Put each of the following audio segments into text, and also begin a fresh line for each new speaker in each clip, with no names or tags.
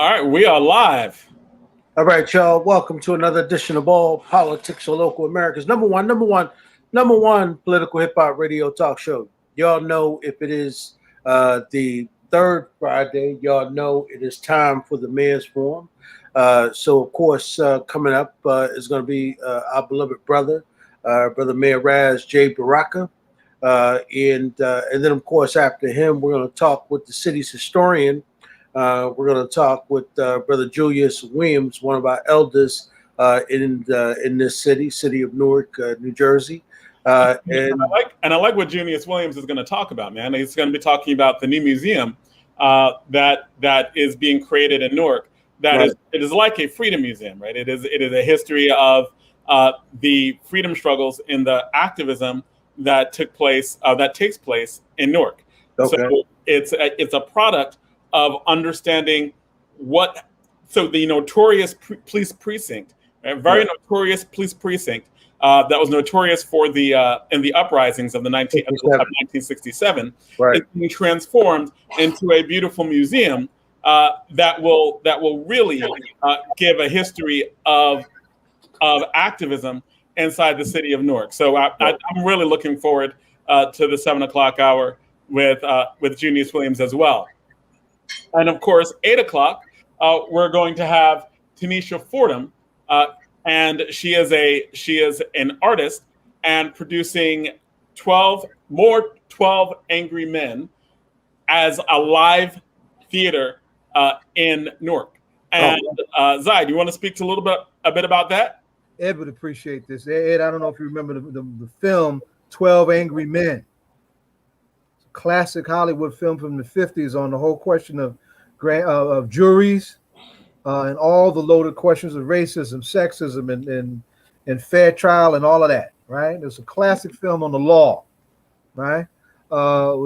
All right, we are live.
All right, y'all. Welcome to another edition of All Politics or Local America's number one political hip hop radio talk show. Y'all know if it is the third Friday, y'all know it is time for the Mayor's Forum. So, of course, coming up is going to be our beloved brother, Brother Mayor Raz J. Baraka. And then, of course, after him, we're going to talk with the city's historian. We're going to talk with Brother Julius Williams, one of our elders in this city of Newark, New Jersey.
And I like what Junius Williams is going to talk about, man. He's going to be talking about the new museum that is being created in Newark. It is like a freedom museum, right? It is a history of the freedom struggles in the activism that takes place in Newark. Okay. So it's a product of understanding the notorious police precinct, very notorious police precinct that was notorious for in the uprisings of 1967, is being transformed into a beautiful museum that will really give a history of activism inside the city of Newark. So I'm really looking forward to the 7:00 hour with Junius Williams as well. And of course, 8:00, we're going to have Tanisha Fordham, and she is an artist and producing 12 Angry Men as a live theater in Newark. And Zai, do you want to speak a bit about that?
Ed would appreciate this. Ed, I don't know if you remember the film 12 Angry Men. Classic Hollywood film from the 50s on the whole question of juries and all the loaded questions of racism, sexism, and fair trial and all of that, right? It's a classic film on the law, right?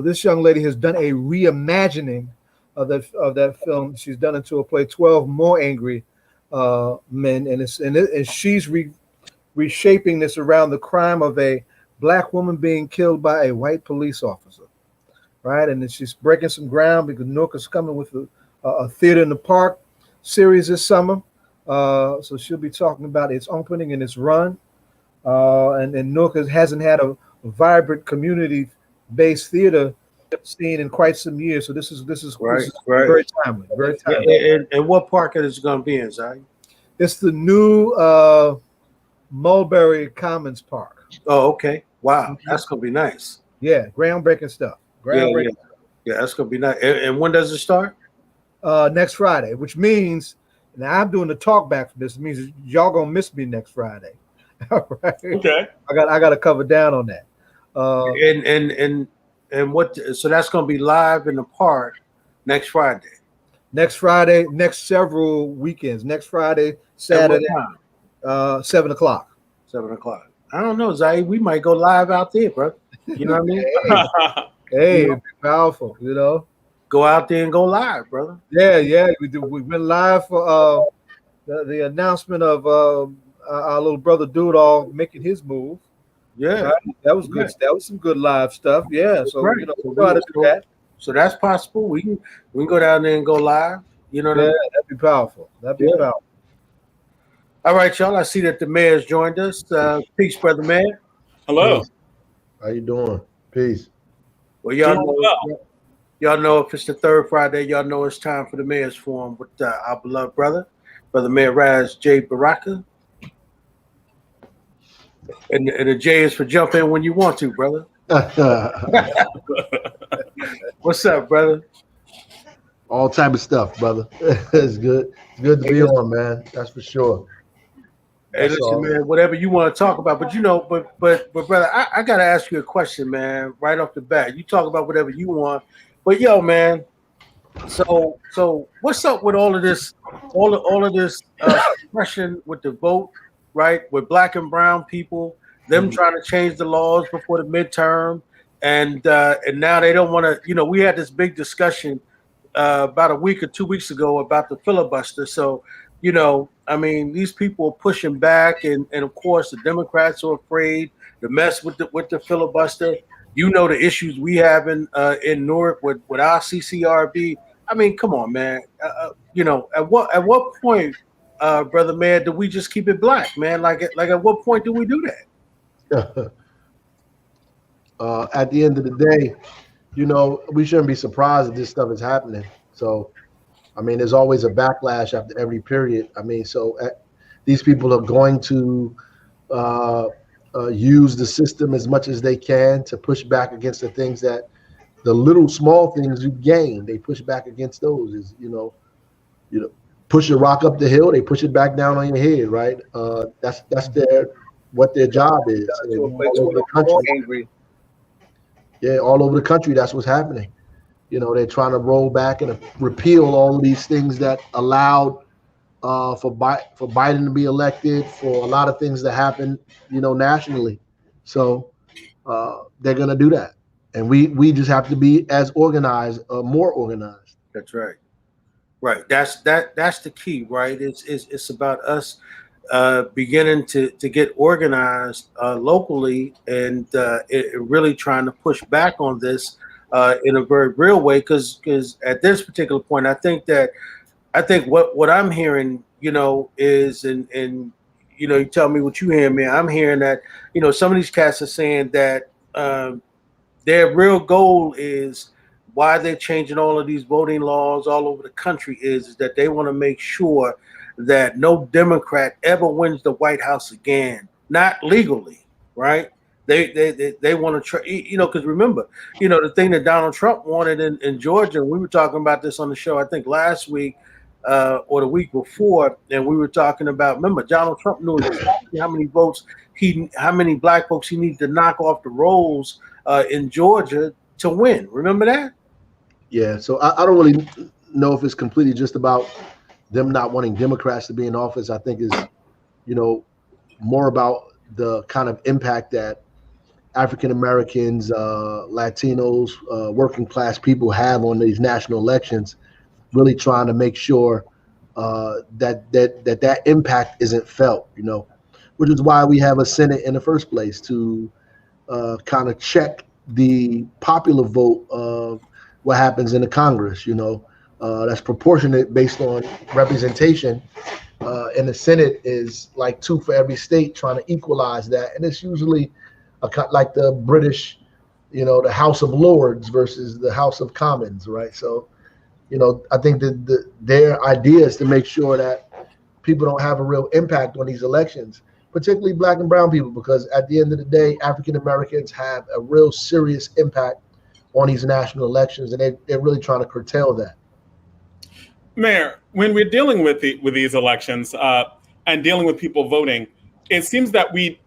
This young lady has done a reimagining of that film. She's done it to a play, 12 More Angry Men, and she's reshaping this around the crime of a black woman being killed by a white police officer. Right, and then she's breaking some ground because Newark is coming with a Theater in the Park series this summer. So she'll be talking about its opening and its run. And Newark hasn't had a vibrant community-based theater scene in quite some years. So this is very timely. Very timely.
And what park is it going to be in, Zai?
It's the new Mulberry Commons Park.
Oh, okay. Wow, that's going to be nice.
Yeah, groundbreaking stuff.
Yeah, that's gonna be nice. And when does it start?
Next Friday, which means now I'm doing the talk back for this. It means y'all gonna miss me next Friday. All right.
Okay.
I got to cover down on that.
And what? So that's gonna be live in the park next Friday.
Next Friday, next several weekends. Next Friday, Saturday, 7:00.
7:00. I don't know, Zai. We might go live out there, bro. You know what I mean?
Hey, it'd be powerful, you know.
Go out there and go live, brother.
Yeah, we do. We've been live for the announcement of our little brother Doodall making his move.
Yeah,
right? That was good. That was some good live stuff. Yeah, so we know how to do that.
So that's possible. We can go down there and go live. You know,
that'd be powerful. That'd be powerful.
All right, y'all. I see that the mayor's joined us. Peace, brother mayor.
Hello.
How you doing? Peace.
Well, y'all know if it's the third Friday, y'all know it's time for the Mayor's Forum with our beloved brother Mayor Raz J. Baraka. And the J is for jump in when you want to, brother. What's up, brother?
All type of stuff, brother. It's good. It's good to be on, man. That's for sure.
Hey, listen, man, whatever you want to talk about, but brother, I gotta ask you a question, man, right off the bat. You talk about whatever you want, but yo, man, so what's up with all of this suppression with the vote, right? With black and brown people, them trying to change the laws before the midterm, and now they don't want to. You know, we had this big discussion about a week or 2 weeks ago about the filibuster. So, you know, I mean, these people are pushing back, and of course the Democrats are afraid to mess with the filibuster. You know the issues we have in Newark with our CCRB. I mean, come on, man. At what point, brother man, do we just keep it black, man? Like at what point do we do that?
At the end of the day, we shouldn't be surprised that this stuff is happening. So, I mean, there's always a backlash after every period. I mean, these people are going to use the system as much as they can to push back against the things that the little small things you gain. They push back against those. Is push a rock up the hill, they push it back down on your head, right? That's what their job is. All over the country. Yeah, all over the country, that's what's happening. They're trying to roll back and repeal all of these things that allowed for Biden to be elected, for a lot of things that happen, nationally. So they're gonna do that, and we just have to be as organized, more organized.
That's right. Right. That's the key, right? It's about us beginning to get organized locally and really trying to push back on this in a very real way. Because at this particular point, I think what I'm hearing, is and you tell me what you hear, man. I'm hearing that some of these cats are saying that their real goal is why they're changing all of these voting laws all over the country is that they want to make sure that no Democrat ever wins the White House again, not legally, right? They want to try, because remember, the thing that Donald Trump wanted in Georgia, and we were talking about this on the show, I think last week or the week before, and we were talking about, remember, Donald Trump knew exactly how many black folks he needed to knock off the rolls in Georgia to win. Remember that?
Yeah, so I don't really know if it's completely just about them not wanting Democrats to be in office. I think is, more about the kind of impact that African Americans, Latinos, working class people have on these national elections. Really trying to make sure that impact isn't felt, which is why we have a Senate in the first place to kind of check the popular vote of what happens in the Congress, that's proportionate based on representation. And the Senate is like 2 for every state, trying to equalize that. And it's usually like the British, the House of Lords versus the House of Commons, right? So, I think that their idea is to make sure that people don't have a real impact on these elections, particularly black and brown people, because at the end of the day, African Americans have a real serious impact on these national elections, and they're really trying to curtail that.
Mayor, when we're dealing with these elections and dealing with people voting, it seems that we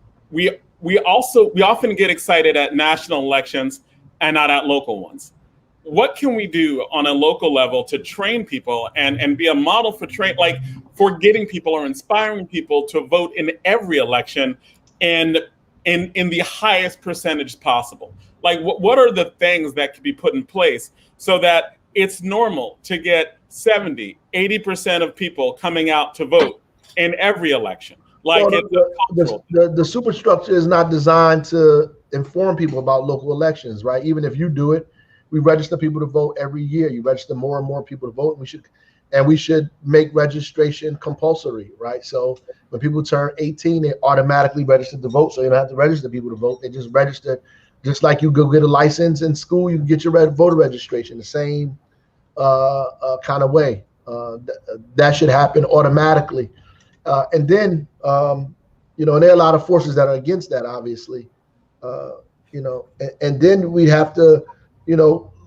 often get excited at national elections and not at local ones. What can we do on a local level to train people and be a model for getting people or inspiring people to vote in every election and in the highest percentage possible? Like, what are the things that could be put in place so that it's normal to get 70, 80% of people coming out to vote in every election?
The superstructure is not designed to inform people about local elections, right? Even if you do it, we register people to vote every year. You register more and more people to vote. We should make registration compulsory, right? So when people turn 18, they automatically register to vote. So you don't have to register people to vote. They just register, just like you go get a license in school, you can get your voter registration the same kind of way. That should happen automatically. And then, and there are a lot of forces that are against that, obviously. And then we have to,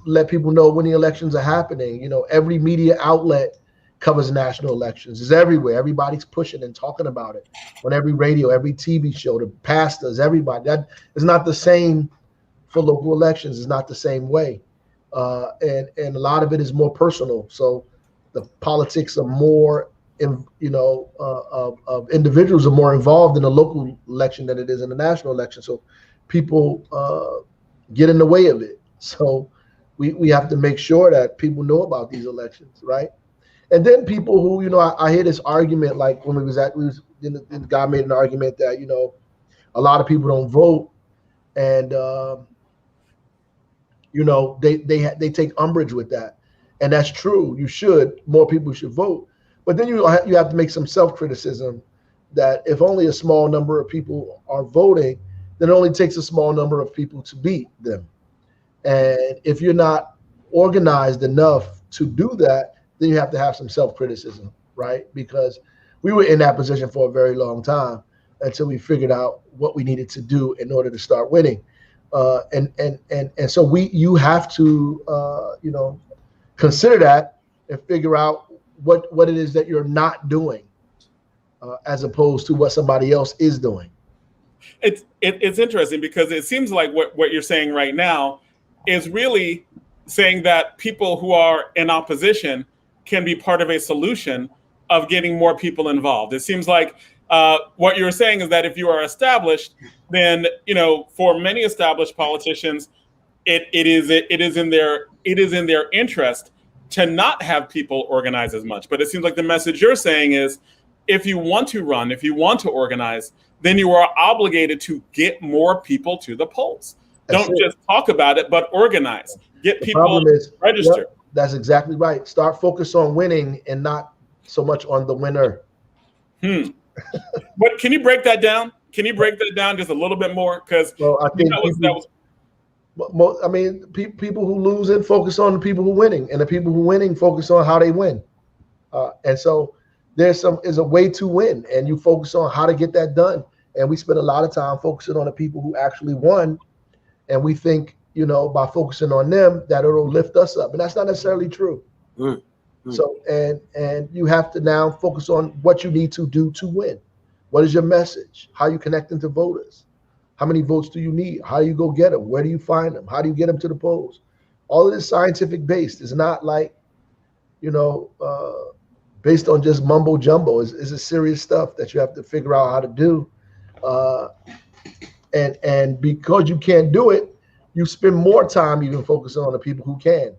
let people know when the elections are happening. Every media outlet covers national elections. It's everywhere. Everybody's pushing and talking about it on every radio, every TV show, the pastors, everybody. That is not the same for local elections. It's not the same way. And a lot of it is more personal. So the politics are more, of individuals are more involved in the local election than it is in the national election. So people get in the way of it. So we have to make sure that people know about these elections, right? And then people who, I hear this argument, like when the guy made an argument that, a lot of people don't vote, and they take umbrage with that. and that's true. You should. More people should vote. But then you have to make some self-criticism that if only a small number of people are voting, then it only takes a small number of people to beat them. And if you're not organized enough to do that, then you have to have some self-criticism, right? Because we were in that position for a very long time until we figured out what we needed to do in order to start winning. And so you have to consider that and figure out what it is that you're not doing, as opposed to what somebody else is doing.
It's interesting because it seems like what you're saying right now is really saying that people who are in opposition can be part of a solution of getting more people involved. It seems like what you're saying is that if you are established, then for many established politicians, it is in their interest to not have people organize as much. But it seems like the message you're saying is, if you want to run, if you want to organize, then you are obligated to get more people to the polls. Don't just talk about it, but organize. Get people registered.
Yep, that's exactly right. Start focus on winning and not so much on the winner.
But can you break that down? Can you break that down just a little bit more? Because
I think people who lose it focus on the people who winning, and the people who winning focus on how they win. And so there's a way to win, and you focus on how to get that done. And we spend a lot of time focusing on the people who actually won, and we think, by focusing on them, that it'll lift us up, and that's not necessarily true. So, and you have to now focus on what you need to do to win. What is your message? How are you connecting to voters? How many votes do you need? How do you go get them? Where do you find them? How do you get them to the polls? All of this scientific based. It's not like, based on just mumbo jumbo. It's a serious stuff that you have to figure out how to do. And because you can't do it, you spend more time even focusing on the people who can.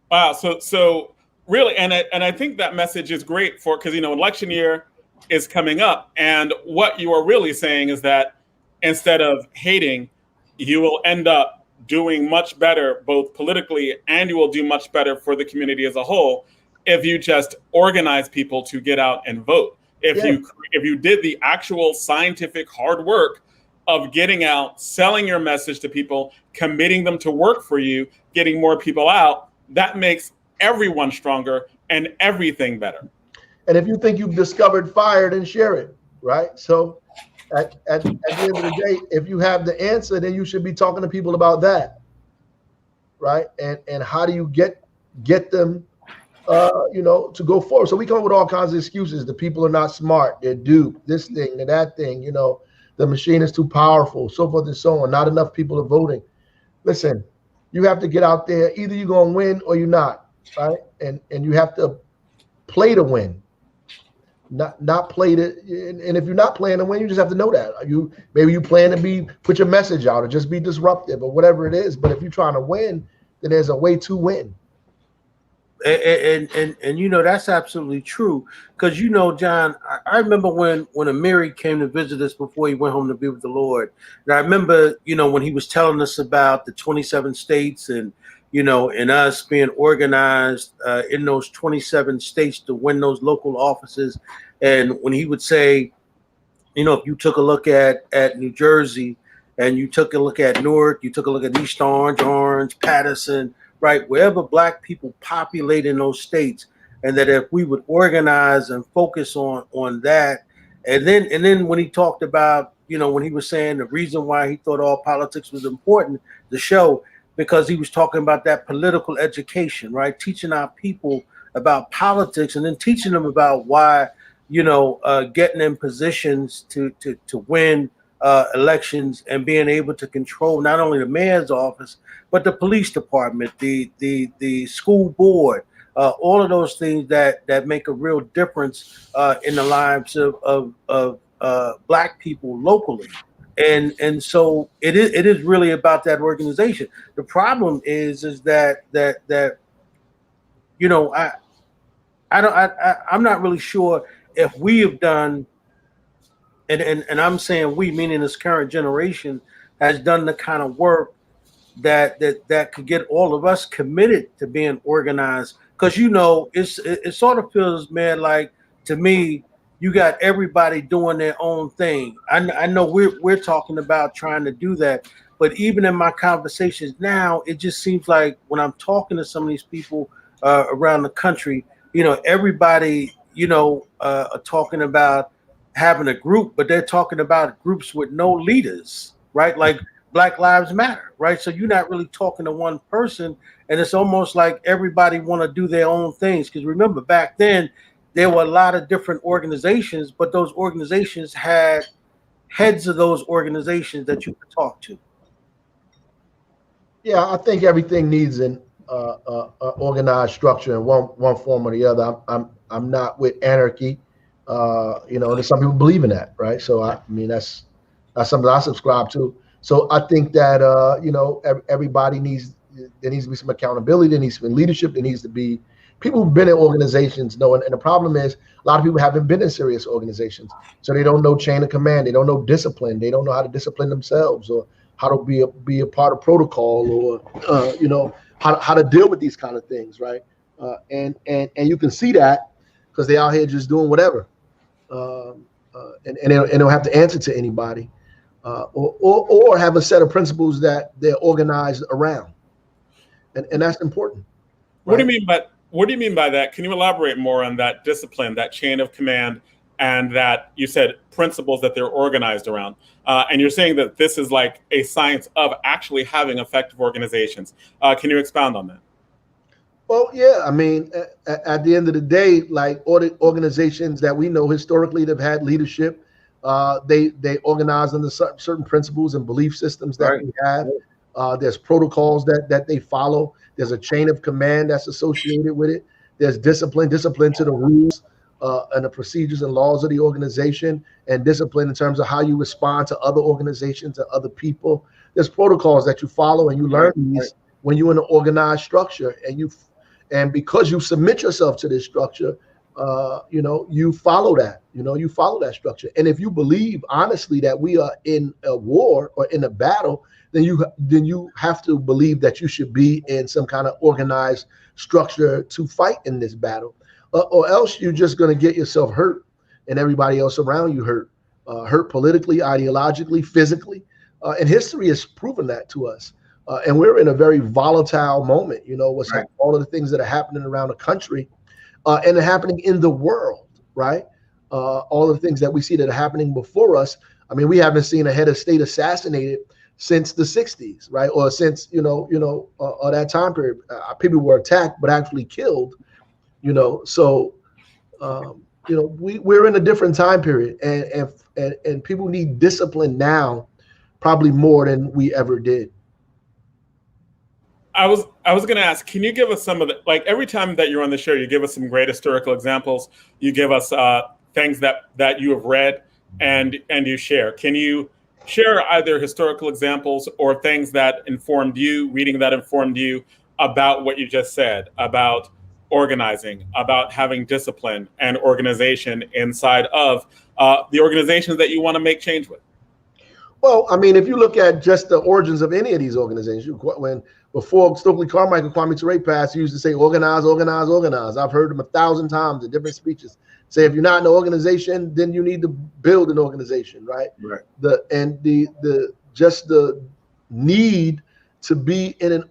Wow. So really, and I think that message is great because election year is coming up, and what you are really saying is that instead of hating, you will end up doing much better both politically, and you will do much better for the community as a whole if you just organize people to get out and vote. If you did the actual scientific hard work of getting out, selling your message to people, committing them to work for you, getting more people out, that makes everyone stronger and everything better.
And if you think you've discovered fire, then share it, right? So at the end of the day, if you have the answer, then you should be talking to people about that, right? And how do you get them, to go forward? So we come up with all kinds of excuses. The people are not smart. They're duped. This thing, that thing. The machine is too powerful. So forth and so on. Not enough people are voting. Listen, you have to get out there. Either you're gonna win or you're not, right? And you have to play to win. Not play to, and if you're not playing to win, you just have to know that. Maybe you plan to put your message out or just be disruptive or whatever it is. But if you're trying to win, then there's a way to win.
And that's absolutely true. Because John, I remember when Amiri came to visit us before he went home to be with the Lord. And I remember, when he was telling us about the 27 states and and us being organized in those 27 states to win those local offices. And when he would say, if you took a look at New Jersey and you took a look at Newark, you took a look at East Orange, Patterson, right, wherever Black people populate in those states, and that if we would organize and focus on that, and then when he talked about, when he was saying the reason why he thought all politics was important, the show, because he was talking about that political education, right? Teaching our people about politics and then teaching them about why, getting in positions to win elections and being able to control not only the mayor's office, but the police department, the school board, all of those things that make a real difference in the lives of Black people locally. And so it is really about that organization. The problem is that I'm not really sure if we have done, and I'm saying we, meaning this current generation, has done the kind of work that could get all of us committed to being organized. Because it sort of feels, man, like to me, you got everybody doing their own thing. I know we're talking about trying to do that, but even in my conversations now, it just seems like when I'm talking to some of these people around the country, everybody, are talking about having a group, but they're talking about groups with no leaders, right? Like Black Lives Matter, right? So you're not really talking to one person, and it's almost like everybody want to do their own things. Because remember, back then there were a lot of different organizations, but those organizations had heads of those organizations that you could talk to.
Yeah, I think everything needs an organized structure in one form or the other. I'm not with anarchy. There's some people believe in that, right? So I mean that's something I subscribe to. So I think that everybody there needs to be some accountability. There needs to be leadership. There needs to be people who've been in organizations knowing. And the problem is a lot of people haven't been in serious organizations, so they don't know chain of command. They don't know discipline. They don't know how to discipline themselves or how to be a part of protocol or how to deal with these kind of things, right? And you can see that because they're out here just doing whatever, and they don't have to answer to anybody. Or have a set of principles that they're organized around, and that's important.
Right? What do you mean by that? Can you elaborate more on that discipline, that chain of command, and that you said principles that they're organized around? And you're saying that this is like a science of actually having effective organizations. Can you expound on that?
Well, yeah, I mean, at the end of the day, like organizations that we know historically that have had leadership. They organize under certain principles and belief systems that we have. There's protocols that they follow. There's a chain of command that's associated with it. There's discipline to the rules and the procedures and laws of the organization, and discipline in terms of how you respond to other organizations and other people. There's protocols that you follow, and you learn these when you're in an organized structure, and because you submit yourself to this structure, you follow that. You follow that structure. And if you believe honestly that we are in a war or in a battle, then you have to believe that you should be in some kind of organized structure to fight in this battle, or else you're just going to get yourself hurt and everybody else around you hurt politically, ideologically, physically. And history has proven that to us. And we're in a very volatile moment. All of the things that are happening around the country. And they're happening in the world, right? All the things that we see that are happening before us. I mean, we haven't seen a head of state assassinated since the 60s, right? Or since, that time period. People were attacked, but actually killed, So, we're in a different time period, and people need discipline now, probably more than we ever did.
I was going to ask, can you give us some of the, like every time that you're on the show, you give us some great historical examples. You give us things that you have read and you share. Can you share either historical examples or things that informed you, reading that informed you about what you just said, about organizing, about having discipline and organization inside of the organizations that you want to make change with?
Well, I mean, if you look at just the origins of any of these organizations, before Stokely Carmichael, Kwame Ture passed, he used to say, organize, organize, organize. I've heard him 1,000 times in different speeches. Say, if you're not in an organization, then you need to build an organization, right? Right. The need to be in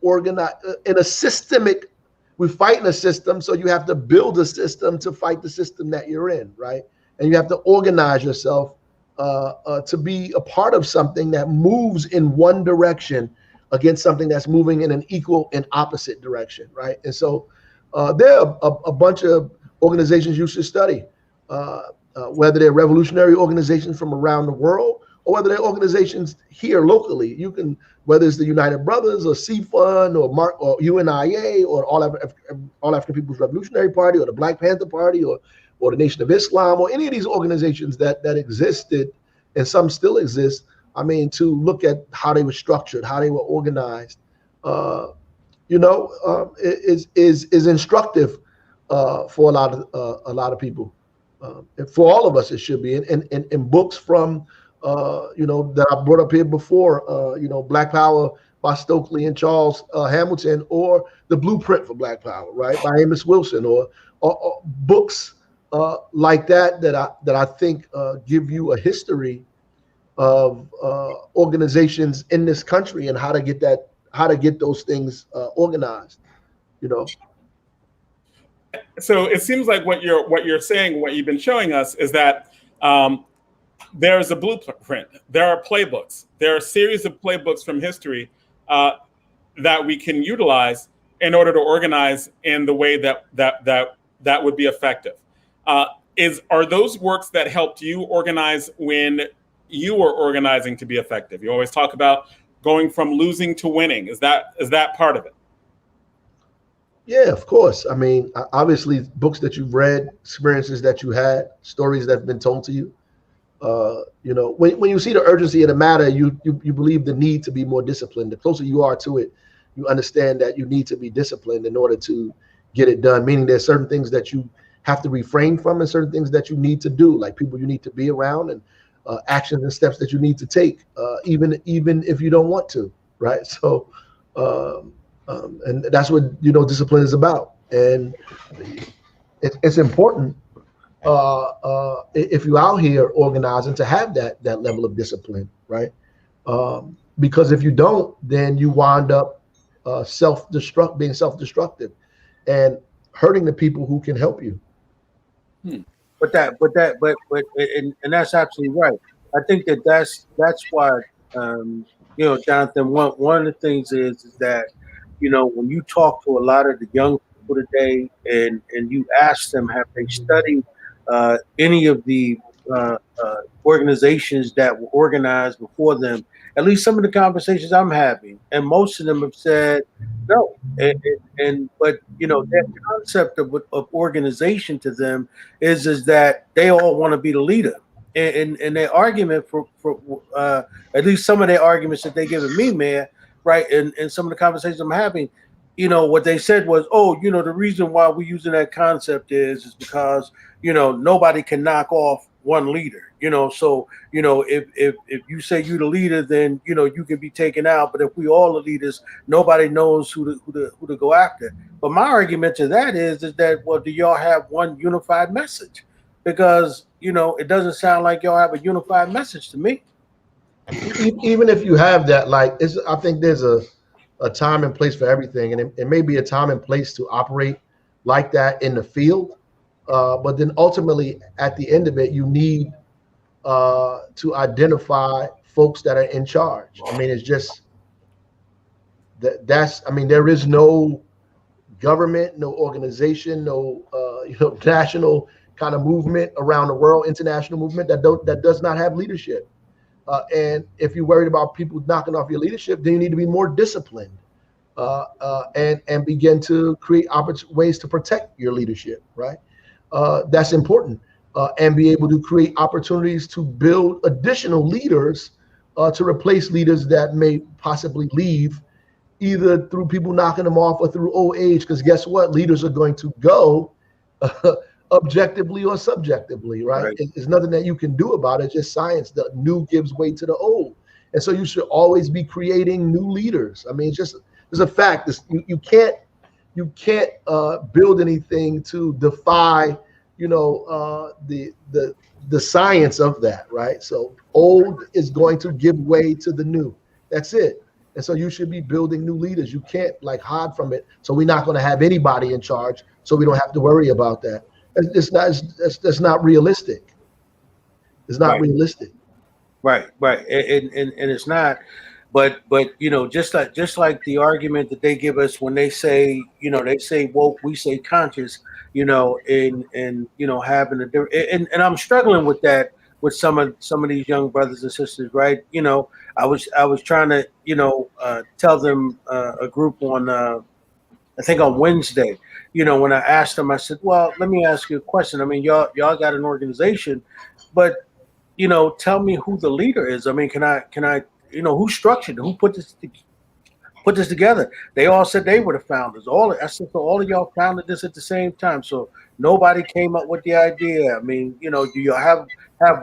a systemic. We fight in a system, so you have to build a system to fight the system that you're in, right? And you have to organize yourself to be a part of something that moves in one direction against something that's moving in an equal and opposite direction, right? And so there are a bunch of organizations you should study, whether they're revolutionary organizations from around the world or whether they're organizations here locally. You can, whether it's the United Brothers or CFUN or UNIA or All African People's Revolutionary Party or the Black Panther Party or the Nation of Islam or any of these organizations that existed and some still exist. I mean, to look at how they were structured, how they were organized, is instructive for a lot of people. And for all of us, it should be. And books from, that I brought up here before, Black Power, by Stokely and Charles Hamilton, or The Blueprint for Black Power, right, by Amos Wilson, or books like that I think give you a history of organizations in this country and how to get those things organized, you know.
So it seems like what you're saying, what you've been showing us, is that there's a blueprint. There are playbooks. There are a series of playbooks from history that we can utilize in order to organize in the way that would be effective. Are those works that helped you organize when you were organizing to be effective? You always talk about going from losing to winning. Is that part of it?
Yeah, of course. I mean, obviously, books that you've read, experiences that you had, stories that have been told to you. You know, when you see the urgency of the matter, you believe the need to be more disciplined. The closer you are to it, you understand that you need to be disciplined in order to get it done. Meaning there's certain things that you have to refrain from and certain things that you need to do, like people you need to be around and actions and steps that you need to take, even if you don't want to, right? So, and that's what, you know, discipline is about. And it's important if you're out here organizing to have that level of discipline, right? Because if you don't, then you wind up being self-destructive and hurting the people who can help you.
But that's absolutely right. I think that's why, you know, Jonathan, one of the things is that, you know, when you talk to a lot of the young people today and you ask them, have they studied any of the organizations that were organized before them, at least some of the conversations I'm having, and most of them have said no. But you know, that concept of organization to them is that they all want to be the leader. And their argument for at least some of their arguments that they given me, man, right, and some of the conversations I'm having, you know, what they said was, oh, you know, the reason why we're using that concept is because, you know, nobody can knock off one leader, you know. So, you know, if you say you're the leader, then, you know, you can be taken out. But if we all the leaders, nobody knows who to go after. But my argument to that is that, well, do y'all have one unified message? Because, you know, it doesn't sound like y'all have a unified message to me.
Even if you have that, like, I think there's a time and place for everything, and it may be a time and place to operate like that in the field, but then ultimately at the end of it, you need to identify folks that are in charge. I mean, it's just that's I mean, there is no government, no organization, no you know, national kind of movement around the world, international movement that does not have leadership. And if you're worried about people knocking off your leadership, then you need to be more disciplined and begin to create ways to protect your leadership, right? That's important. And be able to create opportunities to build additional leaders to replace leaders that may possibly leave, either through people knocking them off or through old age. Because guess what? Leaders are going to go objectively or subjectively, right? There's nothing that you can do about it. It's just science. The new gives way to the old. And so you should always be creating new leaders. I mean, it's a fact. You can't build anything to defy, you know, the science of that, right? So old is going to give way to the new. That's it. And so you should be building new leaders. You can't like hide from it. So we're not going to have anybody in charge, so we don't have to worry about that. That's not realistic. It's not realistic.
Right. And it's not. But you know, just like the argument that they give us when they say, you know, they say woke, we say conscious, you know, and you know, having and I'm struggling with that with some of these young brothers and sisters, right? You know, I was trying to, you know, tell them a group on I think on Wednesday, you know, when I asked them, I said, well, let me ask you a question. I mean, y'all got an organization, but, you know, tell me who the leader is. I mean, can I, you know, who structured it? Who put this together? They all said they were the founders. I said, so all of y'all founded this at the same time. So nobody came up with the idea. I mean, you know, do you have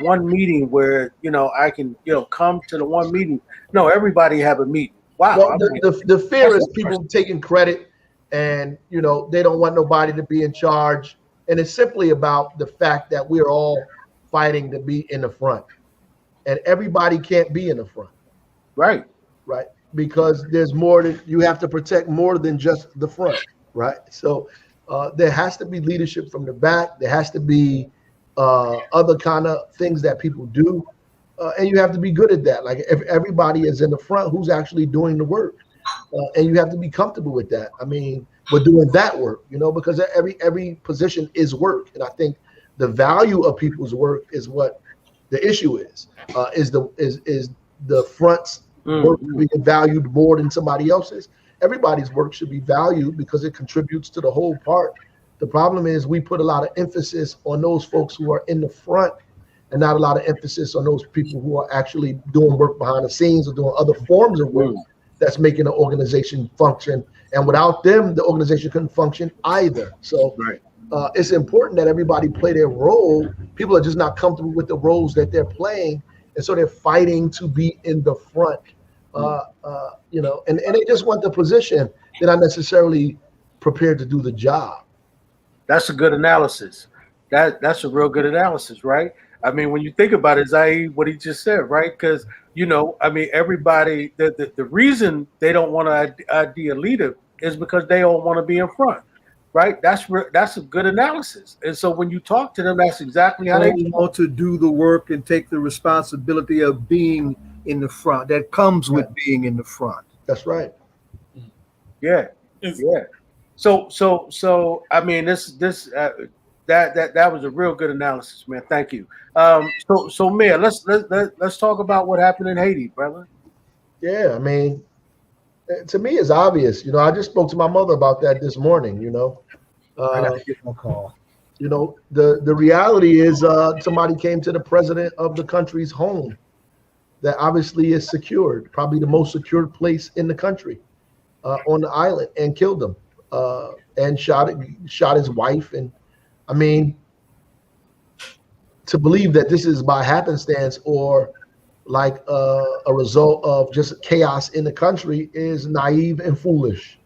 one meeting where, you know, I can, you know, come to the one meeting? No, everybody have a meeting. Wow.
Well, the fear is people taking credit, and they don't want nobody to be in charge, and it's simply about the fact that we're all fighting to be in the front, and everybody can't be in the front.
Right.
Because there's more that you have to protect more than just the front, right? So there has to be leadership from the back. There has to be other kind of things that people do, and you have to be good at that. Like if everybody is in the front, who's actually doing the work, and you have to be comfortable with that. I mean, we're doing that work, because every position is work, and I think the value of people's work is what the issue is. Is the front's work being valued more than somebody else's? Everybody's work should be valued because it contributes to the whole part. The problem is we put a lot of emphasis on those folks who are in the front and not a lot of emphasis on those people who are actually doing work behind the scenes or doing other forms of work that's making the organization function. And without them, the organization couldn't function either. So it's important that everybody play their role. People are just not comfortable with the roles that they're playing, and so they're fighting to be in the front. And they just want the position. They're not necessarily prepared to do the job.
That's a good analysis. That's a real good analysis, right? I mean, when you think about it, Zaid, what he just said, right? Because everybody, the reason they don't want to ID a leader is because they don't want to be in front, right? That's a good analysis. And so when you talk to them, that's exactly how they
want to do the work and take the responsibility of being in the front. That comes with being in the front.
That's right.
Yeah. So I mean, that was a real good analysis, man. Thank you. So Mayor, let's talk about what happened in Haiti, brother.
Yeah, I mean, to me, it's obvious. I just spoke to my mother about that this morning.
I got to get my call.
The reality is somebody came to the president of the country's home that obviously is secured, probably the most secured place in the country, on the island, and killed him and shot his wife. And I mean, to believe that this is by happenstance or like a result of just chaos in the country is naive and foolish,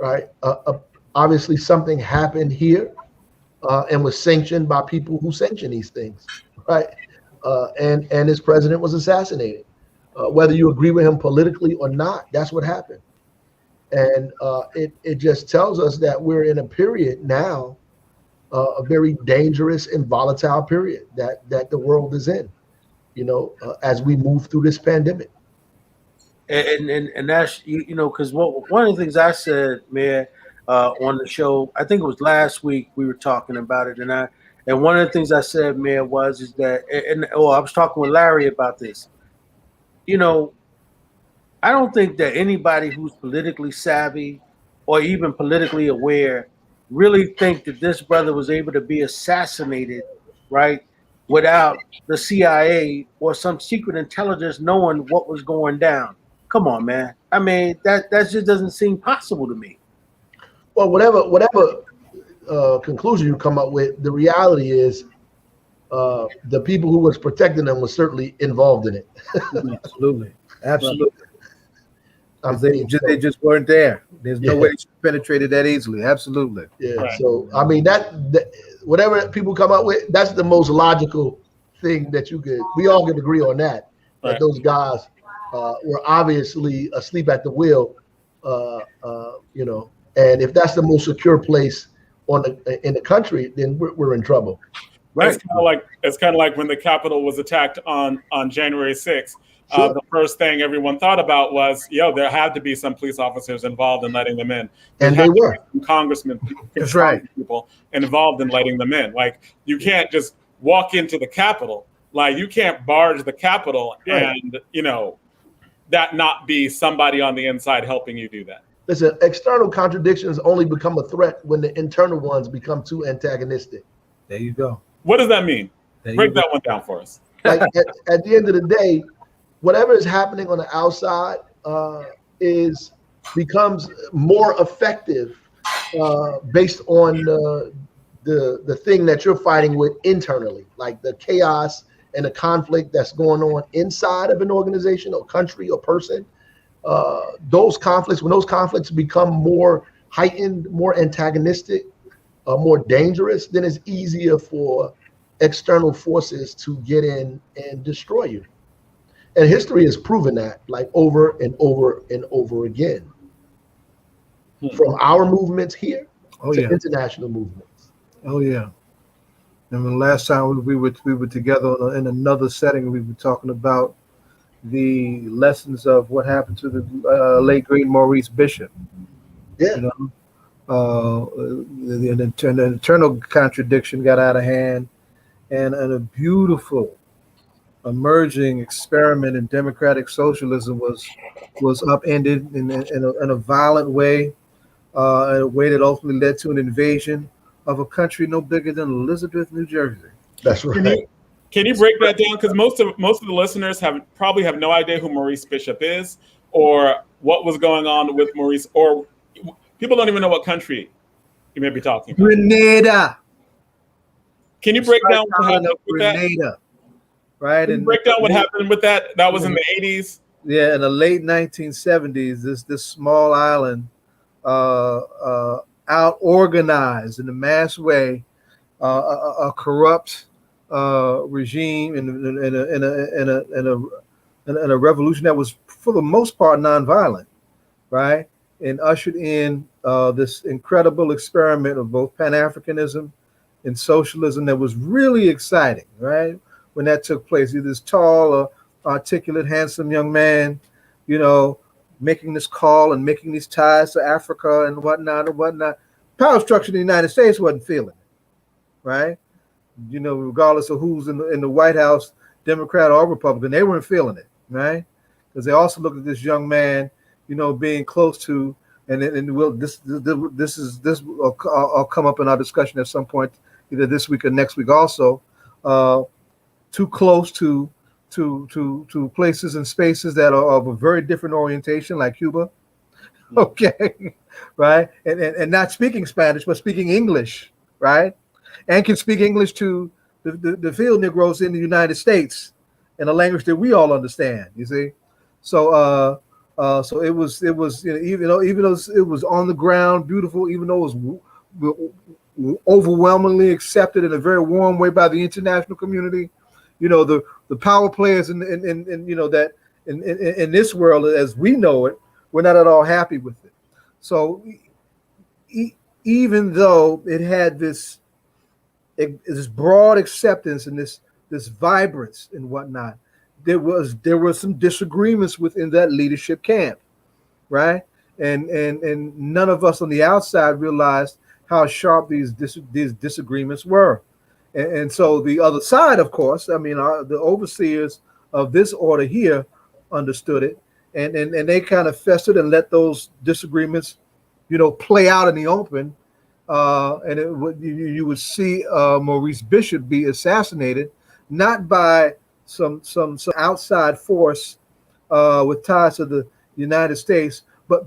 right? Obviously, something happened here and was sanctioned by people who sanction these things, right? And his president was assassinated. Whether you agree with him politically or not, that's what happened. And it just tells us that we're in a period now, a very dangerous and volatile period that the world is in, as we move through this pandemic.
And that's, because one of the things I said, man, on the show, I think it was last week, we were talking about it, and one of the things I said, man, is that, I was talking with Larry about this. I don't think that anybody who's politically savvy or even politically aware really think that this brother was able to be assassinated, right, without the CIA or some secret intelligence knowing what was going down. Come on, man. I mean, that just doesn't seem possible to me.
Well, whatever conclusion you come up with, the reality is the people who was protecting them was certainly involved in it.
Absolutely. They just weren't there. There's no way to penetrate it that easily. Absolutely.
Yeah. Right. So I mean that whatever people come up with, that's the most logical thing that we all can agree on that. Right. That those guys were obviously asleep at the wheel. And if that's the most secure place in the country, then we're in trouble.
Right.
It's kind of like when the Capitol was attacked on January 6th. Sure. The first thing everyone thought about was, there had to be some police officers involved in letting them in.
And they were.
Congressmen,
that's right.
People involved in letting them in. Like, you can't just walk into the Capitol. Like, you can't barge the Capitol and, that not be somebody on the inside helping you do that.
Listen, external contradictions only become a threat when the internal ones become too antagonistic.
There you go.
What does that mean? Break that one down for us.
Like at the end of the day, whatever is happening on the outside becomes more effective based on the thing that you're fighting with internally, like the chaos and the conflict that's going on inside of an organization or country or person. those conflicts become more heightened, more antagonistic, more dangerous, then it's easier for external forces to get in and destroy you. And history has proven that, like, over and over and over again. From our movements here to international movements.
Oh yeah. And the last time we were together in another setting, we were talking about the lessons of what happened to the late great Maurice Bishop.
Yeah.
You know, the internal contradiction got out of hand, and a beautiful emerging experiment in democratic socialism was upended in a violent way, in a way that ultimately led to an invasion of a country no bigger than Elizabeth, New Jersey.
That's right.
Can you break that down? Because most of the listeners probably have no idea who Maurice Bishop is, or what was going on with Maurice, or people don't even know what country you may be talking about.
Grenada.
Can you break down what happened with
Grenada? Right.
Can you break down what happened with that? That was in the 80s.
Yeah, in the late 1970s, this small island out organized in a mass way a corrupt regime in a revolution that was for the most part nonviolent, right? And ushered in this incredible experiment of both Pan-Africanism and socialism that was really exciting, right? When that took place, this tall, articulate, handsome young man, you know, making this call and making these ties to Africa and whatnot. Power structure in the United States wasn't feeling it, right? You know, regardless of who's in the White House, Democrat or Republican, they weren't feeling it, right? Because they also looked at this young man, you know, being close to, and this will come up in our discussion at some point, either this week or next week also, too close to places and spaces that are of a very different orientation, like Cuba, okay, right? And not speaking Spanish, but speaking English, right? And can speak English to the field Negroes in the United States in a language that we all understand, you see? So so it was you know, even though it was on the ground, beautiful, even though it was overwhelmingly accepted in a very warm way by the international community, you know, the power players in you know, that in this world as we know it, we're not at all happy with it. So even though it had this broad acceptance and this vibrance and whatnot, there were some disagreements within that leadership camp, right? And none of us on the outside realized how sharp these disagreements were. And so the other side, of course, I mean, the overseers of this order here understood it, and they kind of festered and let those disagreements, you know, play out in the open. And you would see Maurice Bishop be assassinated, not by some outside force with ties to the United States, but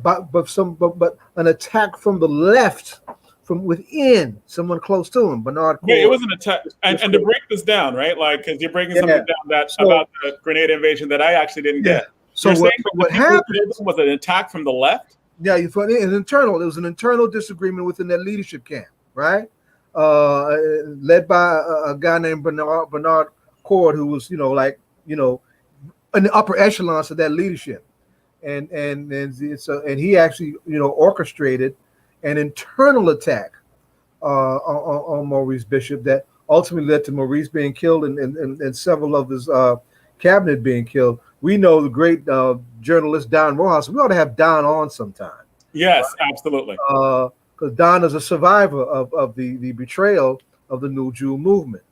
an attack from the left, from within, someone close to him, Bernard.
Yeah, it was an attack. And to break this down, right? Like, because you're breaking something down about the Grenada invasion that I actually didn't get.
So what happened
was an attack from the left?
Yeah, it was an internal disagreement within that leadership camp, right? Led by a guy named Bernard Cord, who was, you know, like, you know, in the upper echelons of that leadership. And he actually, you know, orchestrated an internal attack on Maurice Bishop that ultimately led to Maurice being killed and several of his cabinet being killed. We know the great journalist Don Rojas. We ought to have Don on sometime.
Yes, right? Absolutely.
Because Don is a survivor of the betrayal of the New Jew movement,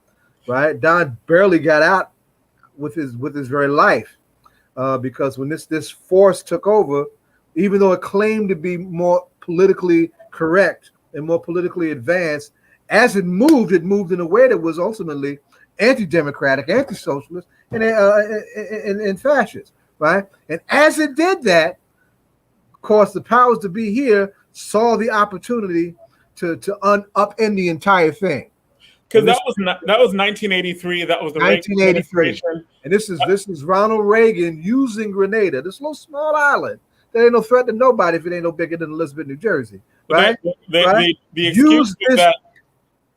right? Don barely got out with his very life because when this force took over, even though it claimed to be more politically correct and more politically advanced, as it moved in a way that was ultimately anti-democratic, anti-socialist, and fascist, right? And as it did that, of course, the powers to be here saw the opportunity to upend the entire thing.
Because that was 1983. That was the
1983, and this is Ronald Reagan using Grenada, this little small island, There ain't no threat to nobody if it ain't no bigger than Elizabeth, New Jersey, right?
The excuse was that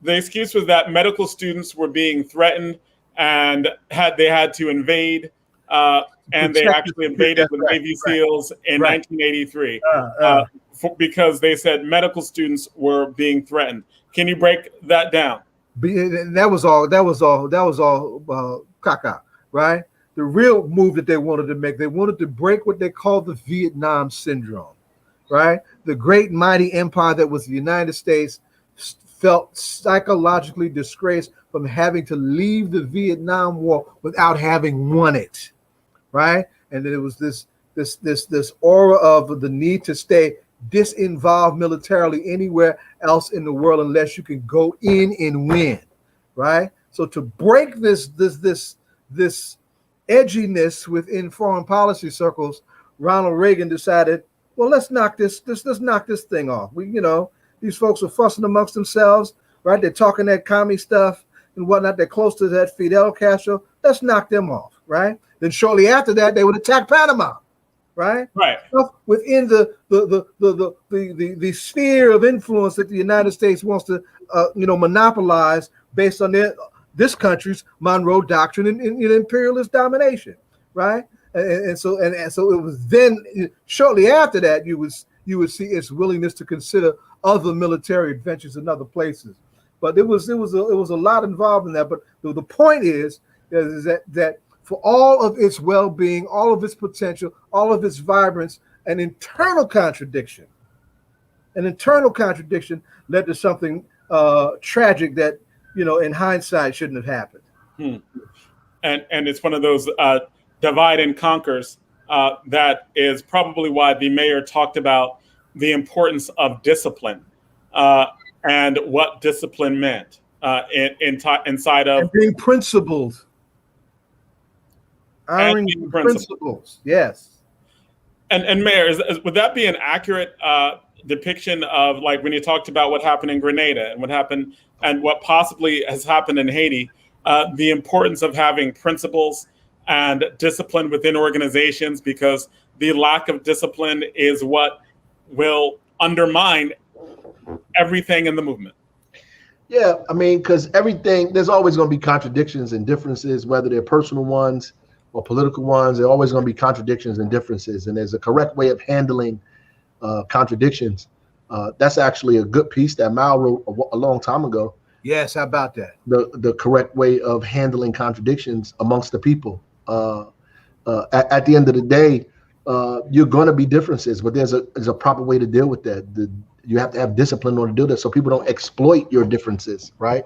the excuse was that medical students were being threatened and they had to invade, and they actually invaded with Navy SEALs in 1983 because they said medical students were being threatened. Can you break that down?
That was all caca, right? The real move that they wanted to make, they wanted to break what they called the Vietnam syndrome, right? The great mighty empire that was the United States felt psychologically disgraced from having to leave the Vietnam War without having won it, right? And then it was this aura of the need to stay disinvolved militarily anywhere else in the world unless you can go in and win, right? So to break this edginess within foreign policy circles, Ronald Reagan decided, well, let's knock this thing off. These folks are fussing amongst themselves, right? They're talking that commie stuff and whatnot. They're close to that Fidel Castro. Let's knock them off, right? Then shortly after that, they would attack Panama, right?
Right.
Within the sphere of influence that the United States wants to, monopolize based on this country's Monroe Doctrine and imperialist domination, right? And so it was then shortly after that you would see its willingness to consider other military adventures in other places. But it was a lot involved in that. But the point is that for all of its well-being, all of its potential, all of its vibrance, an internal contradiction led to something tragic that, in hindsight shouldn't have happened.
And it's one of those divide and conquers that is probably why the mayor talked about the importance of discipline and what discipline meant inside of
and being principled. Honoring principles. Yes.
And Mayor, would that be an accurate depiction of, like, when you talked about what happened in Grenada and what happened and what possibly has happened in Haiti, the importance of having principles and discipline within organizations, because the lack of discipline is what will undermine everything in the movement?
Yeah, I mean, because there's always going to be contradictions and differences, whether they're personal ones or political ones. There are always going to be contradictions and differences, and there's a correct way of handling contradictions. That's actually a good piece that Mao wrote a long time ago.
Yes, how about that?
The correct way of handling contradictions amongst the people. At the end of the day, you're going to be differences, but there's a proper way to deal with that. You have to have discipline in order to do that, so people don't exploit your differences, right?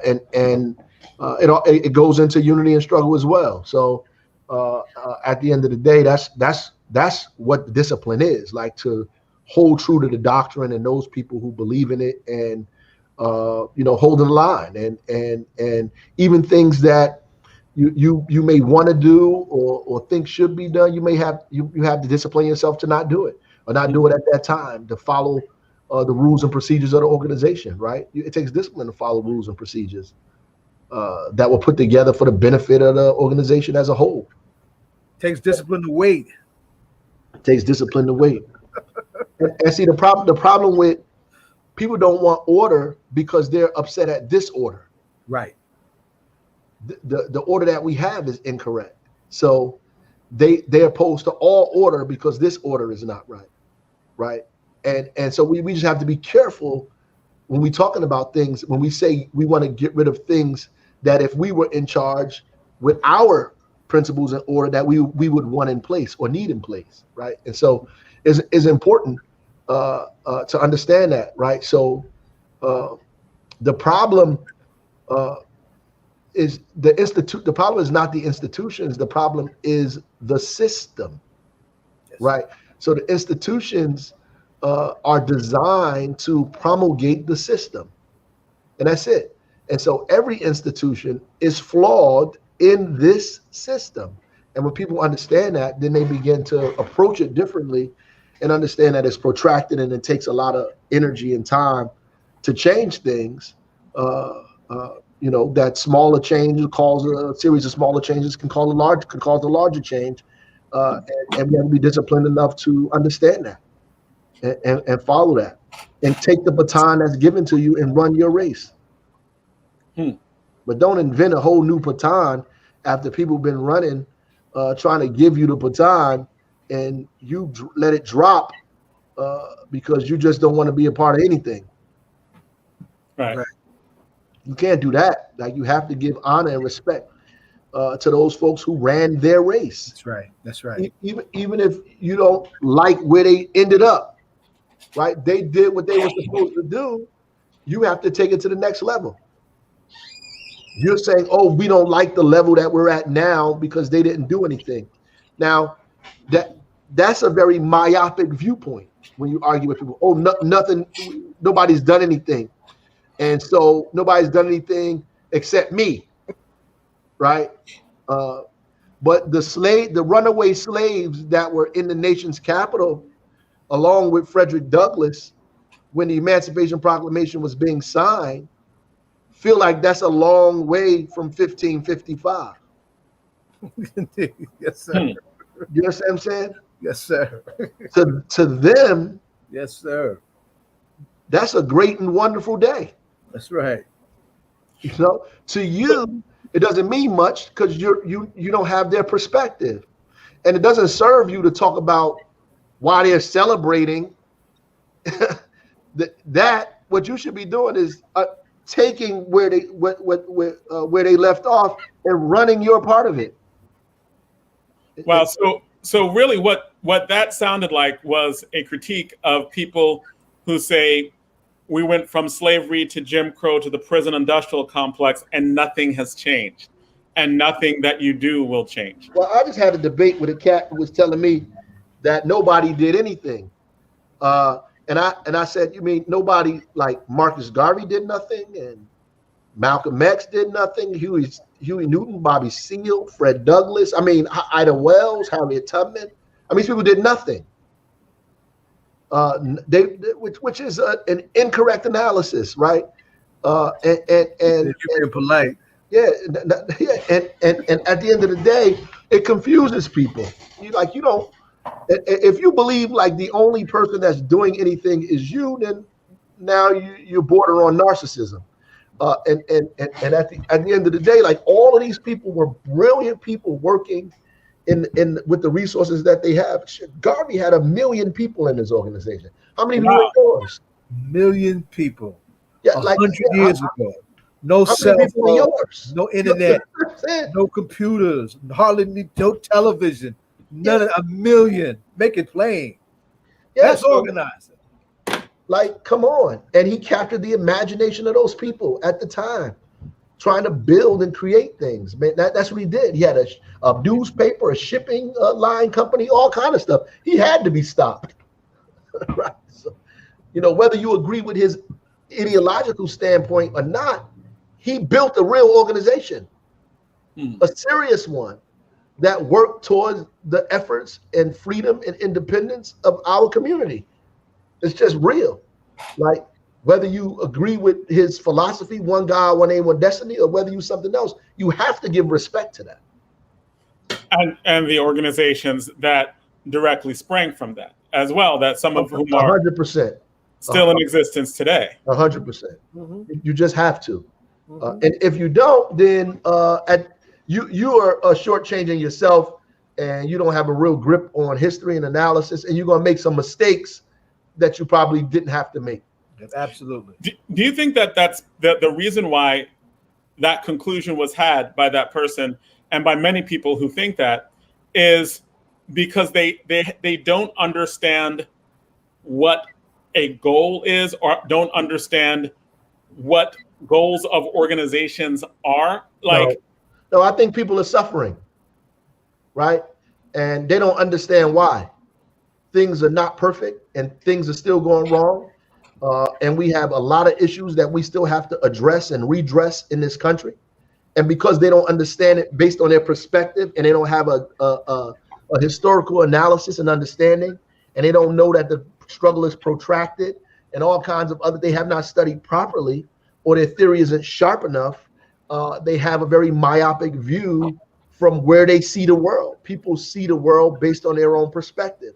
It goes into unity and struggle as well. So at the end of the day, that's what discipline is, like, to hold true to the doctrine and those people who believe in it, and holding the line, and even things that you may want to do or think should be done, you have to discipline yourself to not do it, or not do it at that time, to follow the rules and procedures of the organization, right? It takes discipline to follow rules and procedures that were put together for the benefit of the organization as a whole.
It takes discipline to wait.
It takes discipline to wait. and see, the problem with people don't want order because they're upset at disorder.
Right.
The order that we have is incorrect. So they're opposed to all order because this order is not right. Right. And so we just have to be careful when we're talking about things, when we say we want to get rid of things that if we were in charge with our principles and order that we would want in place or need in place. Right. And so it's important to understand that. Right. So the problem is the problem is not the institutions. The problem is the system. Yes. Right. So the institutions are designed to promulgate the system, and that's it. And so every institution is flawed in this system. And when people understand that, then they begin to approach it differently and understand that it's protracted and it takes a lot of energy and time to change things. That smaller change cause a series of smaller changes can cause a larger change. and we have to be disciplined enough to understand that and follow that, and take the baton that's given to you and run your race. But don't invent a whole new baton after people have been running, trying to give you the baton, and you let it drop because you just don't want to be a part of anything.
Right.
You can't do that. Like, you have to give honor and respect to those folks who ran their race.
That's right. That's right.
Even if you don't like where they ended up, right? They did what they were supposed to do. You have to take it to the next level. You're saying, oh, we don't like the level that we're at now because they didn't do anything. Now, that's a very myopic viewpoint when you argue with people. Oh, nothing, nobody's done anything. And so nobody's done anything except me, right? But the runaway slaves that were in the nation's capital, along with Frederick Douglass, when the Emancipation Proclamation was being signed, feel like that's a long way from 1555.
Yes, sir.
You know what I'm saying?
Yes, sir.
To them,
yes, sir.
That's a great and wonderful day.
That's right.
You know, to you, it doesn't mean much because you don't have their perspective, and it doesn't serve you to talk about why they're celebrating. That what you should be doing is taking where they left off and running your part of it.
Wow. So really, what that sounded like was a critique of people who say we went from slavery to Jim Crow to the prison industrial complex, and nothing has changed, and nothing that you do will change.
Well, I just had a debate with a cat who was telling me that nobody did anything, and I said, you mean nobody, like Marcus Garvey did nothing, and Malcolm X did nothing, Huey Newton, Bobby Seale, Fred Douglass, I mean Ida Wells, Harriet Tubman. I mean, these people did nothing. Which is an incorrect analysis, right? And
you're being polite.
Yeah, and at the end of the day, it confuses people. You don't. If you believe like the only person that's doing anything is you, then now you border on narcissism. And at the end of the day, like, all of these people were brilliant people working in with the resources that they have. Garvey had 1 million people in his organization. How many people are yours?
1 million people.
Yeah,
100 years ago. No cell phones, no internet, no computers, hardly no television. None of 1 million. Make it plain.
Yeah,
that's organizing.
Like, come on. And he captured the imagination of those people at the time, trying to build and create things. Man, that's what he did. He had a newspaper, a shipping line company, all kind of stuff. He had to be stopped. Right. So, whether you agree with his ideological standpoint or not, he built a real organization, a serious one that worked towards the efforts and freedom and independence of our community. It's just real. Like, whether you agree with his philosophy, one God, one aim, one destiny, or whether you something else, you have to give respect to that.
And the organizations that directly sprang from that as well, that some of whom are
100%
still in existence today.
100%. You just have to. And if you don't, then you are shortchanging yourself, and you don't have a real grip on history and analysis, and you're going to make some mistakes that you probably didn't have to make.
Absolutely.
Do you think that that's the reason why that conclusion was had by that person and by many people who think that is because they don't understand what a goal is, or don't understand what goals of organizations are? Like,
no, I think people are suffering, right? And they don't understand why. Things are not perfect, and things are still going wrong. And we have a lot of issues that we still have to address and redress in this country. And because they don't understand it based on their perspective, and they don't have a historical analysis and understanding, and they don't know that the struggle is protracted and all kinds of other, they have not studied properly, or their theory isn't sharp enough. They have a very myopic view from where they see the world. People see the world based on their own perspective.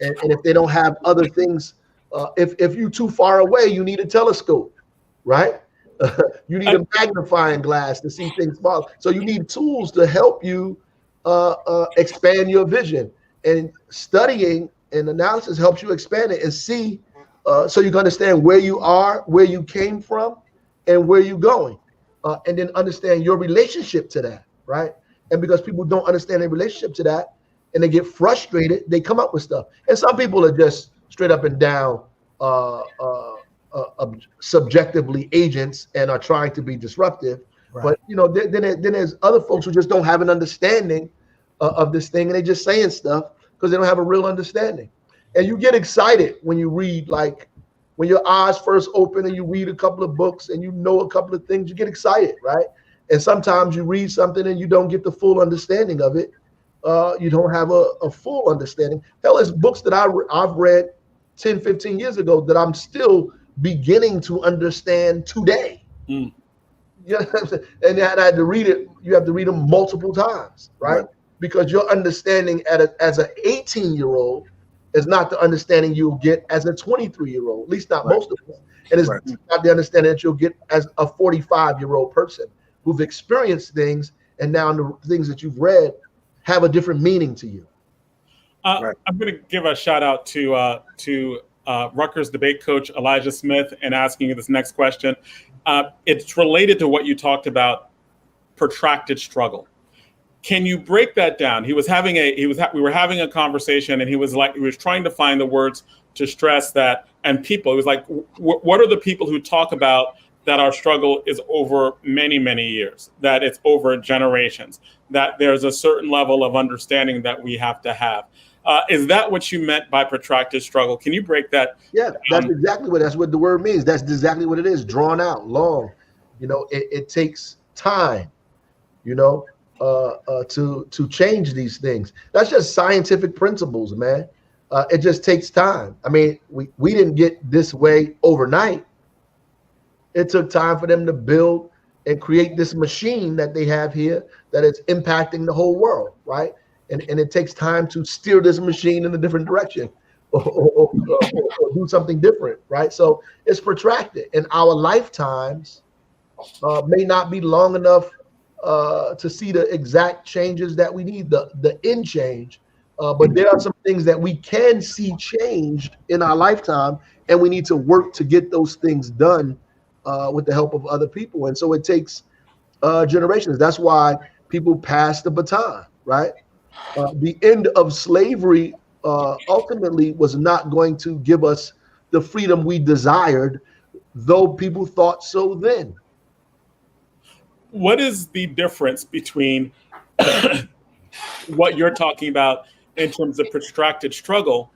And if they don't have other things, if you're too far away, you need a telescope, right? You need a magnifying glass to see things small. So you need tools to help you expand your vision. And studying and analysis helps you expand it and see, so you can understand where you are, where you came from, and where you're going. And then understand your relationship to that, right? And because people don't understand their relationship to that and they get frustrated, they come up with stuff. And some people are just straight up and down subjectively agents and are trying to be disruptive. Right. But you know, then there's other folks who just don't have an understanding of this thing, and they just saying stuff because they don't have a real understanding. And you get excited when you read, like when your eyes first open and you read a couple of books and you know a couple of things, you get excited, right? And sometimes you read something and you don't get the full understanding of it. You don't have a full understanding. Hell, there's books that I've read 10, 15 years ago that I'm still beginning to understand today. Mm. You know what I'm saying? And I had to read it. You have to read them multiple times, right? Because your understanding as an 18-year-old is not the understanding you'll get as a 23-year-old, at least not most of us. And it's not the understanding that you'll get as a 45-year-old person who've experienced things, and now the things that you've read have a different meaning to you.
I'm going to give a shout out to Rutgers debate coach Elijah Smith and asking you this next question. It's related to what you talked about, protracted struggle. Can you break that down? We were having a conversation, and he was trying to find the words to stress that. And people, it was like, what are the people who talk about that our struggle is over many, many years, that it's over generations, that there's a certain level of understanding that we have to have. Is that what you meant by protracted struggle? Can you break that? Yeah,
that's what the word means. That's exactly what it is. Drawn out, long. You know, it takes time, you know, to change these things. That's just scientific principles, man. It just takes time. I mean, we didn't get this way overnight. It took time for them to build and create this machine that they have here that is impacting the whole world, right? And it takes time to steer this machine in a different direction or do something different, right? So it's protracted, and our lifetimes may not be long enough to see the exact changes that we need, the end change. But there are some things that we can see changed in our lifetime, and we need to work to get those things done with the help of other people. And so it takes generations. That's why people pass the baton, right? The end of slavery ultimately was not going to give us the freedom we desired, though people thought so then.
What is the difference between what you're talking about in terms of protracted struggle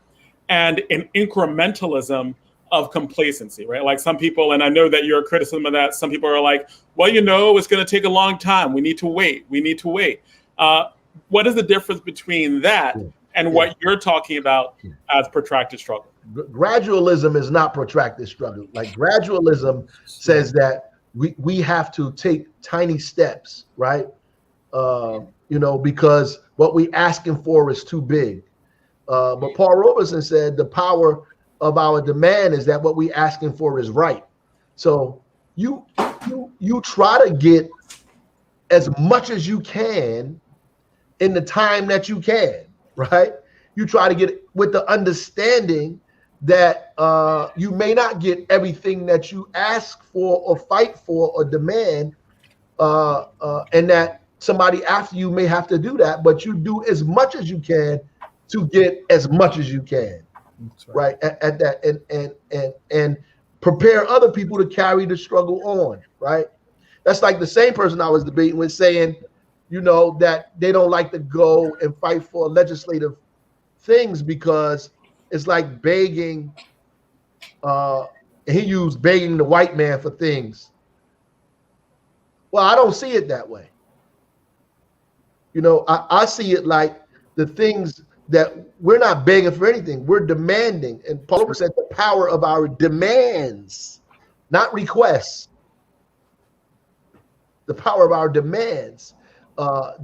and an incrementalism of complacency, right? Like some people, and I know that you're a criticism of that, some people are like, well, you know, it's going to take a long time. We need to wait. What is the difference between that and what you're talking about as protracted struggle?
Gradualism is not protracted struggle. Like gradualism says that we have to take tiny steps, right? You know, because what we asking for is too big. But Paul Robeson said the power of our demand is that what we asking for is right. So you try to get as much as you can in the time that you can, right? You try to get it with the understanding that you may not get everything that you ask for or fight for or demand, and that somebody after you may have to do that, but you do as much as you can to get as much as you can, right? At that, and prepare other people to carry the struggle on, right? That's like the same person I was debating with saying, you know, that they don't like to go and fight for legislative things because it's like begging. He used begging the white man for things. Well, I don't see it that way. You know, I see it like the things that we're not begging for anything. We're demanding. And Paul said the power of our demands, not requests. The power of our demands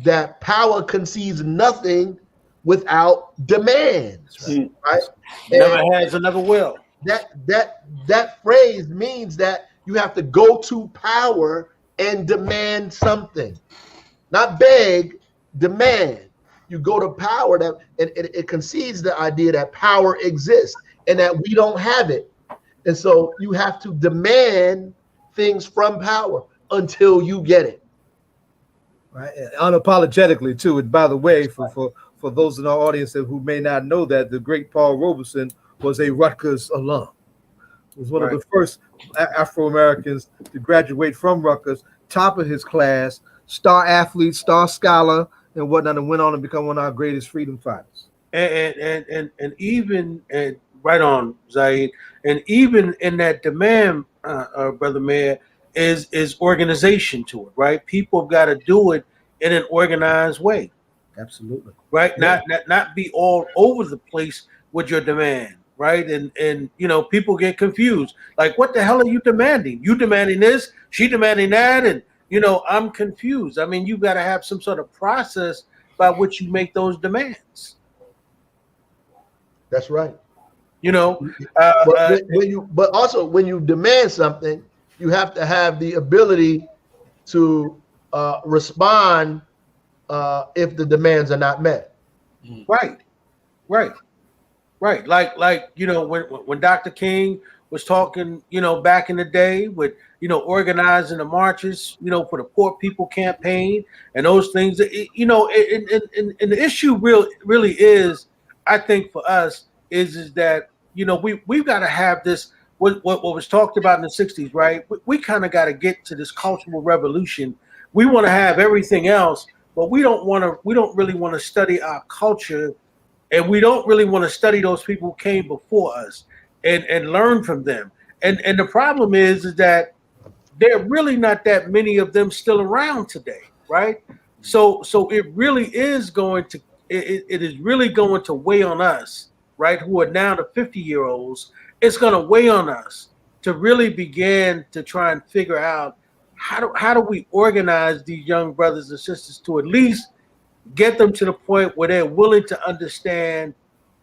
that power concedes nothing without demands, right?
Never has, never will.
That phrase means that you have to go to power and demand something, not beg, demand. You go to power, that and it concedes the idea that power exists and that we don't have it, and so you have to demand things from power until you get it.
Right, and unapologetically too. And by the way, for those in our audience who may not know that, the great Paul Robeson was a Rutgers alum. Was one of the first Afro-Americans to graduate from Rutgers, top of his class, star athlete, star scholar, and whatnot, and went on to become one of our greatest freedom fighters.
And even right on, Zaid, and even in that demand, Brother Mayor, is organization to it, right? People have got to do it in an organized way.
Absolutely.
Right? Yeah. Not be all over the place with your demand, right? And you know, people get confused. Like, what the hell are you demanding? You demanding this, she demanding that, and you know, I'm confused. I mean, you've got to have some sort of process by which you make those demands.
That's right.
You know,
but also when you demand something, you have to have the ability to respond if the demands are not met.
Right. Like you know, when Dr. King was talking, you know, back in the day with, you know, organizing the marches, you know, for the Poor People Campaign and those things, you know, and the issue really is, I think for us is that, you know, we've got to have this, what was talked about in the 60s, right? We kind of got to get to this cultural revolution. We want to have everything else, but we don't really want to study our culture, and we don't really want to study those people who came before us and learn from them. And the problem is that there are really not that many of them still around today, right? So it really is going to it is really going to weigh on us, right? Who are now the 50-year-olds. It's going to weigh on us to really begin to try and figure out how do we organize these young brothers and sisters to at least get them to the point where they're willing to understand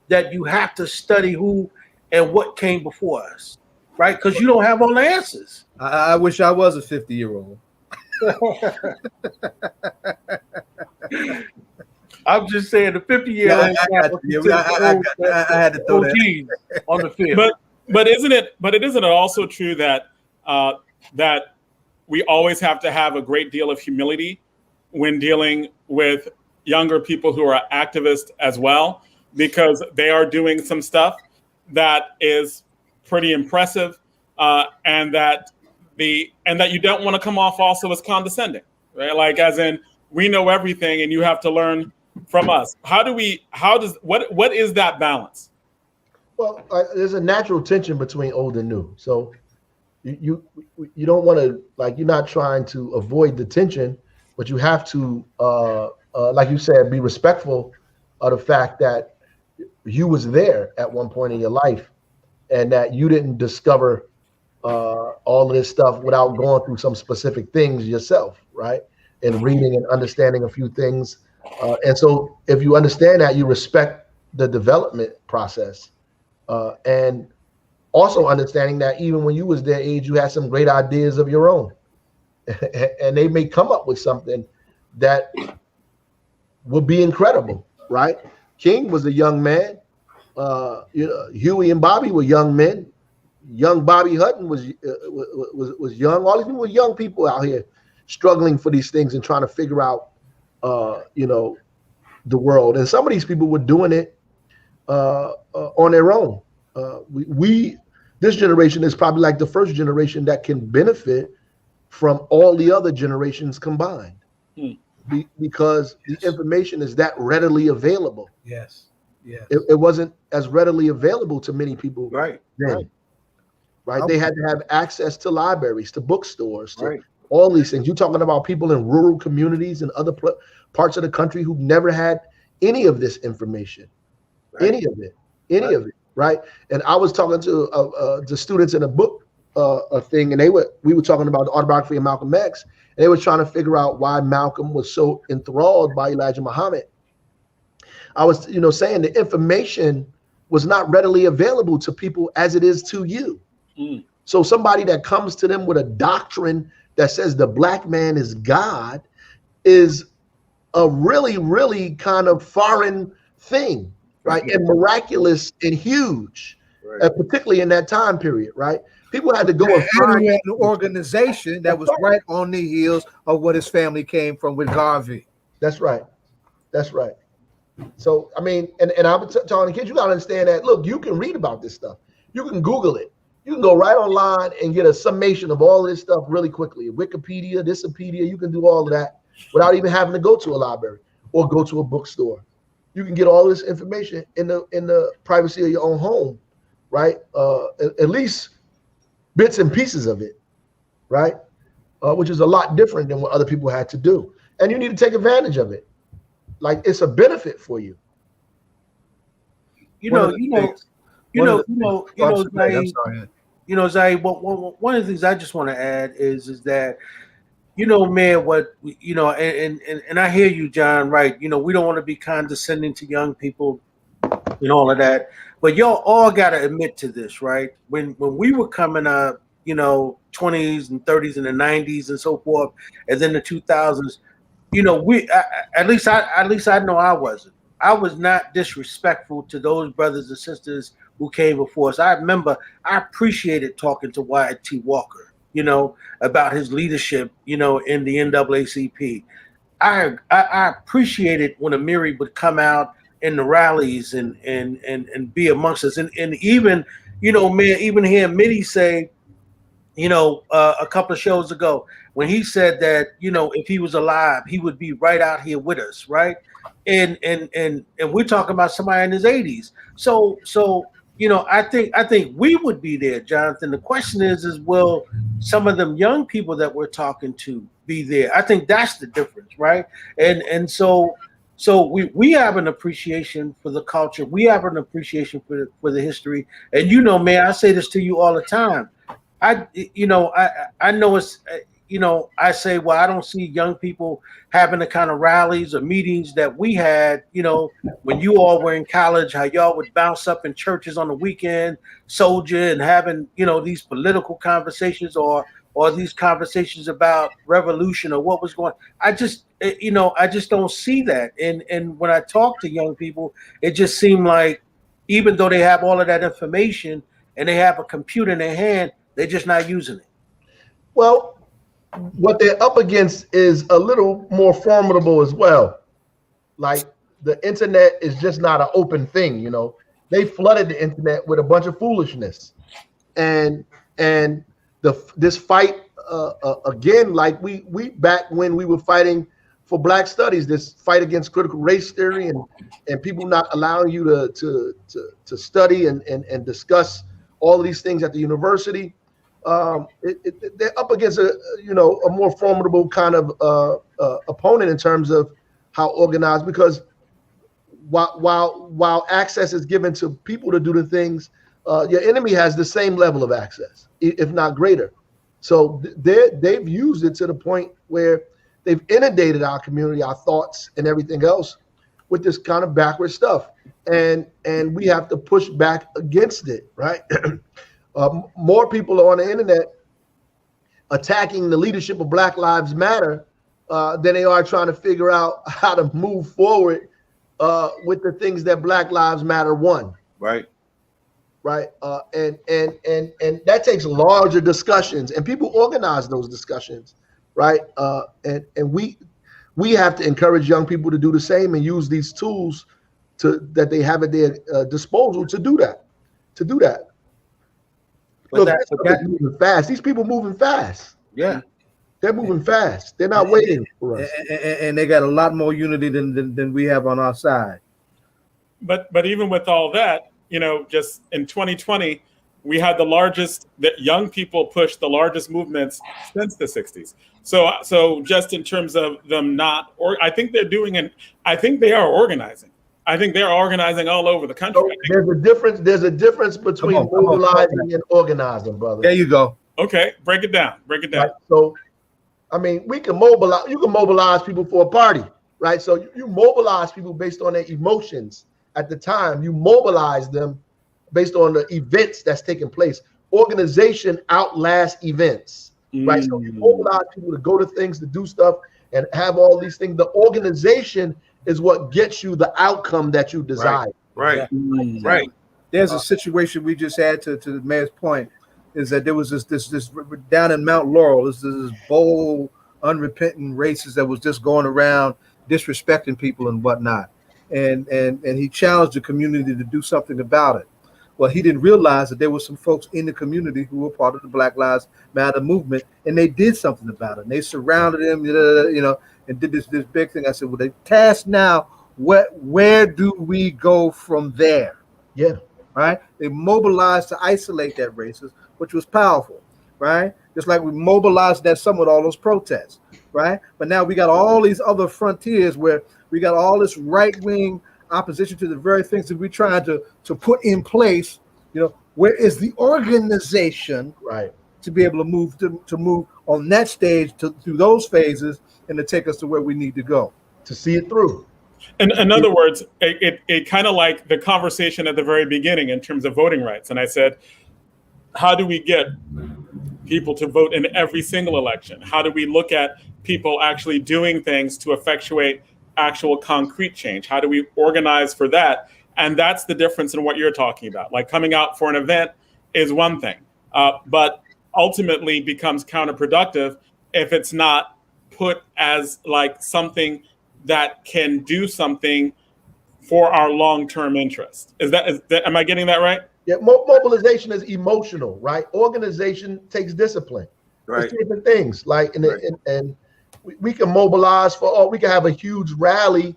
that you have to study who and what came before us, right? Because you don't have all the answers.
I wish I was a 50-year-old.
I'm just saying the 50-year-old.
I had to throw that
on the field.
But isn't it also true that that we always have to have a great deal of humility when dealing with younger people who are activists as well, because they are doing some stuff that is pretty impressive, and that you don't want to come off also as condescending, right? Like, as in, we know everything and you have to learn from us. What is that balance?
Well, there's a natural tension between old and new. So you don't want to, like, you're not trying to avoid the tension, but you have to, like you said, be respectful of the fact that you was there at one point in your life, and that you didn't discover all of this stuff without going through some specific things yourself, right? And reading and understanding a few things. And so if you understand that, you respect the development process. And also understanding that even when you was their age, you had some great ideas of your own. And they may come up with something that would be incredible, right? King was a young man. Huey and Bobby were young men. Young Bobby Hutton was young. All these people were young people out here struggling for these things and trying to figure out, the world. And some of these people were doing it on their own. This generation is probably like the first generation that can benefit from all the other generations combined, because the information is that readily available.
Yes.
It wasn't as readily available to many people
right
then. Right. They had to have access to libraries, to bookstores, to
right.
all these things. You're talking about people in rural communities and other parts of the country who've never had any of this information, right. any of it, right? And I was talking to students in a book a thing, and we were talking about the autobiography of Malcolm X, and they were trying to figure out why Malcolm was so enthralled by Elijah Muhammad. I was, saying the information was not readily available to people as it is to you. So somebody that comes to them with a doctrine that says the black man is God is a really, really kind of foreign thing, right? And miraculous and huge, particularly in that time period, right? People had to go and find
an organization that was right on the heels of what his family came from with Garvey.
That's right. That's right. So, I mean, and I'm telling the kids, you got to understand that, look, you can read about this stuff. You can Google it. You can go right online and get a summation of all of this stuff really quickly. Wikipedia, Thispedia, you can do all of that without even having to go to a library or go to a bookstore. You can get all this information in the privacy of your own home, right? At least bits and pieces of it, right? Which is a lot different than what other people had to do. And you need to take advantage of it. Like, it's a benefit for you.
Zay, one of the things I just want to add is that, man, and I hear you, John, right? We don't want to be condescending to young people and all of that, but y'all all got to admit to this, right? When we were coming up, 20s and 30s and the 90s and so forth, and then the 2000s, at least I know I wasn't. I was not disrespectful to those brothers and sisters who came before us. I remember I appreciated talking to Wyatt T. Walker, about his leadership, in the NAACP. I appreciated when Amiri would come out in the rallies and be amongst us. And even, man, even hearing Mitty say, a couple of shows ago, when he said that, if he was alive, he would be right out here with us, right? And we're talking about somebody in his 80s. So I think we would be there, Jonathan. The question is will some of them young people that we're talking to be there? I think that's the difference, right? And so we have an appreciation for the culture. We have an appreciation for the history. And man, I say this to you all the time. I know it's, I say, well, I don't see young people having the kind of rallies or meetings that we had, when you all were in college, how y'all would bounce up in churches on the weekend, soldier, and having, these political conversations or these conversations about revolution or what was going on. I just don't see that. And when I talk to young people, it just seemed like, even though they have all of that information and they have a computer in their hand, they're just not using it.
Well, what they're up against is a little more formidable as well. Like, the internet is just not an open thing, They flooded the internet with a bunch of foolishness. And this fight, again, like we back when we were fighting for Black studies, this fight against critical race theory and people not allowing you to study and discuss all of these things at the university. They're up against a more formidable kind of opponent in terms of how organized, because while access is given to people to do the things, your enemy has the same level of access, if not greater. So they've used it to the point where they've inundated our community, our thoughts, and everything else with this kind of backward stuff, and we have to push back against it, right? More people are on the internet attacking the leadership of Black Lives Matter than they are trying to figure out how to move forward with the things that Black Lives Matter won.
Right.
And that takes larger discussions, and people organize those discussions, right? And we have to encourage young people to do the same and use these tools that they have at their disposal to do that. Look, moving fast. These people moving fast.
Yeah,
they're moving fast. They're not waiting for us.
And they got a lot more unity than we have on our side.
But even with all that, just in 2020, we had that young people pushed the largest movements since the 60s. So just in terms of them I think they're doing I think they are organizing. I think they're organizing all over the country.
So there's a difference between mobilizing and organizing, brother.
There you go.
Okay, break it down.
Right? So, I mean, we can mobilize. You can mobilize people for a party, right? So you mobilize people based on their emotions at the time. You mobilize them based on the events that's taking place. Organization outlasts events, right? So you mobilize people to go to things, to do stuff, and have all these things. The organization is what gets you the outcome that you desire.
Right. Right.
There's a situation we just had to the mayor's point, is that there was this down in Mount Laurel, this bold, unrepentant racist that was just going around disrespecting people and whatnot. And he challenged the community to do something about it. Well, he didn't realize that there were some folks in the community who were part of the Black Lives Matter movement, and they did something about it. And they surrounded him, and did this big thing. I said, well, the task now, where do we go from there?
Yeah.
Right? They mobilized to isolate that racist, which was powerful, right? Just like we mobilized that some with all those protests, right? But now we got all these other frontiers where we got all this right-wing opposition to the very things that we're trying to put in place. Where is the organization,
right,
to be able to move on that stage through those phases and to take us to where we need to go,
to see it through.
In other words, it kind of like the conversation at the very beginning in terms of voting rights. And I said, how do we get people to vote in every single election? How do we look at people actually doing things to effectuate actual concrete change? How do we organize for that? And that's the difference in what you're talking about. Like coming out for an event is one thing, but ultimately becomes counterproductive if it's not put as like something that can do something for our long-term interest. Am I getting that right?
Yeah, mobilization is emotional, right? Organization takes discipline.
Right.
It's different things. Like, and we can mobilize we can have a huge rally,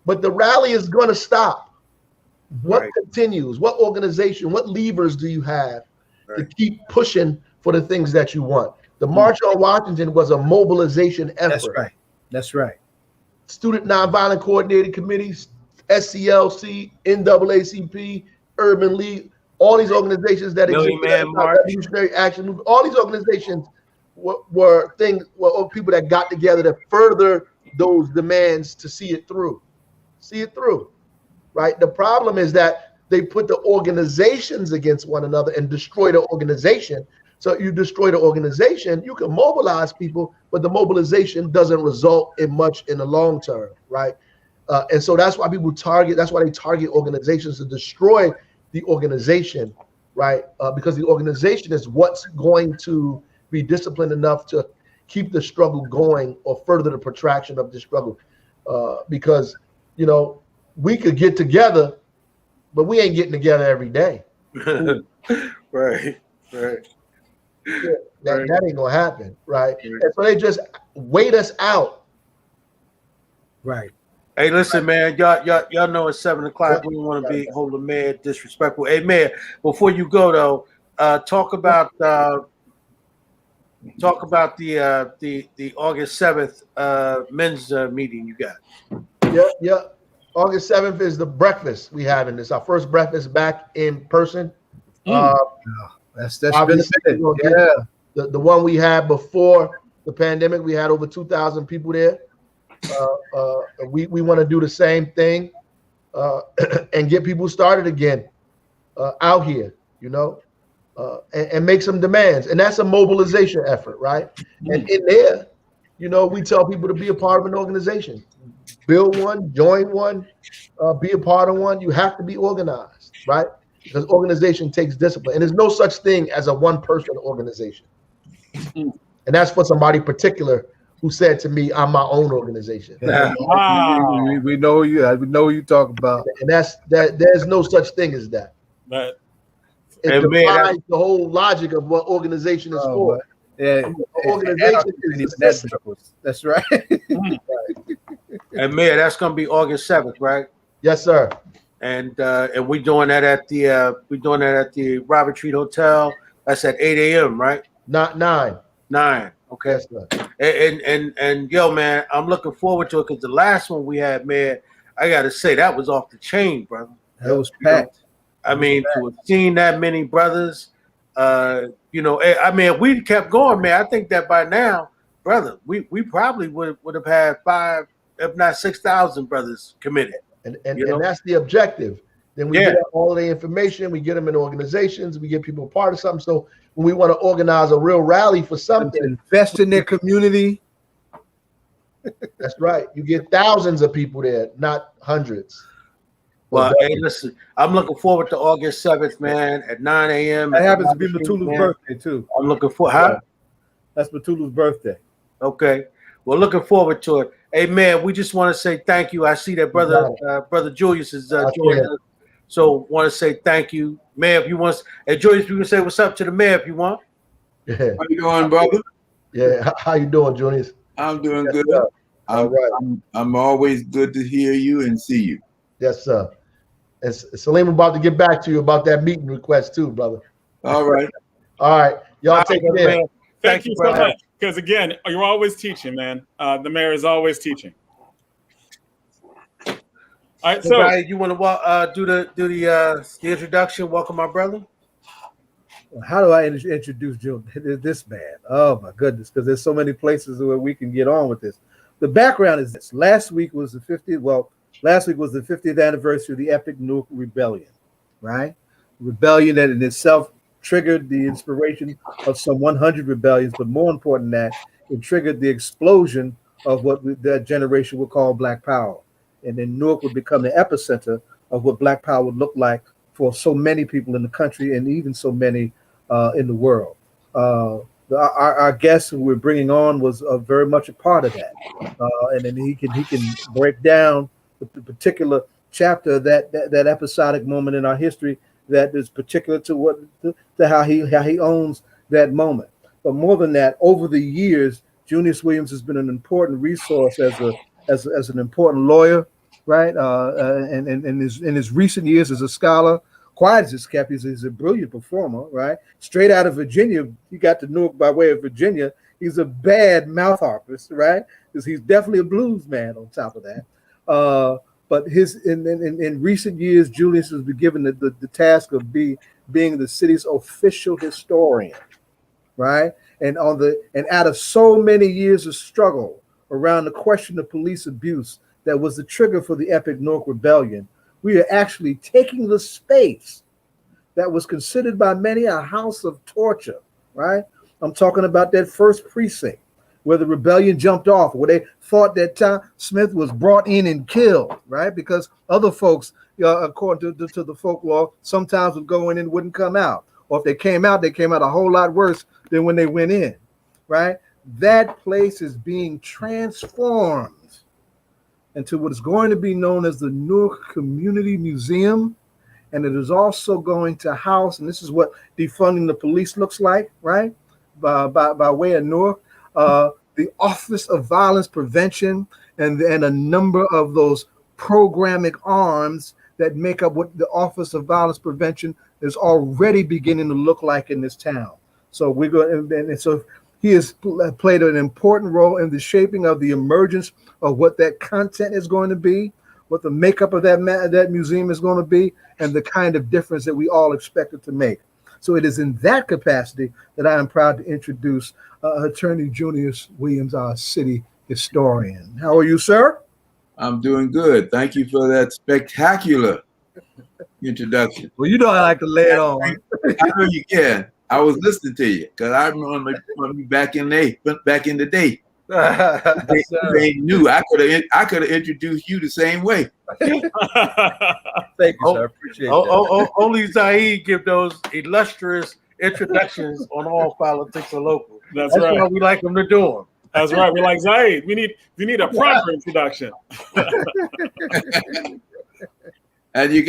but the rally is going to stop. What continues? What organization? What levers do you have to keep pushing for the things that you want? The March on Washington was a mobilization effort.
That's right.
Student Nonviolent Coordinated Committees, SCLC, NAACP, Urban League, all these organizations that Revolutionary Action Movement, all these organizations were people that got together to further those demands to see it through, right? The problem is that they put the organizations against one another and destroy the organization. So you destroy the organization, you can mobilize people, but the mobilization doesn't result in much in the long term, right? And so that's why they target organizations to destroy the organization, right? Because the organization is what's going to be disciplined enough to keep the struggle going or further the protraction of the struggle. Because, we could get together, but we ain't getting together every day.
Right.
Yeah, that ain't gonna happen, right? And so they just wait us out.
Right. Hey, listen, man, y'all know it's 7:00. We don't want to be holding Mayor disrespectful. Hey, Mayor, before you go though, talk about the August 7th men's meeting you got.
Yeah. August 7th is the breakfast we had, and it's our first breakfast back in person.
That's been a minute. Yeah.
The one we had before the pandemic, we had over 2,000 people there. We want to do the same thing and get people started again out here, and make some demands. And that's a mobilization effort, right? And in there, we tell people to be a part of an organization. Build one, join one, be a part of one. You have to be organized, right? Because organization takes discipline, and there's no such thing as a one-person organization. And that's for somebody particular who said to me, "I'm my own organization."
Wow. We know you. We know who you talk about,
and there's no such thing as that.
But
it defies the whole logic of what organization is for.
Yeah,
organization is
that's right.
And Mayor, that's gonna be August 7th, right?
Yes, sir.
And we're doing that at the Robert Treat Hotel. That's at 8 a.m., right?
Not 9.
9. Okay.
Yes,
and yo, man, I'm looking forward to it because the last one we had, man, I gotta say that was off the chain, brother.
That was packed.
I mean, to have seen that many brothers I mean, if we kept going, man, I think that by now, brother, we probably would have had 5, if not 6,000 brothers committed.
And that's the objective. Then we get all of the information, we get them in organizations, we get people a part of something. So when we want to organize a real rally for something,
invest in their community.
That's right. You get thousands of people there, not hundreds.
Well, hey, listen, I'm looking forward to August 7th, man, at 9 a.m.
That happens to be Matulu's birthday, too.
I'm looking for, huh?
That's Matulu's birthday.
Okay. Well, looking forward to it. Hey, man, we just want to say thank you. I see that brother Julius is joining us. So want to say thank you. Mayor, if you want, hey, Julius, you can say what's up to the mayor if you want.
Yeah. How you doing, brother?
Yeah, how you doing, Junius?
I'm doing good. I'm always good to hear you and see you.
Yes, sir. And Salim about to get back to you about that meeting request too, brother.
All right.
All right. Y'all take it in.
Thank you so much. Because again, you're always teaching, man. The mayor is always teaching. All right, so
you want to do the introduction? Welcome, my brother.
How do I introduce this man? Oh my goodness, because there's so many places where we can get on with this. The background is this: last week was the 50th anniversary of the epic Newark rebellion, right? Rebellion that in itself triggered the inspiration of some 100 rebellions, but more important than that, it triggered the explosion of what that generation would call Black Power. And then Newark would become the epicenter of what Black Power would look like for so many people in the country and even so many in the world. Our guest who we're bringing on was very much a part of that, and then he can break down the particular chapter of that episodic moment in our history that is particular to how he owns that moment. But more than that, over the years, Junius Williams has been an important resource as an important lawyer, right? And in his recent years as a scholar, quiet as it's kept, he's a brilliant performer, right? Straight out of Virginia, he got to Newark by way of Virginia. He's a bad mouth harpist, right? Because he's definitely a blues man on top of that. But in recent years, Julius has been given the task of being the city's official historian, right? And out of so many years of struggle around the question of police abuse that was the trigger for the epic Newark rebellion, we are actually taking the space that was considered by many a house of torture, right? I'm talking about that first precinct where the rebellion jumped off, where they thought that Tom Smith was brought in and killed, right? Because other folks, according to the folklore, sometimes would go in and wouldn't come out. Or if they came out a whole lot worse than when they went in, right? That place is being transformed into what is going to be known as the Newark Community Museum. And it is also going to house, and this is what defunding the police looks like, right? By way of Newark, the Office of Violence Prevention and a number of those programming arms that make up what the Office of Violence Prevention is already beginning to look like in this town. So we're going, and so he has played an important role in the shaping of the emergence of what that content is going to be, what the makeup of that museum is going to be, and the kind of difference that we all expect it to make. So it is in that capacity that I am proud to introduce Attorney Junius Williams, our city historian. How are you, sir?
I'm doing good. Thank you for that spectacular introduction.
Well, you know I like to lay it on.
I know you can. I was listening to you because I remember back in the day. They knew I could have introduced you the same way.
Thank you, sir. I appreciate that.
Only Zaid give those illustrious introductions on All Politics Are Local.
That's right.
Why we like them to do them.
That's right. We're like, Zaid, we need a proper introduction.
And you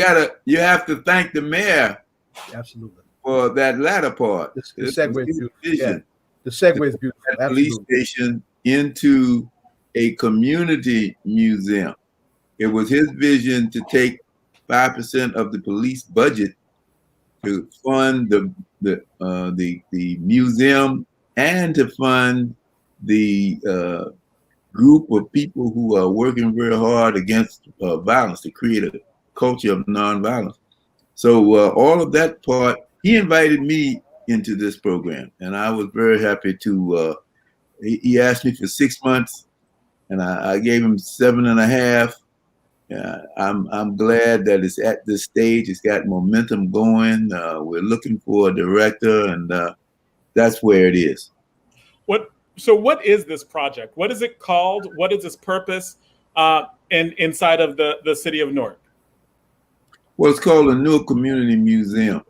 have to thank the mayor.
Absolutely.
For that latter part.
The segue is beautiful. Yeah. The segue is beautiful.
That police station into a community museum. It was his vision to take 5% of the police budget to fund the museum and to fund the group of people who are working very hard against violence, to create a culture of nonviolence. So all of that part, he invited me into this program, and I was very happy to. He asked me for 6 months, and I gave him 7.5. I'm glad that it's at this stage. It's got momentum going. We're looking for a director, and that's where it is.
So what is this project? What is it called? What is its purpose inside of the city of Newark?
Well, it's called the Newark Community Museum.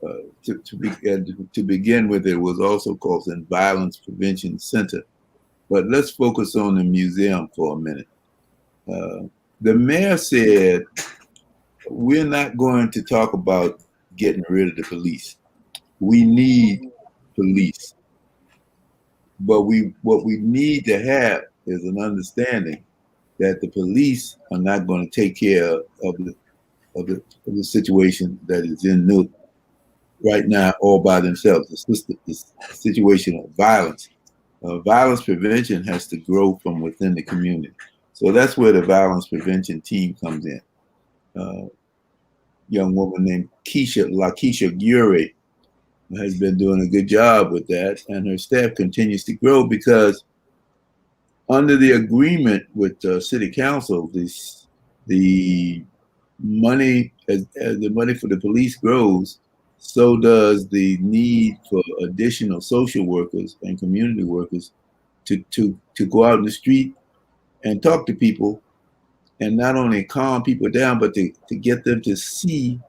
To begin with, it was also called the Violence Prevention Center. But let's focus on the museum for a minute. The mayor said, we're not going to talk about getting rid of the police. We need police. But what we need to have is an understanding that the police are not going to take care of the situation that is in Newark right now all by themselves. The situation of violence. Violence prevention has to grow from within the community. So that's where the violence prevention team comes in. Young woman named Lakeisha Gure has been doing a good job with that, and her staff continues to grow because under the agreement with City Council, the money as the money for the police grows, so does the need for additional social workers and community workers to go out in the street and talk to people, and not only calm people down, but to get them to see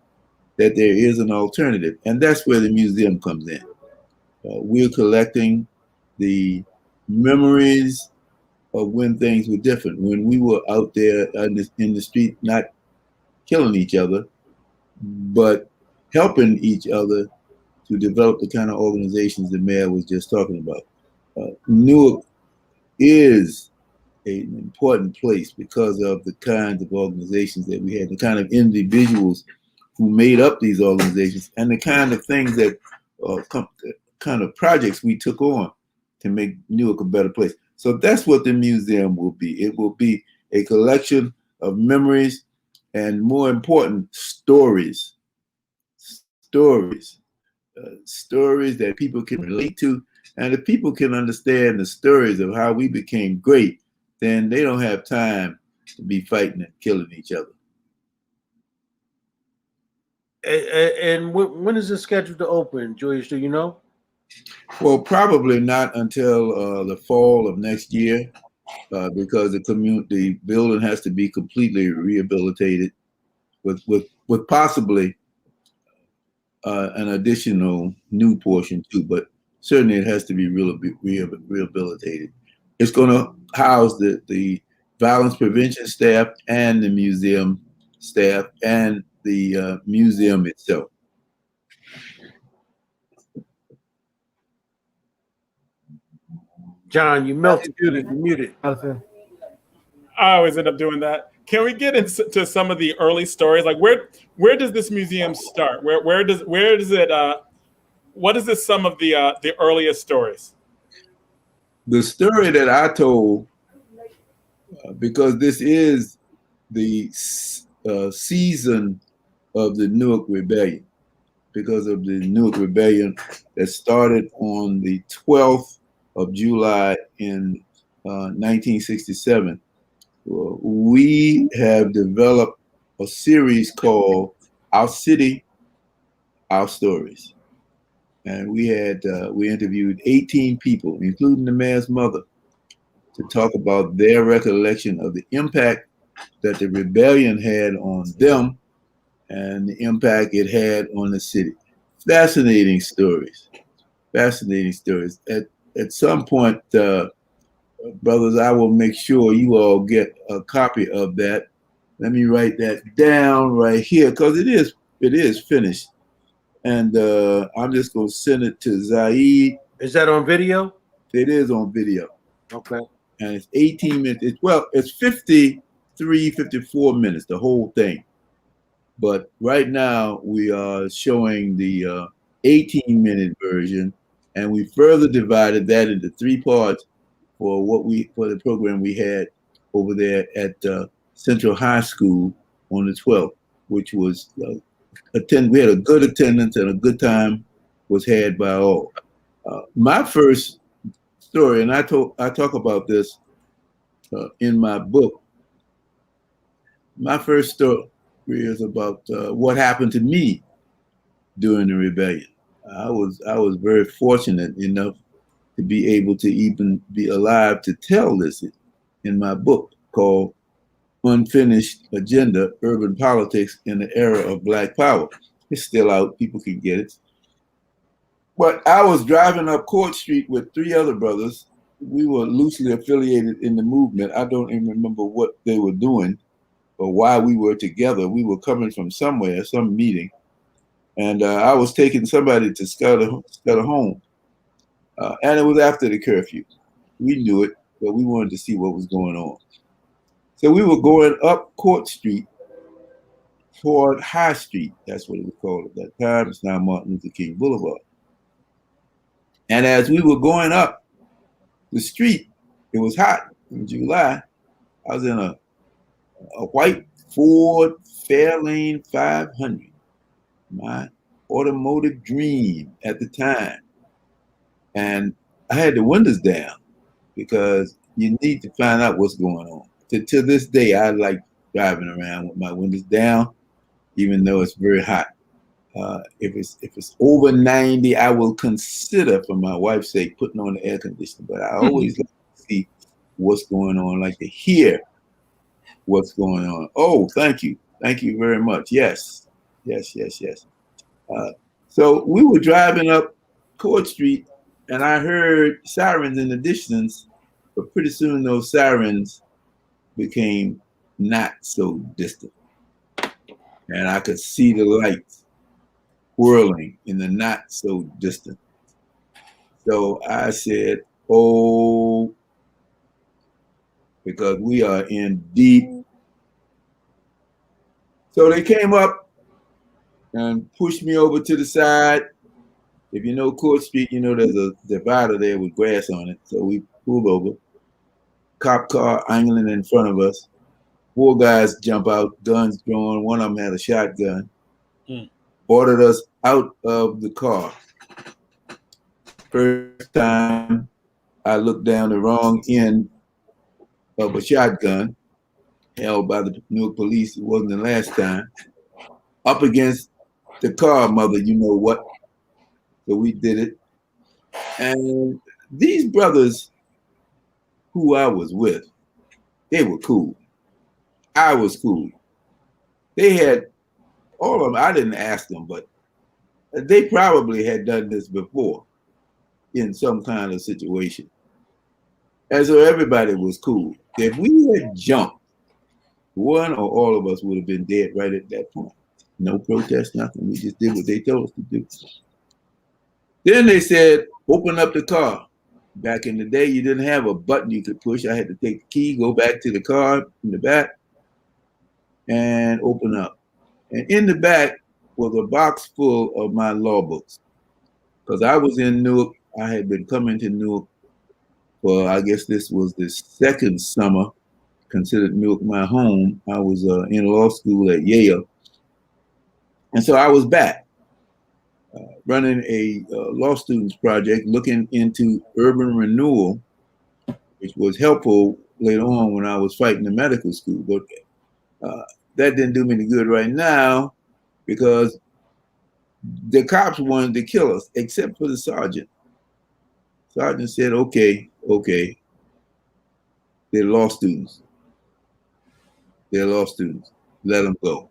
that there is an alternative. And that's where the museum comes in. We're collecting the memories of when things were different, when we were out there in the street, not killing each other, but helping each other to develop the kind of organizations the mayor was just talking about. Newark is an important place because of the kinds of organizations that we had, the kind of individuals who made up these organizations, and the kind of things that kind of projects we took on to make Newark a better place. So that's what the museum will be. It will be a collection of memories and, more important, stories that people can relate to. And if people can understand the stories of how we became great, then they don't have time to be fighting and killing each other.
And when is it scheduled to open, Julius? Do you know?
Well, probably not until the fall of next year, because the building has to be completely rehabilitated, with possibly an additional new portion too. But certainly it has to be rehabilitated. It's going to house the violence prevention staff and the museum staff and the museum itself.
John, you melted. You're muted.
I always end up doing that. Can we get into some of the early stories? Like where does this museum start? Where does it? What is this? Some of the earliest stories.
The story that I told, because this is the season of the Newark Rebellion, because of the Newark Rebellion that started on the 12th of July in 1967. We have developed a series called Our City, Our Stories. And we interviewed 18 people, including the mayor's mother, to talk about their recollection of the impact that the rebellion had on them and the impact it had on the city. Fascinating stories. Fascinating stories. At some point, brothers, I will make sure you all get a copy of that. Let me write that down right here, because it is finished. And I'm just going to send it to Zaid.
Is that on video?
It is on video.
Okay.
And it's 18 minutes. It's 53, 54 minutes, the whole thing. But right now we are showing the 18-minute version, and we further divided that into 3 parts for the program we had over there at Central High School on the 12th, which was we had a good attendance and a good time was had by all. My first story, and I talk about this in my book. My first story is about what happened to me during the rebellion. I was very fortunate enough to be able to even be alive to tell this in my book called Unfinished Agenda, Urban Politics in the Era of Black Power. It's still out, people can get it. But I was driving up Court Street with 3 other brothers. We were loosely affiliated in the movement. I don't even remember what they were doing or why we were together. We were coming from somewhere, some meeting. And I was taking somebody to Scudder home. And it was after the curfew. We knew it, but we wanted to see what was going on. So we were going up Court Street toward High Street. That's what it was called at that time. It's now Martin Luther King Boulevard. And as we were going up the street, it was hot in July. I was in a white Ford Fairlane 500, my automotive dream at the time. And I had the windows down because you need to find out what's going on. To this day, I like driving around with my windows down, even though it's very hot. If it's over 90, I will consider, for my wife's sake, putting on the air conditioner. But I always like to see what's going on, like to hear what's going on. Oh, thank you very much. Yes. So we were driving up Court Street, and I heard sirens in the distance. But pretty soon, those sirens became not so distant, and I could see the lights whirling in the not so distant. So I said, oh, because we are in deep. So they came up and pushed me over to the side. If you know Court Street, you know there's a divider there with grass on it. So we pulled over. Cop car angling in front of us. 4 guys jump out, guns drawn. One of them had a shotgun. Ordered us out of the car. First time I looked down the wrong end of a shotgun held by the Newark police. It wasn't the last time. Up against the car, mother, you know what. So we did it. And these brothers who I was with, they were cool. I was cool. They had all of them. I didn't ask them, but they probably had done this before in some kind of situation. And so everybody was cool. If we had jumped, one or all of us would have been dead right at that point. No protest, nothing. We just did what they told us to do. Then they said, open up the car. Back in the day, you didn't have a button you could push. I had to take the key, go back to the car in the back, and open up. And in the back was a box full of my law books. Because I was in Newark. I had been coming to Newark for, I guess this was the second summer, considered Newark my home. I was in law school at Yale. And so I was back running a law students project looking into urban renewal, which was helpful later on when I was fighting the medical school. But that didn't do me any good right now because the cops wanted to kill us, except for the sergeant. Sergeant said, okay, they're law students. Let them go.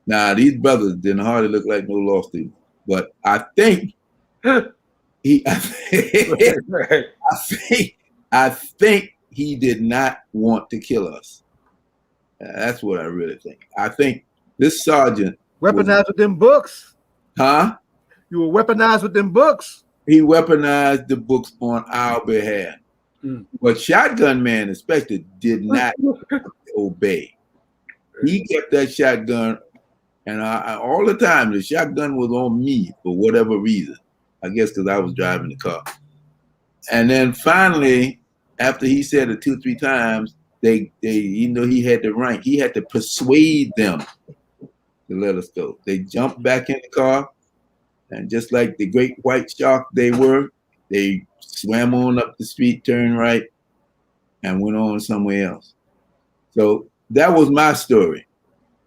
Now, these brothers didn't hardly look like no law students, but I think I think he did not want to kill us. That's what I really think. I think this sergeant
weaponized with them books.
Huh?
You were weaponized with them books.
He weaponized the books on our behalf. But Shotgun Man Inspector did not obey. He kept that shotgun, and I all the time the shotgun was on me for whatever reason. I guess because I was driving the car. And then finally, after he said it 2-3 times, they he had the rank. He had to persuade them to let us go. They jumped back in the car, And just like the great white shark they were, they swam on up the street, turned right, and went on somewhere else. So that was my story.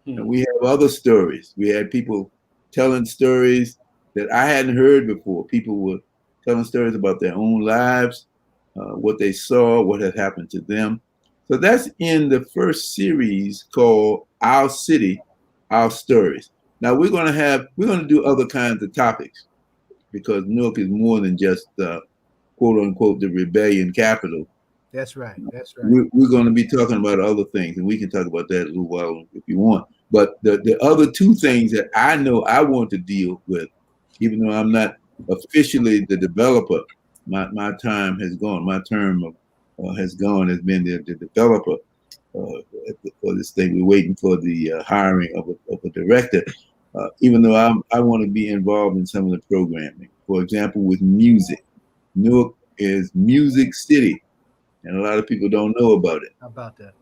And we have other stories. We had people telling stories that I hadn't heard before. People were telling stories about their own lives, what they saw, what had happened to them. So that's in the first series called Our City, Our Stories. Now we're going to do other kinds of topics because Newark is more than just quote unquote the rebellion capital.
That's right. That's right.
We're going to be talking about other things, and we can talk about that a little while if you want. But the other two things that I know I want to deal with, even though I'm not officially the developer, my time has gone. My term has gone as being the developer for this thing. We're waiting for the hiring of a director. Even though I want to be involved in some of the programming. For example, with music. Newark is Music City, and a lot of people don't know about it.
How about that?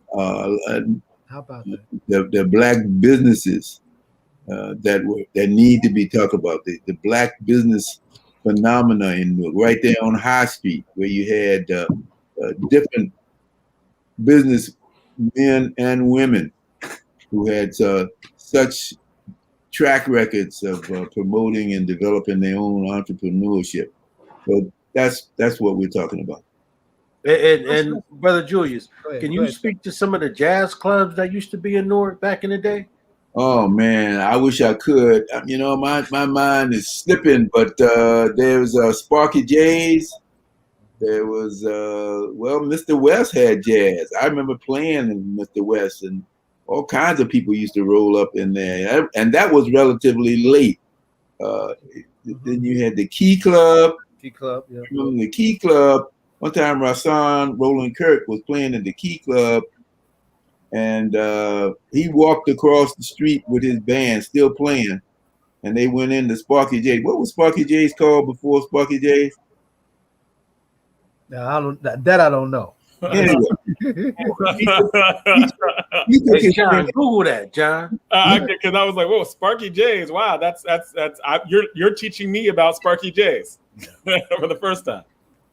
How about
that? The black businesses that need to be talked about. The black business phenomena in Newark, right there on High Street, where you had different business men and women who had such track records of promoting and developing their own entrepreneurship. So that's what we're talking about.
And Brother Julius, can you speak to some of the jazz clubs that used to be in Newark back in the day?
Oh man, I wish I could. You know, my mind is slipping, but there was Sparky J's. There was Mr. West had jazz. I remember playing in Mr. West, and all kinds of people used to roll up in there, and that was relatively late. Then you had the Key Club.
Key Club, yeah.
Remember the Key Club? One time, Rasan Roland Kirk was playing in the Key Club, and he walked across the street with his band, still playing, and they went into Sparky J's. What was Sparky J's called before Sparky J's?
I don't know.
Anyway,
hey, John, Google that, John.
Because I was like, "Whoa, Sparky J's! Wow, you're teaching me about Sparky J's for the first time."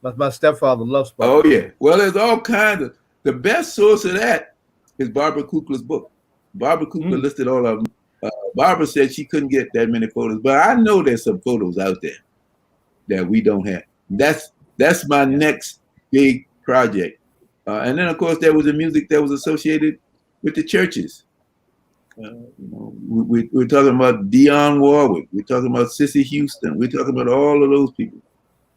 My stepfather loves Sparky.
Oh yeah. Well, there's all kinds of. The best source of that is Barbara Kukla's book. Barbara Kukla listed all of them. Barbara said she couldn't get that many photos, but I know there's some photos out there that we don't have. That's my next big project. And then, of course, there was the music that was associated with the churches. We're talking about Dionne Warwick. We're talking about Cissy Houston. We're talking about all of those people.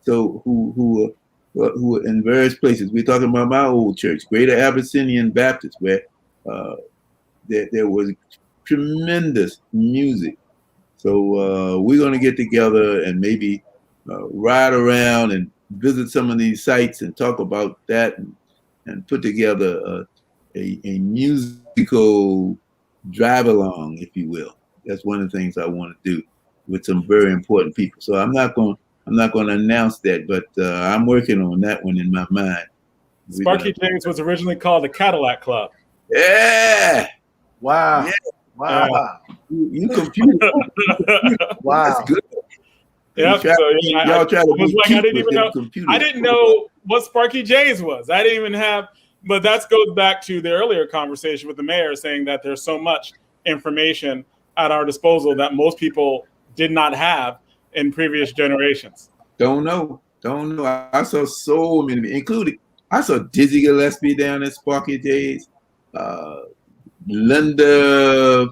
So who are in various places. We're talking about my old church, Greater Abyssinian Baptist, where there was tremendous music. So we're going to get together and maybe ride around and visit some of these sites and talk about that and put together a musical drive along, if you will. That's one of the things I want to do with some very important people. So I'm not going to announce that, but I'm working on that one in my mind.
Sparky J's was originally called the Cadillac Club.
Yeah.
Wow.
Yeah.
Wow.
You computer.
Wow.
That's good.
Yeah.
Y'all try to be
I didn't even know. I didn't know what Sparky J's was. I didn't even have. But that goes back to the earlier conversation with the mayor saying that there's so much information at our disposal that most people did not have in previous generations.
Don't know. I saw so many, including I saw Dizzy Gillespie down at Sparky J's. Linda,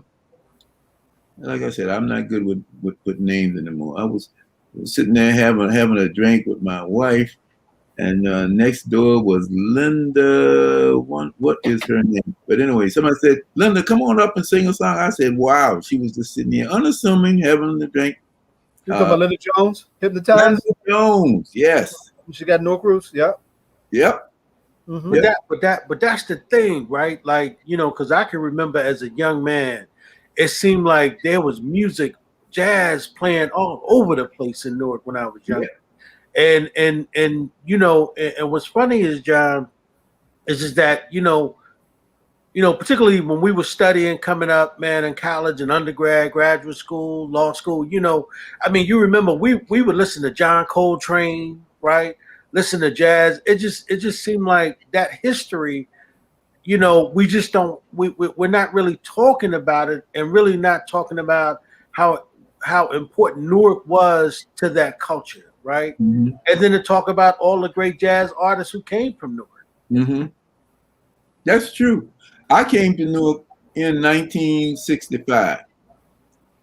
like I said, I'm not good with names anymore. I was sitting there having a drink with my wife, and next door was Linda. What is her name? But anyway, somebody said, "Linda, come on up and sing a song." I said, "Wow." She was just sitting there, unassuming, having a drink.
You talking about Linda Jones? Hypnotized?
Linda Jones, yes.
She got Newark roots. Yep.
Mm-hmm. But that's the thing, right? Like, because I can remember as a young man, it seemed like there was music, jazz playing all over the place in Newark when I was young. Yeah. And what's funny is, John, is that particularly when we were studying coming up, man, in college and undergrad, graduate school, law school, you remember we would listen to John Coltrane, right? Listen to jazz. It just seemed like that history, we just don't, we're not really talking about it, and really not talking about how important Newark was to that culture, right?
Mm-hmm.
And then to talk about all the great jazz artists who came from Newark.
Mm-hmm. That's true. I came to Newark in 1965.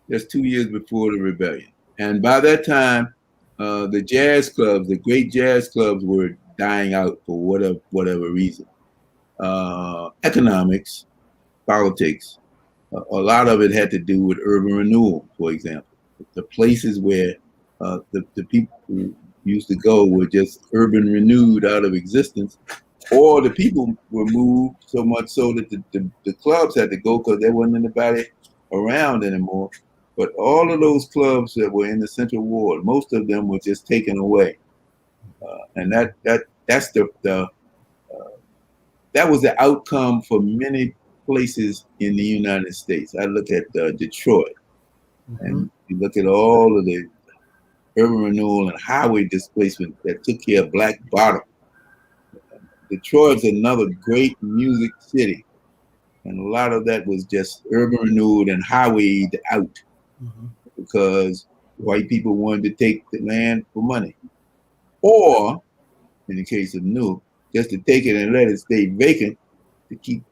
That's 2 years before the rebellion. And by that time, the jazz clubs, the great jazz clubs, were dying out for whatever reason. Economics, politics. A lot of it had to do with urban renewal, for example. The places where the people who used to go were just urban renewed out of existence, or the people were moved so much so that the clubs had to go because there wasn't anybody around anymore. But all of those clubs that were in the Central Ward, most of them were just taken away, and that's that was the outcome for many places in the United States. I look at Detroit, and you look at all of the urban renewal and highway displacement that took care of Black Bottom. Detroit's another great music city, and a lot of that was just urban renewed and highwayed out because white people wanted to take the land for money, or in the case of Newark, just to take it and let it stay vacant to keeping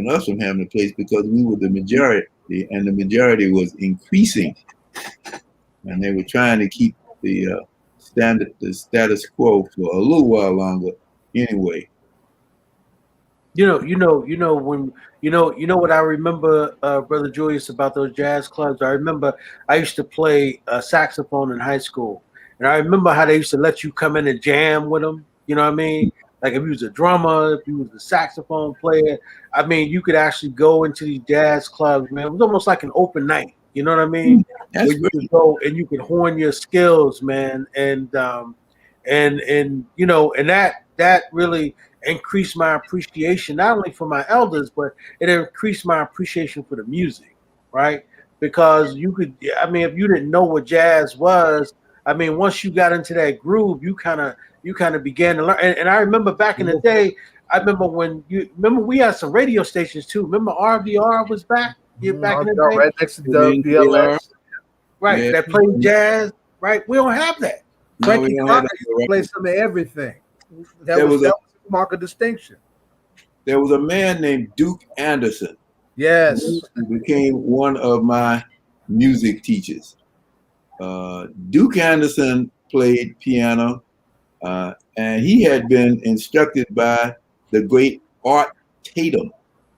us from having a place because we were the majority, and the majority was increasing, and they were trying to keep the status quo for a little while longer. Anyway,
what I remember, Brother Julius, about those jazz clubs. I remember I used to play saxophone in high school, and I remember how they used to let you come in and jam with them. You know what I mean? Like if you was a drummer, if you was a saxophone player, you could actually go into these jazz clubs, man. It was almost like an open night. You know what I mean?
That's
where you could go and you could hone your skills, man, and that really increased my appreciation, not only for my elders, but it increased my appreciation for the music, right? Because you could, if you didn't know what jazz was, once you got into that groove, you kind of began to learn. And I remember back in the day, we had some radio stations too. Remember RVR was back? Back in the day?
Right next to the BLS.
Right, that played jazz, right? We don't have that.
Frankie Clark played some of everything. That was a mark of distinction.
There was a man named Duke Anderson.
Yes.
Who became one of my music teachers. Duke Anderson played piano, and he had been instructed by the great Art Tatum,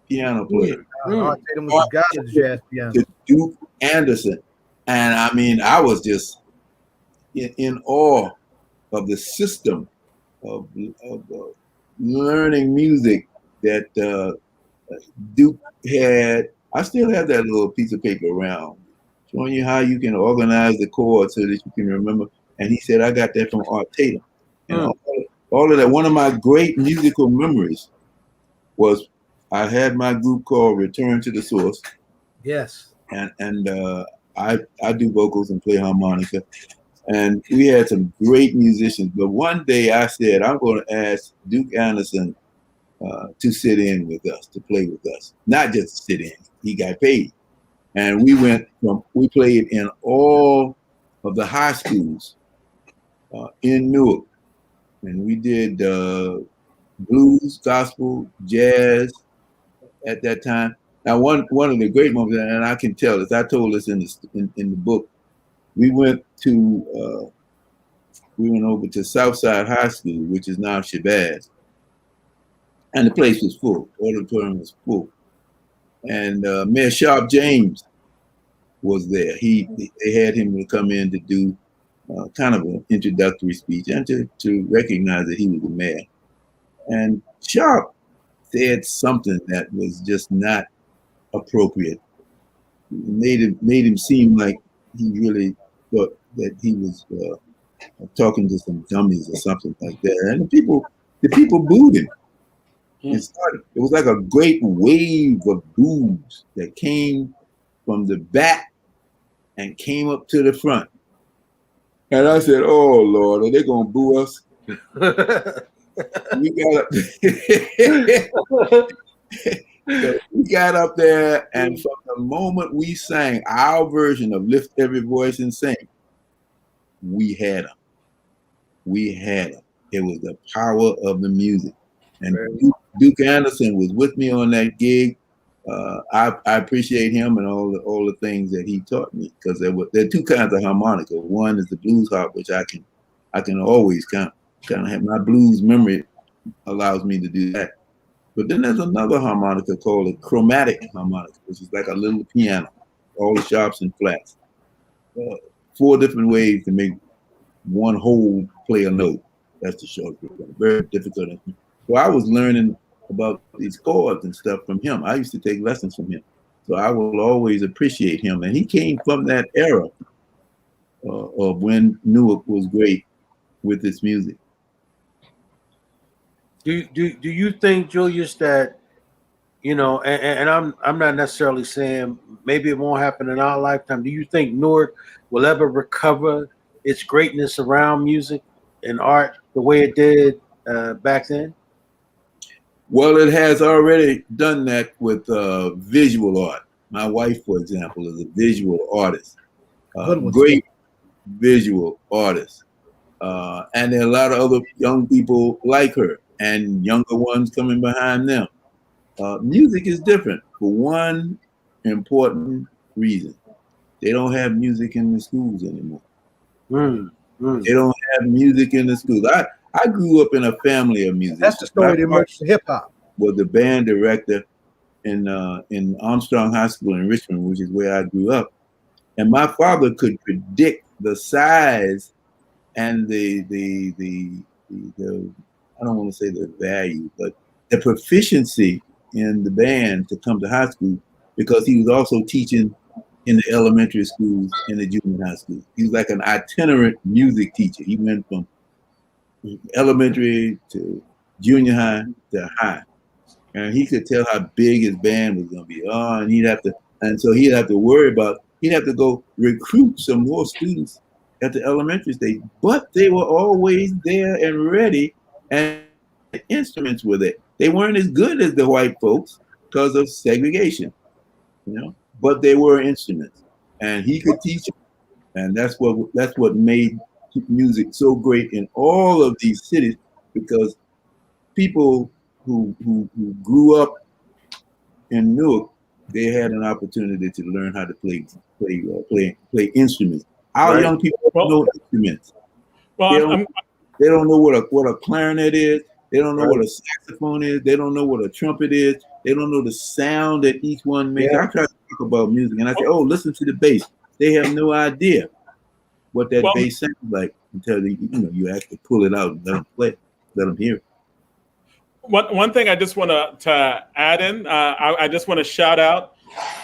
piano player.
Art Tatum was the god of jazz piano.
To Duke Anderson. And I was just in awe of the system of learning music that Duke had. I still have that little piece of paper around showing you how you can organize the chords so that you can remember. And he said, I got that from Art Tatum. And all of that. One of my great musical memories was I had my group called Return to the Source.
Yes.
And I do vocals and play harmonica. And we had some great musicians. But one day I said, I'm going to ask Duke Anderson to sit in with us, to play with us. Not just sit in. He got paid. And we played in all of the high schools in Newark. And we did blues, gospel, jazz at that time. Now, one of the great moments, and I can tell this, I told this in the book, we went over to Southside High School, which is now Shabazz, and the place was full. Auditorium was full, and Mayor Sharp James was there. They had him to come in to do kind of an introductory speech and to recognize that he was the mayor. And Sharp said something that was just not appropriate. It made him seem like he really thought that he was talking to some dummies or something like that. And the people booed him. It was like a great wave of boos that came from the back and came up to the front. And I said, "Oh Lord, are they gonna boo us?" We got up. So we got up there, and from the moment we sang our version of "Lift Every Voice and Sing," we had them. We had them. It was the power of the music. And Duke Anderson was with me on that gig. I appreciate him and all the things that he taught me, because there are two kinds of harmonica. One is the blues harp, which I can always kind of have. My blues memory allows me to do that. But then there's another harmonica called a chromatic harmonica, which is like a little piano, all the sharps and flats. 4 different ways to make one whole play a note. That's the short version. Very difficult. So I was learning about these chords and stuff from him. I used to take lessons from him. So I will always appreciate him. And he came from that era of when Newark was great with its music.
Do you think, Julius, that, you know, and I'm not necessarily saying maybe it won't happen in our lifetime. Do you think Newark will ever recover its greatness around music and art the way it did back then?
Well, it has already done that with visual art. My wife, for example, is a visual artist, great visual artist. And there are a lot of other young people like her and younger ones coming behind them. Music is different for one important reason. They don't have music in the schools anymore. They don't have music in the schools. I grew up in a family of musicians.
That's the story that emerged to hip hop.
Was the band director in Armstrong High School in Richmond, which is where I grew up. And my father could predict the size and the I don't want to say the value, but the proficiency in the band to come to high school, because he was also teaching in the elementary schools and the junior high school. He was like an itinerant music teacher. He went from elementary to junior high to high. And he could tell how big his band was going to be. And he'd have to worry about, he'd have to go recruit some more students at the elementary stage. But they were always there and ready, and the instruments were there. They weren't as good as the white folks because of segregation, you know, but they were instruments, and he could teach them. And that's what made music so great in all of these cities, because people who grew up in Newark, they had an opportunity to learn how to play instruments. Our young people don't know instruments.
Well,
they don't know what a clarinet is. They don't know what a saxophone is. They don't know what a trumpet is. They don't know the sound that each one makes. I try to talk about music, and I say, "Oh, listen to the bass." They have no idea what that bass sounds like until you actually pull it out and let them play, let them hear it.
One thing I just want to add in, I just want to shout out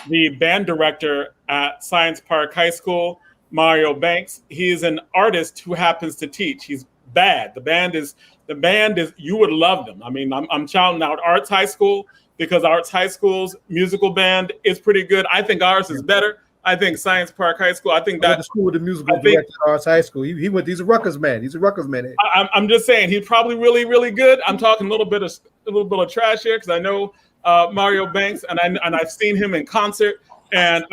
the band director at Science Park High School, Mario Banks. He is an artist who happens to teach. He's bad. The band is you would love them. I mean, I'm shouting out Arts High School, because Arts High School's musical band is pretty good. I think ours is better. I think Science Park High School. I think that
the school with the musical director at Arts High School. He's a Rutgers man. He's a Rutgers man.
I'm just saying he's probably really, really good. I'm talking a little bit of trash here, because I know Mario Banks, and I've seen him in concert. And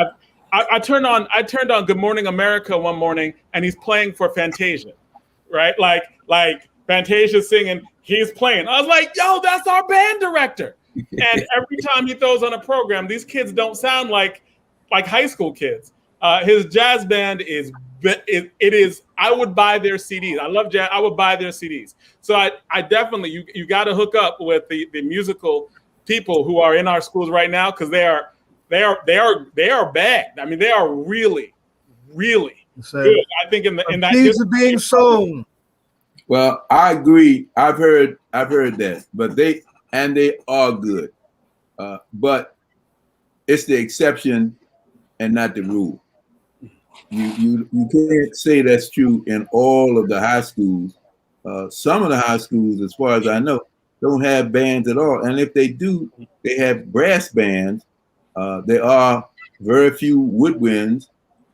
I turned on Good Morning America one morning, and he's playing for Fantasia, right? Like Fantasia singing, he's playing. I was like, yo, that's our band director. And every time he throws on a program, these kids don't sound like high school kids. His jazz band is I would buy their CDs. I love jazz. I would buy their CDs. So I definitely, you got to hook up with the musical people who are in our schools right now, because they are bad. I mean, they are really, really good. I think in that
seeds are being sown.
Well, I agree. I've heard that, but they are good, but it's the exception and not the rule. You can't say that's true in all of the high schools. Some of the high schools, as far as I know, don't have bands at all. And if they do, they have brass bands. There are very few woodwinds,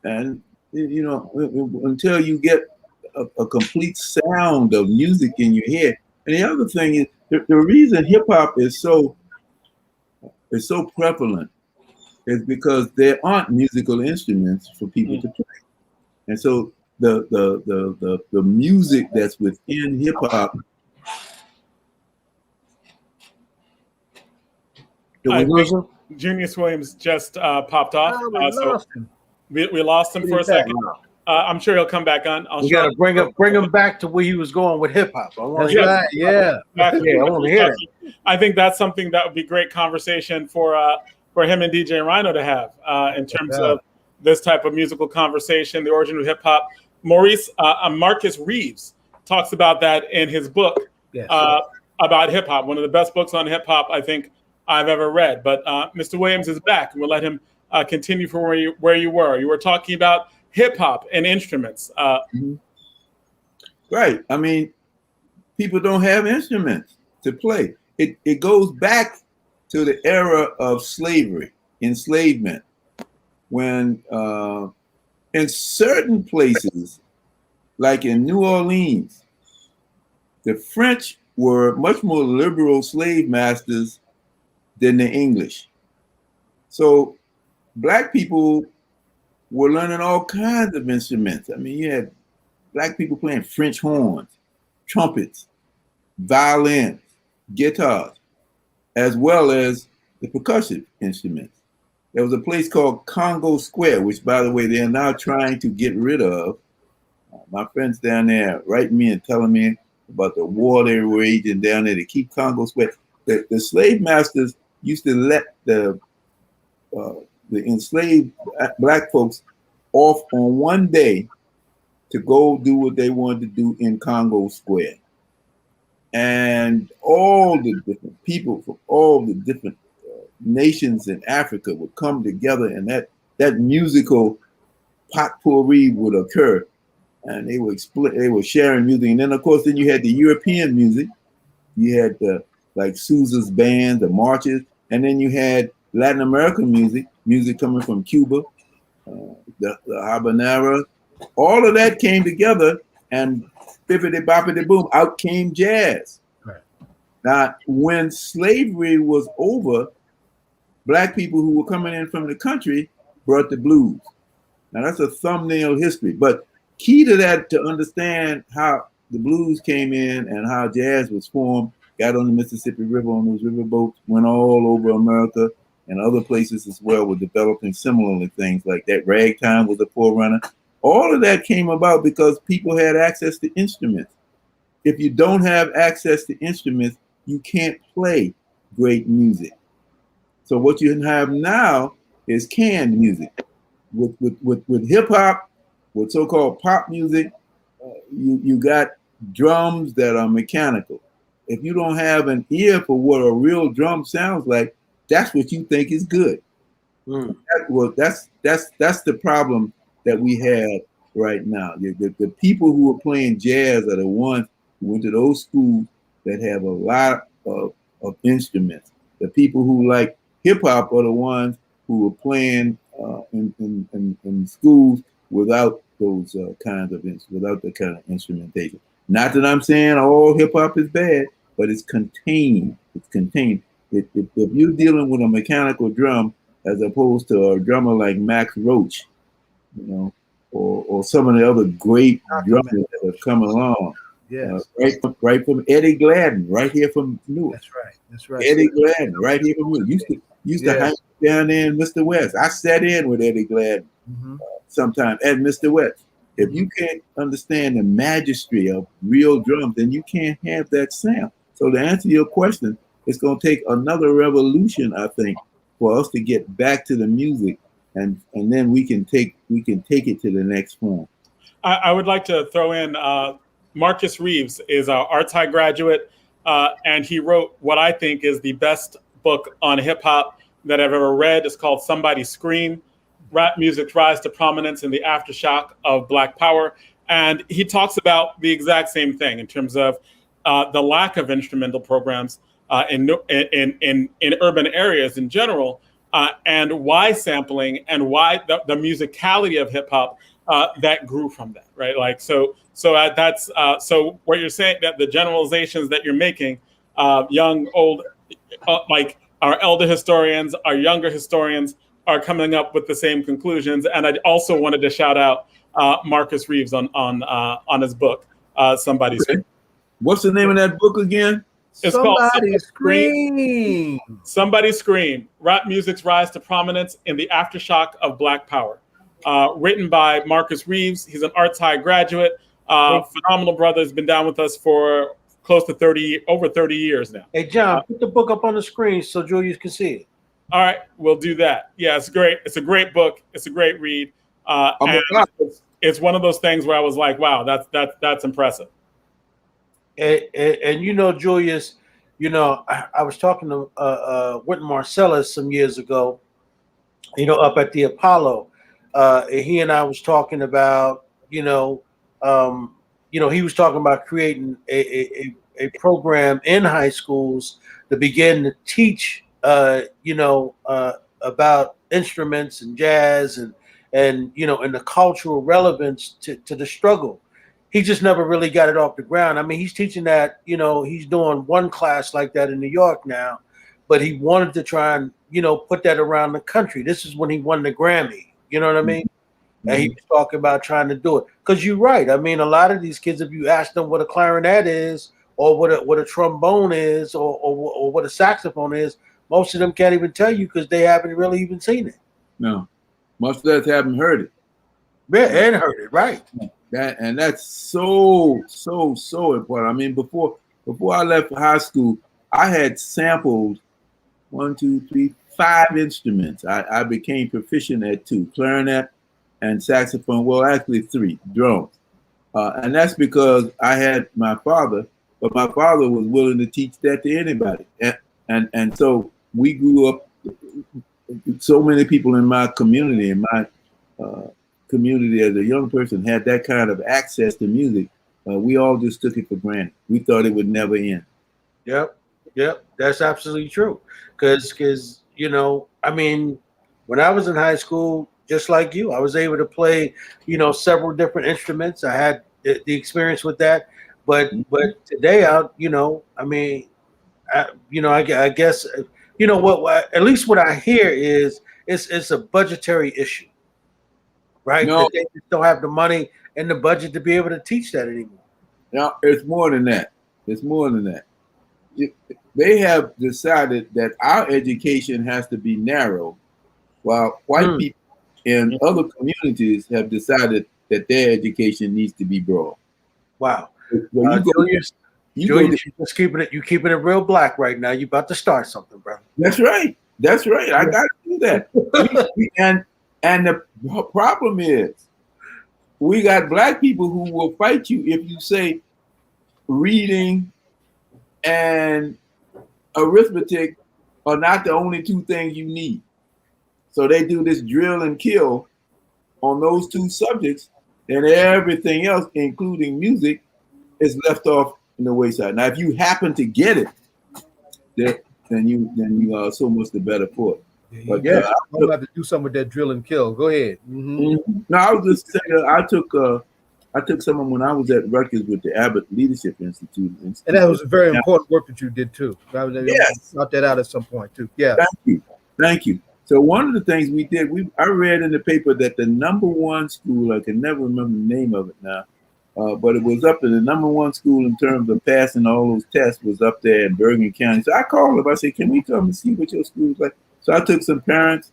and until you get a complete sound of music in your head. And the other thing is the reason hip hop is so prevalent is because there aren't musical instruments for people to play, and so the music that's within hip hop.
Junius Williams just popped off. We lost him for a second. I'm sure he'll come back on.
We got to bring him back to where he was going with hip hop.
I want to hear
it. I think that's something that would be great conversation for him and DJ Rhino to have in terms of this type of musical conversation, the origin of hip hop. Marcus Reeves talks about that in his book about hip hop. One of the best books on hip hop I think I've ever read. But Mr. Williams is back, and we'll let him continue from where you were. You were talking about hip hop and instruments.
Right. I mean, people don't have instruments to play. It goes back to the era of slavery, enslavement, when in certain places, like in New Orleans, the French were much more liberal slave masters than the English. So Black people were learning all kinds of instruments. I mean, you had Black people playing French horns, trumpets, violins, guitars, as well as the percussive instruments. There was a place called Congo Square, which, by the way, they're now trying to get rid of. My friends down there writing me and telling me about the war they were waging down there to keep Congo Square. The slave masters used to let the enslaved Black folks off on one day to go do what they wanted to do in Congo Square. And all the different people from all the different nations in Africa would come together, and that musical potpourri would occur, and they were sharing music. And then of course, then you had the European music. You had like Sousa's band, the marches, and then you had Latin American music coming from Cuba, the habanera. All of that came together, and bippity boppity boom, out came jazz. Right. Now, when slavery was over, Black people who were coming in from the country brought the blues. Now that's a thumbnail history, but key to that, to understand how the blues came in and how jazz was formed, got on the Mississippi River on those river boats, went all over America, and other places as well were developing similarly things like that. Ragtime was a forerunner. All of that came about because people had access to instruments. If you don't have access to instruments, you can't play great music. So what you have now is canned music. With hip hop, with so-called pop music, you got drums that are mechanical. If you don't have an ear for what a real drum sounds like, that's what you think is good. That's the problem that we have right now. The people who are playing jazz are the ones who went to those schools that have a lot of instruments. The people who like hip hop are the ones who are playing in schools without those kinds of without the kind of instrumentation. Not that I'm saying all hip hop is bad, but it's contained. It's contained. If you're dealing with a mechanical drum as opposed to a drummer like Max Roach, or some of the other great drummers that have come along. Yes. Right from Eddie Gladden, right here from Newark. That's right. Eddie Gladden, right here from Newark. Used to hang down there in Mr. West. I sat in with Eddie Gladden sometime at Mr. West. If you can't understand the majesty of real drums, then you can't have that sound. So to answer your question, it's going to take another revolution, I think, for us to get back to the music, and then we can take it to the next form.
I would like to throw in Marcus Reeves is our Arti graduate, and he wrote what I think is the best book on hip hop that I've ever read. It's called Somebody Scream: Rap Music's Rise to Prominence in the Aftershock of Black Power. And he talks about the exact same thing in terms of the lack of instrumental programs in urban areas in general, and why sampling and why the musicality of hip hop that grew from that, right? Like so that's so what you're saying, that the generalizations that you're making, young, old, like our elder historians, our younger historians are coming up with the same conclusions. And I also wanted to shout out Marcus Reeves on his book, Somebody Scream.
What's the name of that book again?
It's called
Somebody Scream.
Somebody Scream: Rap Music's Rise to Prominence in the Aftershock of Black Power. Written by Marcus Reeves. He's an Arts High graduate. Phenomenal brother. Has been down with us for close to over 30 years now.
Hey, John, put the book up on the screen so Julius can see it.
All right, we'll do that. Yeah, it's great. It's a great book. It's a great read. And it's one of those things where I was like, wow, that's impressive.
And you know, Julius, you know, I was talking to Wynton Marsalis some years ago, you know, up at the Apollo. And he and I was talking about, he was talking about creating a program in high schools to begin to teach, about instruments and jazz and the cultural relevance to the struggle. He just never really got it off the ground. I mean, he's teaching that, he's doing one class like that in New York now, but he wanted to try and, put that around the country. This is when he won the Grammy, you know what I mean? Mm-hmm. And he was talking about trying to do it. Because you're right. I mean, a lot of these kids, if you ask them what a clarinet is or what a trombone is or what a saxophone is, most of them can't even tell you because they haven't really even seen it.
No. Most of us haven't heard it.
Yeah, and heard it, right.
That's so important. I mean, before I left high school, I had sampled 5 instruments. I became proficient at 2, clarinet and saxophone. Well, actually 3, drums. And that's because I had my father, but my father was willing to teach that to anybody. And so we grew up, so many people in my community, community as a young person had that kind of access to music. We all just took it for granted. We thought it would never end.
Yep, that's absolutely true. Because I mean, when I was in high school, just like you, I was able to play, several different instruments. I had the experience with that. But today, I guess what at least what I hear is it's a budgetary issue. Right?
No,
they just don't have the money and the budget to be able to teach that anymore.
No, it's more than that. It's more than that. They have decided that our education has to be narrow, while white people in other communities have decided that their education needs to be broad.
Wow.
Well,
you're just keeping it real black right now. You're about to start something, bro.
That's right. I got to do that. And the problem is, we got black people who will fight you if you say reading and arithmetic are not the only 2 things you need. So they do this drill and kill on those 2 subjects, and everything else, including music, is left off in the wayside. Now, if you happen to get it, then you are so much the better for it. But
yeah, I'm gonna have to do something with that drill and kill. Go ahead.
Mm-hmm. No, I was just saying, I took some of when I was at Rutgers with the Abbott Leadership Institute,
and that was very important work that you did too. Yes, got that out at some point too. Yeah,
thank you. So one of the things we did, I read in the paper that the #1 school, I can never remember the name of it now, but it was up in the #1 school in terms of passing all those tests was up there in Bergen County. So I called them. I said, "Can we come and see what your school is like?" So I took some parents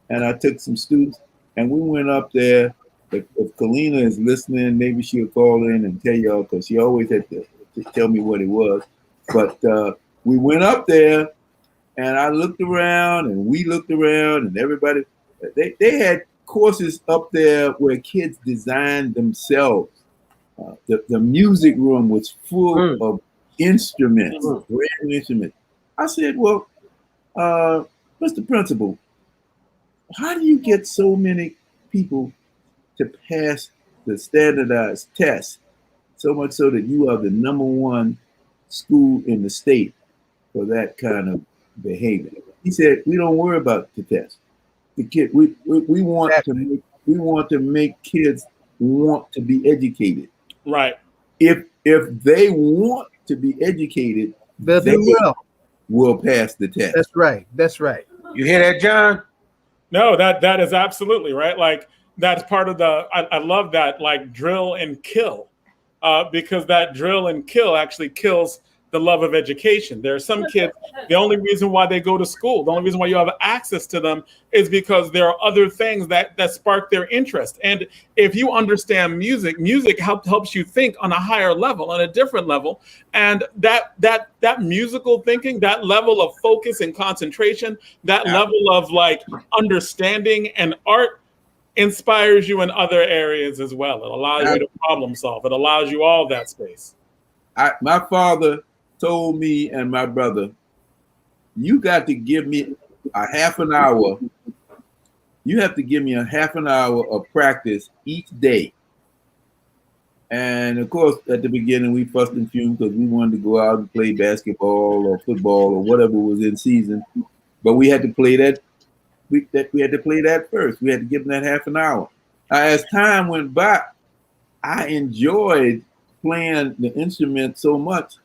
and I took some students, and we went up there. If Kalina is listening, maybe she'll call in and tell y'all, because she always had to tell me what it was. But we went up there, and I looked around, and we looked around, and everybody, they had courses up there where kids designed themselves. The music room was full of instruments, brand new instruments. I said, well, Mr. Principal, how do you get so many people to pass the standardized test, so much so that you are the #1 school in the state for that kind of behavior. He said, "We don't worry about the test. The kid, we want to make kids want to be educated.
Right.
If they want to be educated, they will pass the test."
That's right. That's right.
You hear that, John?
No, that is absolutely right. Like that's part of the. I love that, like drill and kill, because that drill and kill actually kills the love of education. There are some kids, the only reason why they go to school, the only reason why you have access to them is because there are other things that spark their interest. And if you understand music helps you think on a higher level, on a different level. And that musical thinking, that level of focus and concentration, that level of like understanding and art inspires you in other areas as well. It allows you to problem solve. It allows you all that space.
My father told me and my brother, "You got to give me a half an hour. You have to give me a half an hour of practice each day." And of course, at the beginning, we fussed and fumed because we wanted to go out and play basketball or football or whatever was in season. But we had to play that. We had to play that first. We had to give them that half an hour. As time went by, I enjoyed playing the instrument so much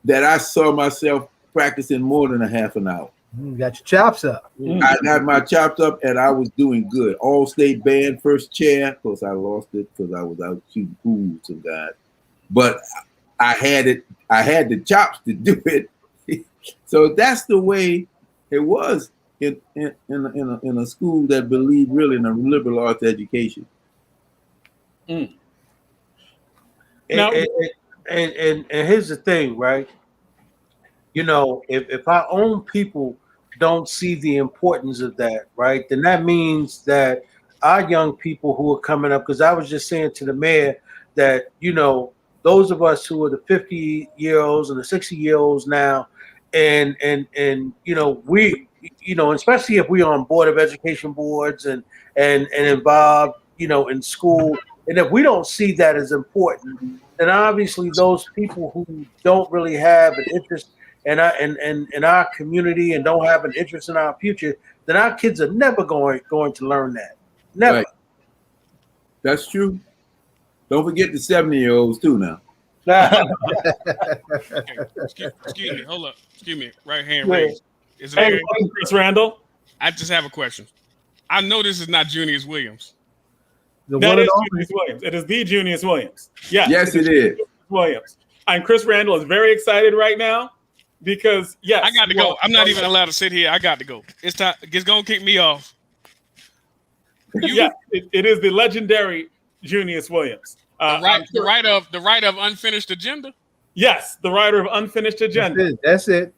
that I saw myself practicing more than a half an hour.
You got your chops up.
I got my chops up and I was doing good. All state band, first chair. Of course, I lost it because I was out shooting pool some guys. But I had it. I had the chops to do it. So that's the way it was in a school that believed really in a liberal arts education.
And here's the thing, right? You know, if our own people don't see the importance of that, right, then that means that our young people who are coming up, because I was just saying to the mayor that, you know, those of us who are the 50-year-olds and the 60-year-olds now, and you know, we, you know, especially if we're on board of education boards and involved, you know, in school, and if we don't see that as important, then obviously those people who don't really have an interest in our community and don't have an interest in our future, then our kids are never going to learn that. Never.
Right. That's true. Don't forget the 70-year-olds too now.
Okay. Excuse me. Hold up. Excuse me. Right hand raised. Is it
Hey,
okay?
Chris Randall.
I just have a question. I know this is not Junius Williams.
That is Junius Williams. It is the Junius Williams.
Yes, it is.
Williams. And Chris Randall is very excited right now because, yes.
I got to go. I'm not even allowed to sit here. I got to go. It's time. It's going to kick me off.
Yes, it is the legendary Junius Williams.
The writer of Unfinished Agenda?
Yes, the writer of Unfinished Agenda.
That's it.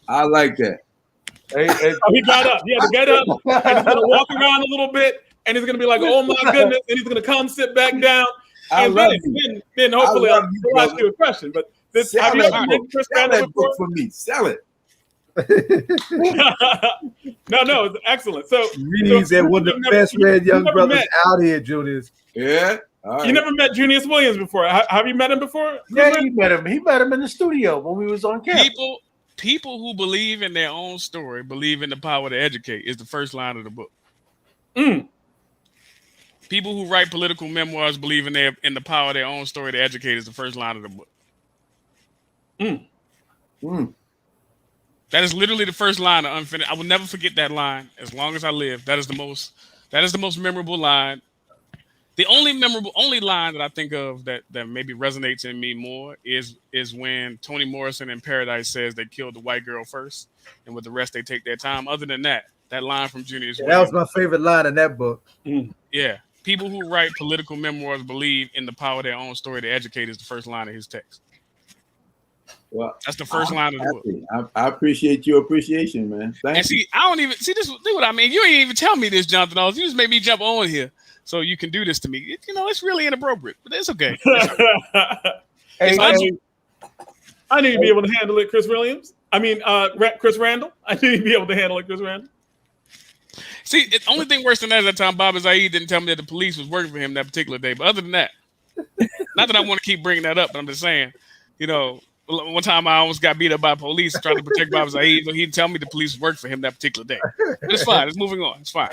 I like that.
He got up. He had to get up. And he's going to walk around a little bit. And he's going to be like, "Oh my goodness." And he's going to come sit back down. And then hopefully I'll ask you a question. But this, have you ever read Chris Randall before?
For me, sell it.
No, it's excellent. So
Junius is one of the best read young brothers out here, Junius.
Yeah. All right.
You never met Junius Williams before. Have you met him before?
Yeah, he met him. He met him in the studio when we was on campus.
People who believe in their own story believe in the power to educate is the first line of the book. People who write political memoirs believe in the power of their own story to educate is the first line of the book. That is literally the first line of Unfinished. I will never forget that line as long as I live. That is the most memorable line. The only line that I think of that maybe resonates in me more is when Toni Morrison in Paradise says they killed the white girl first, and with the rest they take their time. Other than that line from Junius Williams.
That was my favorite line in that book.
Yeah. People who write political memoirs believe in the power of their own story to educate is the first line of his text.
Well,
that's the first line of the book.
I appreciate your appreciation, man. Thank you.
I don't even see this. See what I mean? You ain't even tell me this, Jonathan. You just made me jump on here so you can do this to me. You know, it's really inappropriate, but it's okay.
I need to be able to handle it, Chris Williams. I mean, Chris Randall. I need to be able to handle it, Chris Randall.
See, the only thing worse than that is that time Bobby Zaid didn't tell me that the police was working for him that particular day. But other than that, not that I want to keep bringing that up, but I'm just saying, you know, One time I almost got beat up by police trying to protect my officer. He didn't tell me the police worked for him that particular day. But it's fine. It's moving on. It's fine.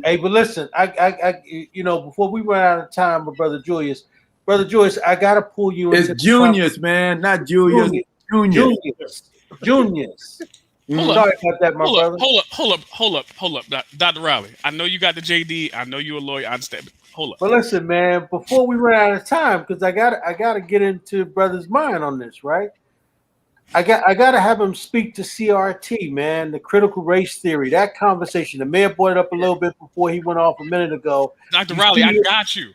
Hey, but listen, I before we run out of time, my brother Julius, I gotta pull you into
It's Junius, man, not Julius. Junius.
Junius. Sorry about that, my brother.
Hold up, Dr. Riley. I know you got the JD. I know you're a lawyer. I understand. But hold up.
But listen, man, before we run out of time, because I gotta get into brother's mind on this, right? I gotta have him speak to CRT, man, the critical race theory, that conversation. The mayor brought it up a little bit before he went off a minute ago.
Dr. Riley, I got you.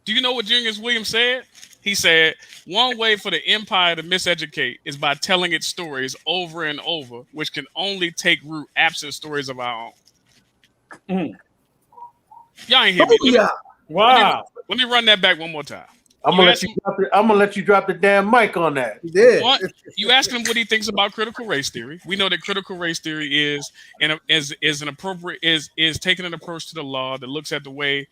Do you know what Junius Williams said? He said, one way for the empire to miseducate is by telling its stories over and over, which can only take root absent stories of our own. Y'all ain't hear me.
Wow.
Let me run that back one more time.
I'm gonna let you drop the damn mic on that.
Yeah.
You asking him what he thinks about critical race theory. We know that critical race theory is taking an approach to the law that looks at the way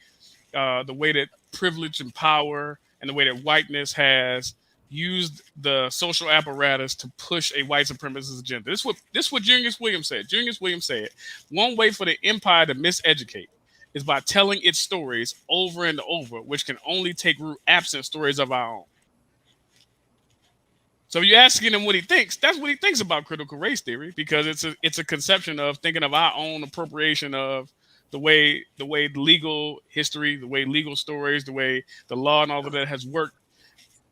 that privilege and power and the way that whiteness has used the social apparatus to push a white supremacist agenda. This is what Junius Williams said. Junius Williams said, one way for the empire to miseducate is by telling its stories over and over, which can only take root absent stories of our own. So you're asking him what he thinks. That's what he thinks about critical race theory, because it's a conception of thinking of our own appropriation of the way legal history, the way legal stories, the way the law and all of that has worked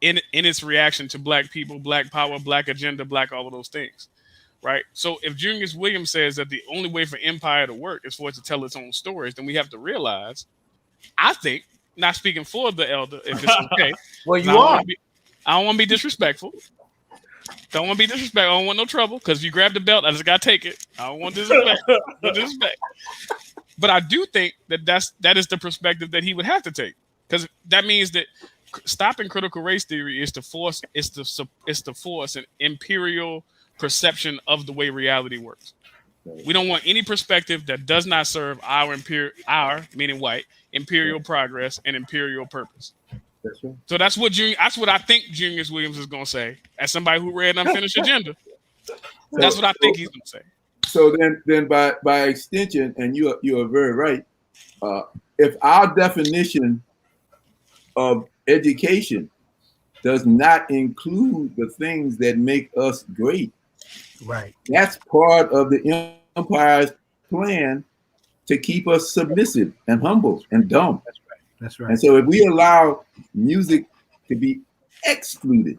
in its reaction to black people, black power, black agenda, black all of those things. Right. So if Junius Williams says that the only way for empire to work is for it to tell its own stories, then we have to realize, I think, not speaking for the elder, if it's okay.
Well, you are.
I don't want to be disrespectful. Don't want to be disrespectful. I don't want no trouble, because if you grab the belt, I just gotta take it. I don't want disrespect. But I do think that is the perspective that he would have to take, because that means that stopping critical race theory is to force an imperial perception of the way reality works. We don't want any perspective that does not serve our meaning white, imperial progress and imperial purpose.
That's right.
So that's what I think Junius Williams is going to say, as somebody who read Unfinished Agenda. That's what I think he's going to say.
So then by extension, and you are very right, if our definition of education does not include the things that make us great,
Right.
that's part of the empire's plan to keep us submissive and humble and dumb.
That's right.
And so if we allow music to be excluded,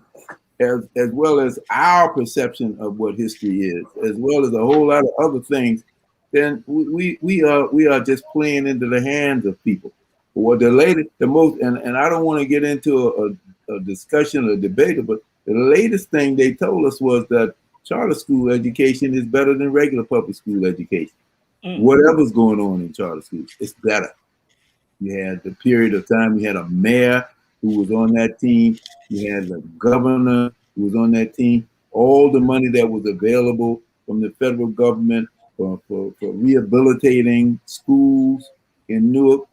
as well as our perception of what history is, as well as a whole lot of other things, then we are just playing into the hands of people. What and I don't want to get into a discussion or debate, but the latest thing they told us was that charter school education is better than regular public school education. Whatever's going on in charter schools, it's better. You had the period of time, you had a mayor who was on that team, you had the governor who was on that team. All the money that was available from the federal government for rehabilitating schools in Newark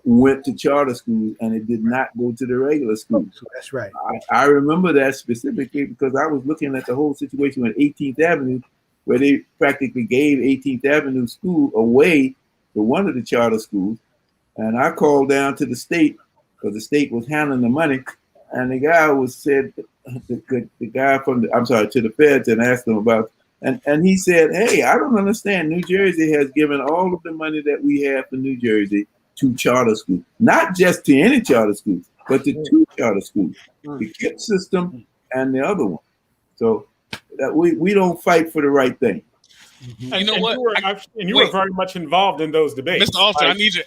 went to charter schools, and it did not go to the regular schools.
That's right.
I remember that specifically because I was looking at the whole situation with 18th Avenue, where they practically gave 18th Avenue School away to one of the charter schools. And I called down to the state, because the state was handling the money, and the guy to the feds, and asked them about, and he said, hey, I don't understand. New Jersey has given all of the money that we have for New Jersey to charter schools, not just to any charter schools, but to two charter schools, the KIPP system and the other one. So that we don't fight for the right thing.
You know what?
You were very much involved in those debates.
Mr. Alston, I need you.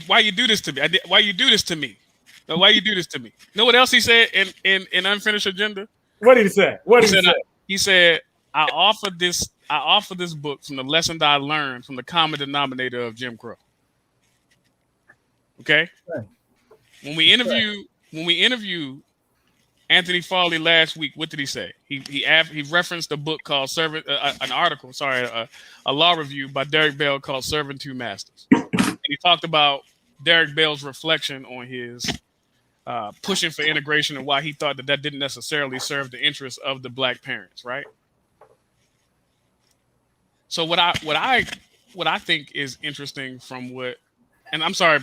Why you do this to me? Why you do this to me? No, why you do this to me? You know what else he said in Unfinished Agenda?
What did he say?
He said, I offer this book from the lesson that I learned from the common denominator of Jim Crow. Okay?
Right.
When we interviewed Anthony Farley last week, what did he say? He referenced a book called a law review by Derek Bell called Serving Two Masters. And he talked about Derek Bell's reflection on his pushing for integration and why he thought that didn't necessarily serve the interests of the black parents, right? So what I think is interesting from what, and I'm sorry,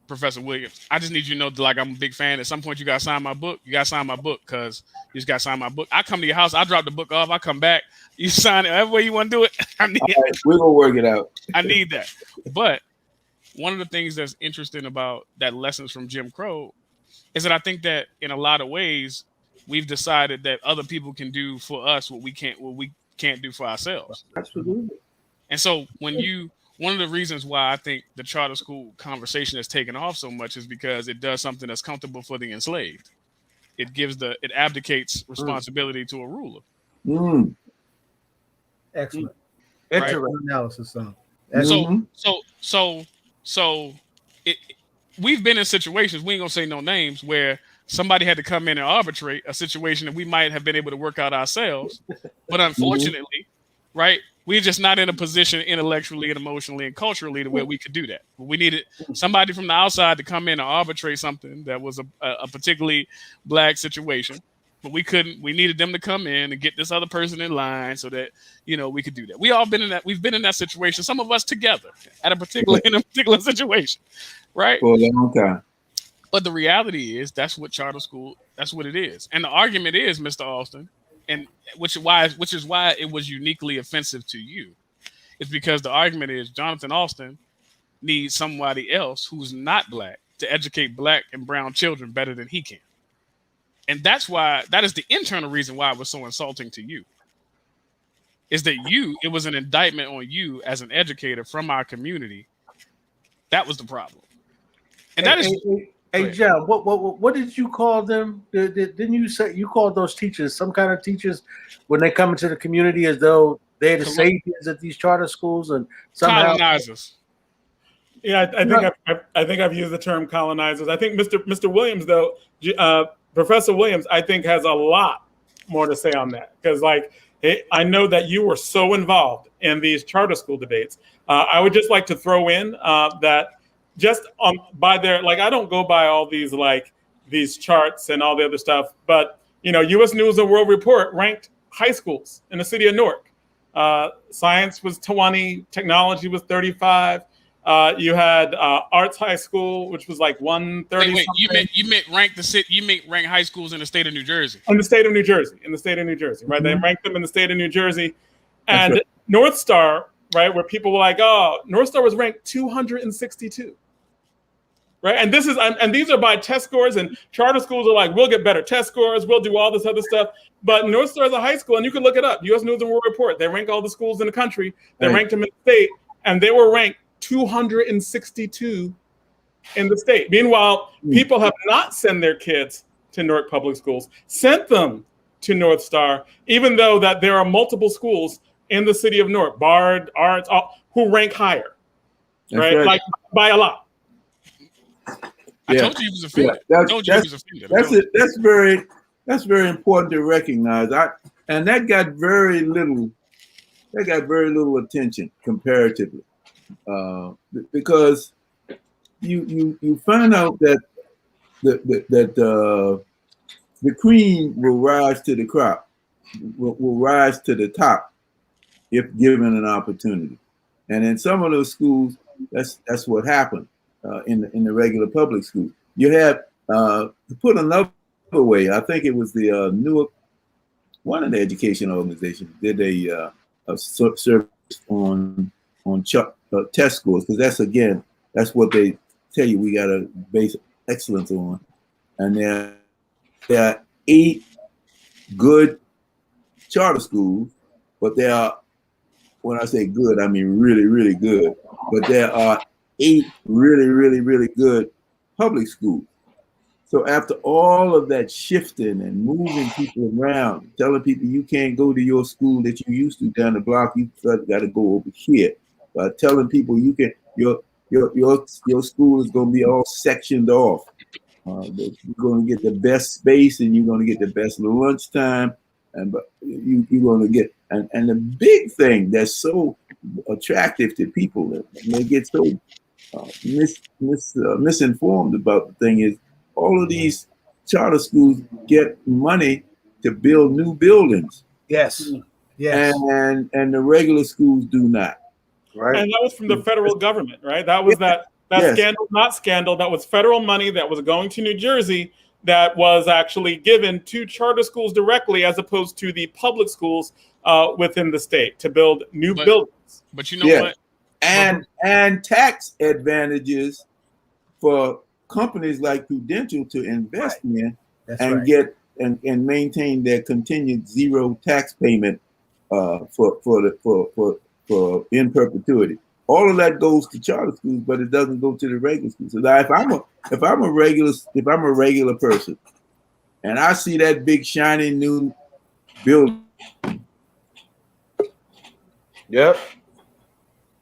Professor Williams, I just need you to know that, like, I'm a big fan. At some point, you got to sign my book. You got to sign my book because you just got to sign my book. I come to your house. I drop the book off. I come back. You sign it. Every way you want to do it. I need it.
Right, we're going to work it out.
I need that. But one of the things that's interesting about that lessons from Jim Crow is that I think that in a lot of ways, we've decided that other people can do for us what we can't do for ourselves.
Absolutely.
And so one of the reasons why I think the charter school conversation has taken off so much is because it does something that's comfortable for the enslaved. It abdicates responsibility to a ruler.
Mm.
Excellent.
Right?
Excellent analysis, son.
So we've been in situations, we ain't gonna say no names, where somebody had to come in and arbitrate a situation that we might have been able to work out ourselves. But unfortunately, right, we're just not in a position intellectually and emotionally and culturally to where we could do that. We needed somebody from the outside to come in and arbitrate something that was a particularly black situation. But we couldn't. We needed them to come in and get this other person in line so that, we could do that. We've been in that situation. Some of us together in a particular situation, right?
For a long time.
But the reality is that's what charter school. That's what it is. And the argument is, Mr. Alston, and which is why it was uniquely offensive to you, is because the argument is Jonathan Alston needs somebody else who's not black to educate black and brown children better than he can. And that is the internal reason why it was so insulting to you. Is that it was an indictment on you as an educator from our community. That was the problem. And
Hey, John, what did you call them? Didn't you say you called those teachers some kind of teachers when they come into the community as though they're the saviors at these charter schools and somehow
colonizers?
Yeah, I think I've used the term colonizers. I think Mr. Williams, though, Professor Williams, I think has a lot more to say on that because, I know that you were so involved in these charter school debates. I would just like to throw in that. Just by their, I don't go by all these charts and all the other stuff, but U.S. News and World Report ranked high schools in the city of Newark. Science was 20, technology was 35. You had Arts High School, which was 130.
Wait, you meant rank the city? You meant rank high schools in the state of New Jersey?
In the state of New Jersey, right? Mm-hmm. They ranked them in the state of New Jersey, and right. North Star, right, where people were like, "Oh, North Star was ranked 262." Right, and these are by test scores, and charter schools are like, we'll get better test scores, we'll do all this other stuff. But North Star is a high school, and you can look it up. U.S. News and World Report. They rank all the schools in the country. They ranked them in the state, and they were ranked 262 in the state. Meanwhile, people have not sent their kids to Newark Public Schools, sent them to North Star, even though that there are multiple schools in the city of Newark, Bard, Arts, who rank higher, right? By a lot.
I told you he was offended.
That's very important to recognize. And that got very little attention comparatively, because you find out that the cream will rise to the crop, will rise to the top if given an opportunity. And in some of those schools, that's what happened. In the regular public school, you have to put another way. I think it was the Newark, one of the education organizations did a service on test scores, because that's what they tell you we got to base excellence on. And there are 8 good charter schools, but there are, when I say good, I mean really, really good. But there are 8 really, really, really good public schools. So after all of that shifting and moving people around, telling people you can't go to your school that you used to down the block, you got to go over here. Telling people you can, your school is going to be all sectioned off. You're going to get the best space, and you're going to get the best lunchtime, and you're going to get and the big thing that's so attractive to people, and they get so misinformed about the thing is all of these charter schools get money to build new buildings.
Yes. Yes.
And the regular schools do not.
Right.
And that was from the federal government, right? That was that
Yes.
scandal, not scandal. That was federal money that was going to New Jersey that was actually given to charter schools directly, as opposed to the public schools within the state to build new buildings.
But you know what?
And tax advantages for companies like Prudential to invest in get and maintain their continued zero tax payment for in perpetuity. All of that goes to charter schools, but it doesn't go to the regular schools. So now if I'm a regular person and I see that big shiny new building,
Yep.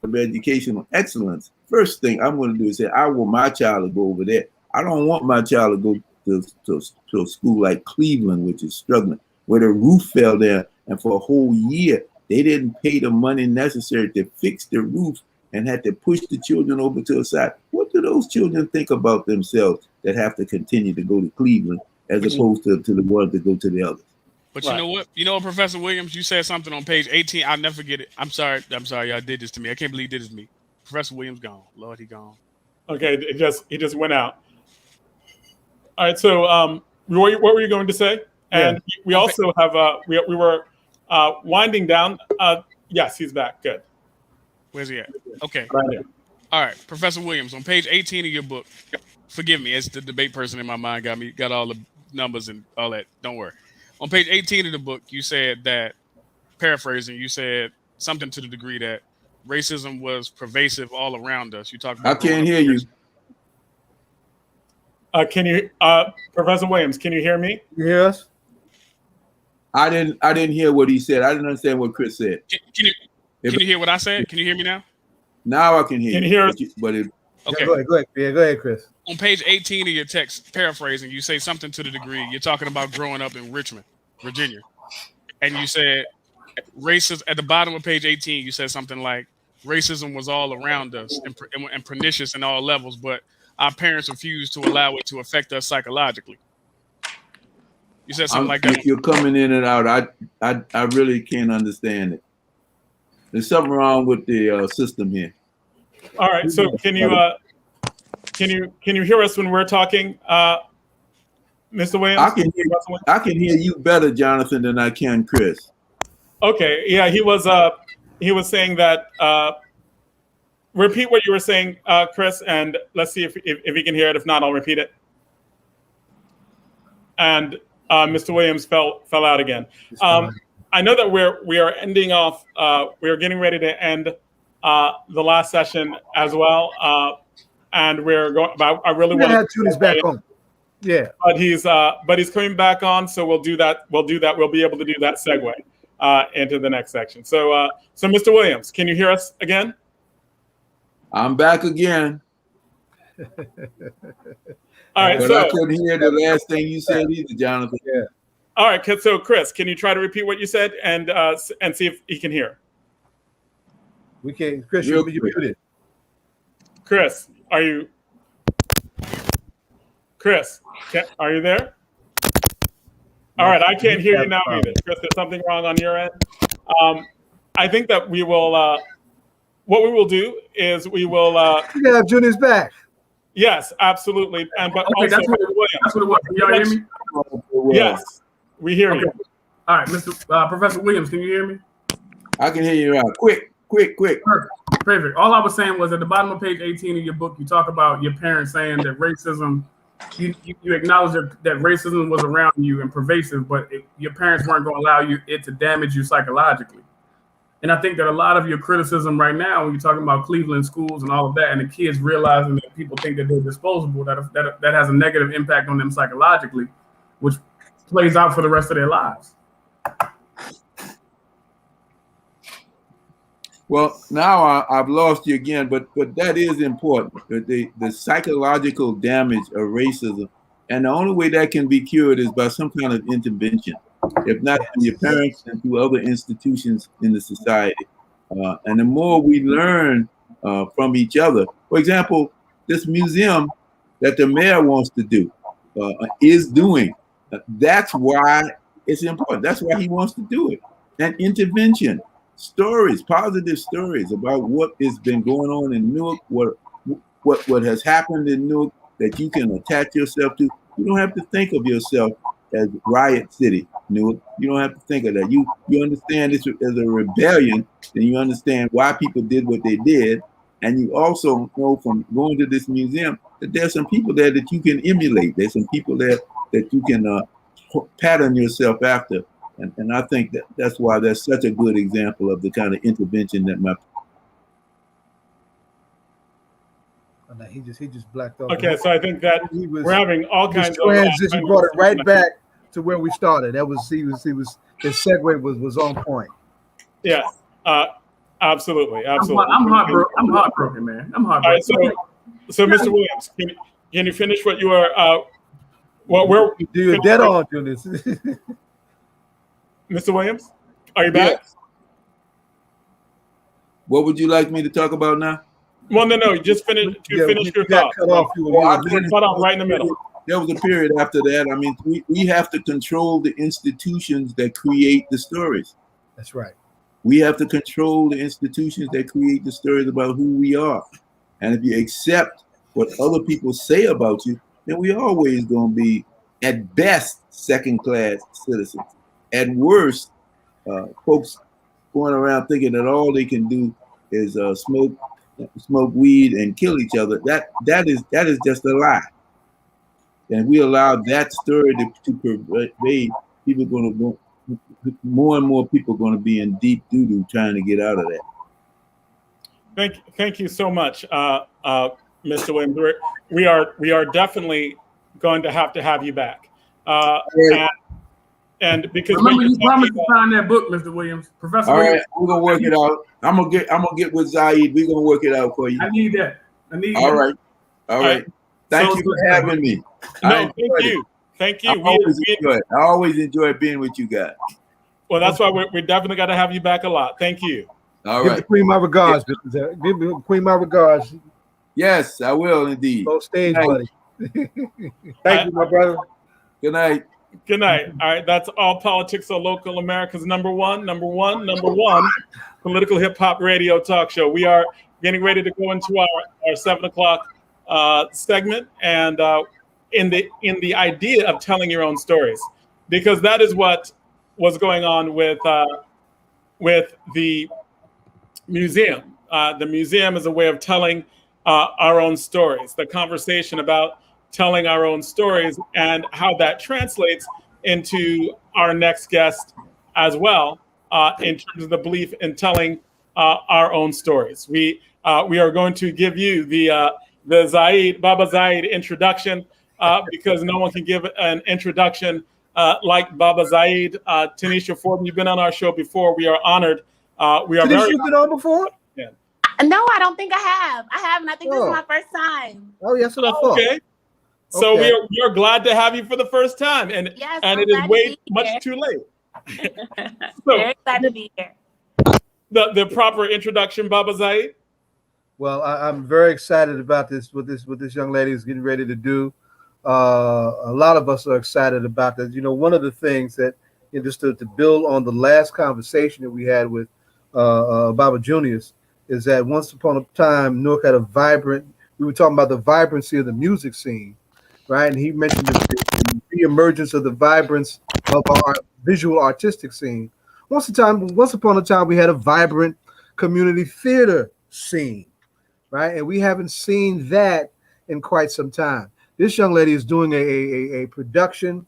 of educational excellence, first thing I'm going to do is say, I want my child to go over there. I don't want my child to go to a school like Cleveland, which is struggling, where the roof fell down, and for a whole year they didn't pay the money necessary to fix the roof and had to push the children over to the side. What do those children think about themselves that have to continue to go to Cleveland as opposed to the ones that go to the others?
But you know what? You know what, Professor Williams? You said something on page 18. I'll never forget it. I'm sorry. Y'all did this to me. I can't believe you did this to me. Professor Williams gone. Lord, he gone.
Okay, he just went out. All right. So, Roy, what were you going to say? And we also have we were winding down. Yes, he's back. Good.
Where's he at? Okay.
Right there.
All right, Professor Williams, on page 18 of your book. Forgive me, as the debate person in my mind got all the numbers and all that. Don't worry. On page 18 of the book, you said that, paraphrasing, you said something to the degree that racism was pervasive all around us. You talked about.
I can't hear you.
Can you, Professor Williams? Can you hear me?
Yes.
I didn't hear what he said. I didn't understand what Chris said.
Can you hear what I said? Can you hear me now?
Now I can hear.
Can you hear us?
Okay.
Yeah, go ahead. Yeah, go ahead, Chris.
On page 18 of your text, paraphrasing, you say something to the degree you're talking about growing up in Richmond, Virginia, and you said racism at the bottom of page 18. You said something like racism was all around us and pernicious in all levels, but our parents refused to allow it to affect us psychologically. You said something like that.
You're coming in and out. I really can't understand it. There's something wrong with the system here.
All right. So can you hear us when we're talking, Mr. Williams?
I can hear you better, Jonathan, than I can Chris.
Okay. Yeah, he was saying that. Repeat what you were saying, Chris, and let's see if he can hear it. If not, I'll repeat it. And Mr. Williams fell out again. I know that we are ending off. We are getting ready to end the last session as well, and we're going. I really want to
have Junius back on. Yeah,
but he's coming back on, so we'll do that. We'll be able to do that segue into the next section. So, Mr. Williams, can you hear us again?
I'm back again.
All right,
but I couldn't hear the last thing you said either, Jonathan.
Yeah.
All right, so Chris, can you try to repeat what you said and see if he can hear?
We can. Chris, you're muted.
Chris, are you? Chris, are you there? All right, I can't hear you now either. Chris, there's something wrong on your end. I think that we will. What we will do is we will.
You can have Junius back.
Yes, absolutely. And but
okay,
also,
that's what it was. Can y'all hear me?
Yes, we hear you.
All right, Mr. Professor Williams, can you hear me?
I can hear you out. Quick.
Perfect. All I was saying was at the bottom of page 18 of your book, you talk about your parents saying that racism. You acknowledge that racism was around you and pervasive, but your parents weren't going to allow it to damage you psychologically. And I think that a lot of your criticism right now, when you're talking about Cleveland schools and all of that, and the kids realizing that people think that they're disposable, that has a negative impact on them psychologically, which plays out for the rest of their lives.
Well, now I've lost you again, but that is important. The psychological damage of racism, and the only way that can be cured is by some kind of intervention. If not from your parents and through other institutions in the society. And the more we learn from each other, for example, this museum that the mayor wants to do, is doing. That's why it's important. That's why he wants to do it. And intervention, stories, positive stories about what has been going on in Newark, what has happened in Newark that you can attach yourself to. You don't have to think of yourself as Riot City, Newark. You don't have to think of that. You understand this as a rebellion, and you understand why people did what they did. And you also know from going to this museum that there's some people there that you can emulate. There's some people there that you can pattern yourself after. And I think that's why that's such a good example of the kind of intervention that my.
He just blacked out.
Okay, so I think that we're having all kinds of
transition. Brought it right back to where we started. That was his segue was on point.
Yes, absolutely.
I'm heartbroken, man. I'm heartbroken.
All right, so Mr. Williams, can you finish what you are?
You're dead on, Junius.
Mr. Williams, are you back?
Yes. What would you like me to talk about now?
Well, no, just finish your thought.
Cut off.
Cut off right in the middle.
There was a period after that. I mean, we have to control the institutions that create the stories.
That's right.
We have to control the institutions that create the stories about who we are. And if you accept what other people say about you, then we're always going to be, at best, second-class citizens. At worst, folks going around thinking that all they can do is smoke weed and kill each other. That is just a lie. And we allow that story to pervade. People going to go. More and more people are going to be in deep doo-doo trying to get out of that.
Thank you so much, Mr. Williams. We are definitely going to have you back. And because
remember, you promised to sign that book, Mr. Williams, Professor.
All
Williams.
right, we're gonna work it out. I'm gonna get with Zaid. We're gonna work it out for you.
I need that.
All right. Thank you for having me.
No, thank you.
I always enjoy being with you guys.
Well, that's why we're definitely got to have you back a lot. Thank you.
All
Give
right.
the Queen my regards. Give the Queen my regards.
Yes, I will indeed.
Go stage, buddy.
Thank you, my brother.
Good night.
Good night. All right, that's All Politics Are Local, America's number one political hip hop radio talk show. We are getting ready to go into our 7 o'clock segment, and in the idea of telling your own stories, because that is what was going on with the museum. The museum is a way of telling our own stories. The conversation about telling our own stories and how that translates into our next guest as well, in terms of the belief in telling our own stories. We are going to give you the Baba Zaid introduction, because no one can give an introduction like Baba Zaid. Tanisha Fordham, you've been on our show before. We are honored.
Tanisha, you've been on before?
Yeah.
No, I don't think I have. I haven't. I think this is my first time.
Oh, yes, what I thought.
Okay. So we are glad to have you for the first time, and it is way much too late. So,
very glad to be here.
The proper introduction, Baba Zaid.
Well, I'm very excited about this. What this young lady is getting ready to do. A lot of us are excited about this. You know, one of the things that, just to build on the last conversation that we had with Baba Junius, is that once upon a time, Newark had a vibrant. We were talking about the vibrancy of the music scene. Right, and he mentioned the re-emergence of the vibrance of our visual artistic scene. Once upon a time, we had a vibrant community theater scene, right? And we haven't seen that in quite some time. This young lady is doing a production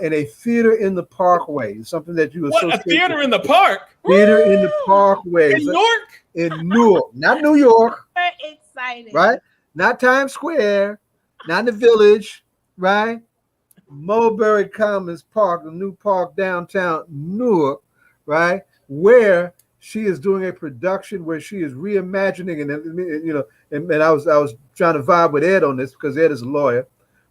in a theater in the Parkway. It's something that you associate.
What, a theater in the park?
Theater in the Parkway.
In Newark?
In Newark, not New York.
Very excited.
Right? Not Times Square. Not in the Village, right? Mulberry Commons Park, the new park downtown Newark, right? Where she is doing a production where she is reimagining, and I was trying to vibe with Ed on this because Ed is a lawyer,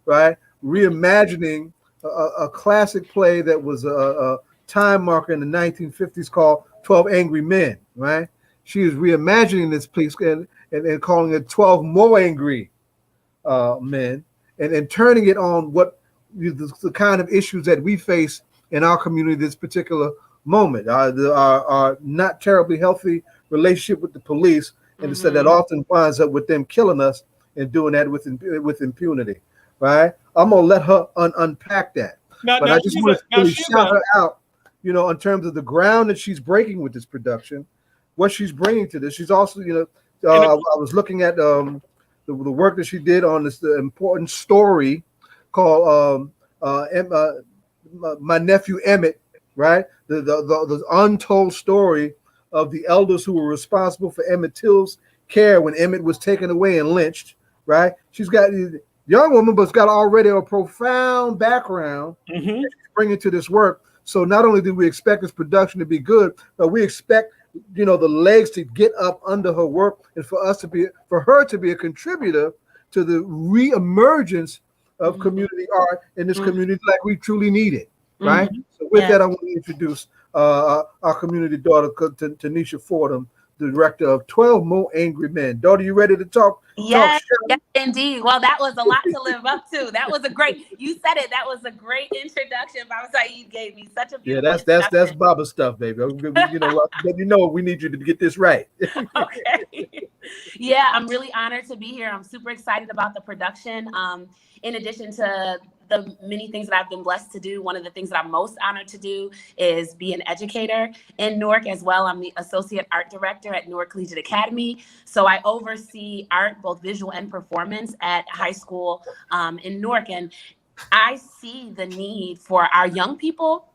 right? Reimagining a classic play that was a time marker in the 1950s called 12 Angry Men, right? She is reimagining this piece and calling it 12 More Angry Men, and turning it on what the kind of issues that we face in our community this particular moment. Our not terribly healthy relationship with the police, and instead that often winds up with them killing us and doing that with impunity. Right? I'm gonna let her unpack that. But I just want to really shout her out, you know, in terms of the ground that she's breaking with this production, what she's bringing to this. She's also, you know, I was looking at the work that she did on this important story called My Nephew Emmett, right? The untold story of the elders who were responsible for Emmett Till's care when Emmett was taken away and lynched, right? She's got a young woman, but's got already a profound background that she's bringing to this work. So not only do we expect this production to be good, but we expect, you know, the legs to get up under her work, and for her to be a contributor to the reemergence of community art in this community like we truly need it, right? So with that, I want to introduce our community daughter, Tanisha Fordham, the director of 12 More Angry Men. Daughter, you ready to talk?
Yes, yes, indeed. Well, that was a lot to live up to. That was you said it. That was a great introduction. Baba Saeed gave me such a beautiful
that's Baba stuff, baby. You know, we need you to get this right.
Okay. Yeah, I'm really honored to be here. I'm super excited about the production. In addition to the many things that I've been blessed to do, one of the things that I'm most honored to do is be an educator in Newark as well. I'm the associate art director at Newark Collegiate Academy. So I oversee art, both visual and performance, at high school in Newark. And I see the need for our young people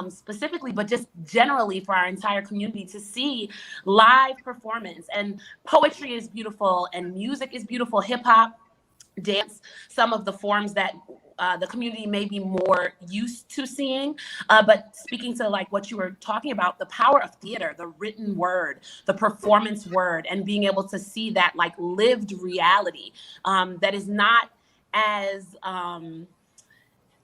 specifically, but just generally for our entire community to see live performance. And poetry is beautiful and music is beautiful, hip hop, dance, some of the forms that the community may be more used to seeing. But speaking to like what you were talking about, the power of theater, the written word, the performance word, and being able to see that like lived reality that is not as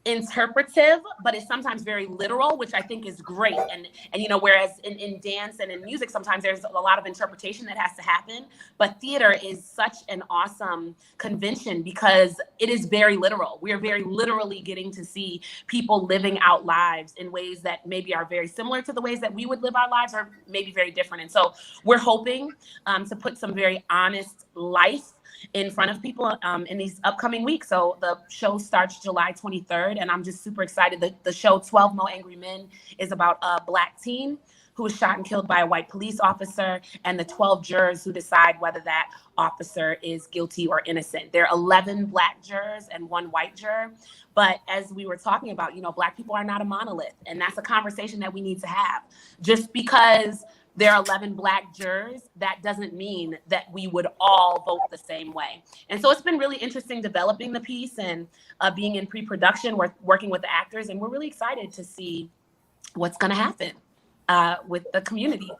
interpretive, but it's sometimes very literal, which I think is great. And you know, whereas in dance and in music, sometimes there's a lot of interpretation that has to happen. But theater is such an awesome convention because it is very literal. We are very literally getting to see people living out lives in ways that maybe are very similar to the ways that we would live our lives, or maybe very different. And so we're hoping to put some very honest life in front of people in these upcoming weeks. So the show starts July 23rd, and I'm just super excited. The show 12 More Angry Men is about a Black teen who was shot and killed by a white police officer, and the 12 jurors who decide whether that officer is guilty or innocent. There are 11 Black jurors and 1 white juror. But as we were talking about, you know, Black people are not a monolith, and that's a conversation that we need to have. Just because there are 11 Black jurors, that doesn't mean that we would all vote the same way. And so it's been really interesting developing the piece and being in pre-production, working with the actors, and we're really excited to see what's going to happen with the community.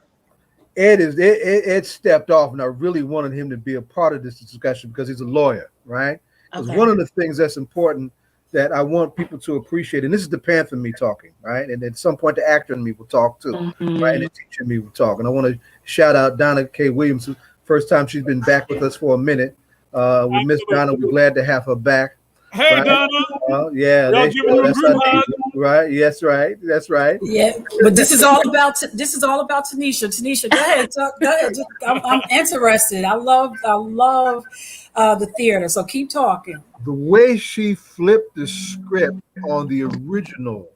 Ed stepped off, and I really wanted him to be a part of this discussion because he's a lawyer, right? Because one of the things that's important that I want people to appreciate, and this is the Panther me talking, right? And at some point, the actor in me will talk too, right? And the teacher in me will talk. And I want to shout out Donna K. Williams. First time she's been back with us for a minute. We miss Donna. We're glad to have her back.
Hey,
right?
Donna.
Yeah, right. Yes, right. That's right.
Yeah, but this is all about Tanisha. Tanisha, go ahead. Go ahead. I'm interested. I love the theater. So keep talking.
The way she flipped the script on the original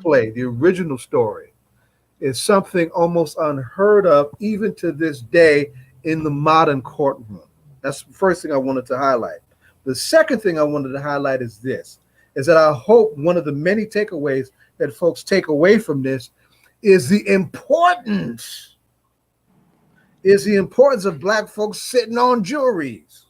play, the original story, is something almost unheard of, even to this day, in the modern courtroom. That's the first thing I wanted to highlight. The second thing I wanted to highlight is this, is that I hope one of the many takeaways that folks take away from this is the importance of Black folks sitting on juries,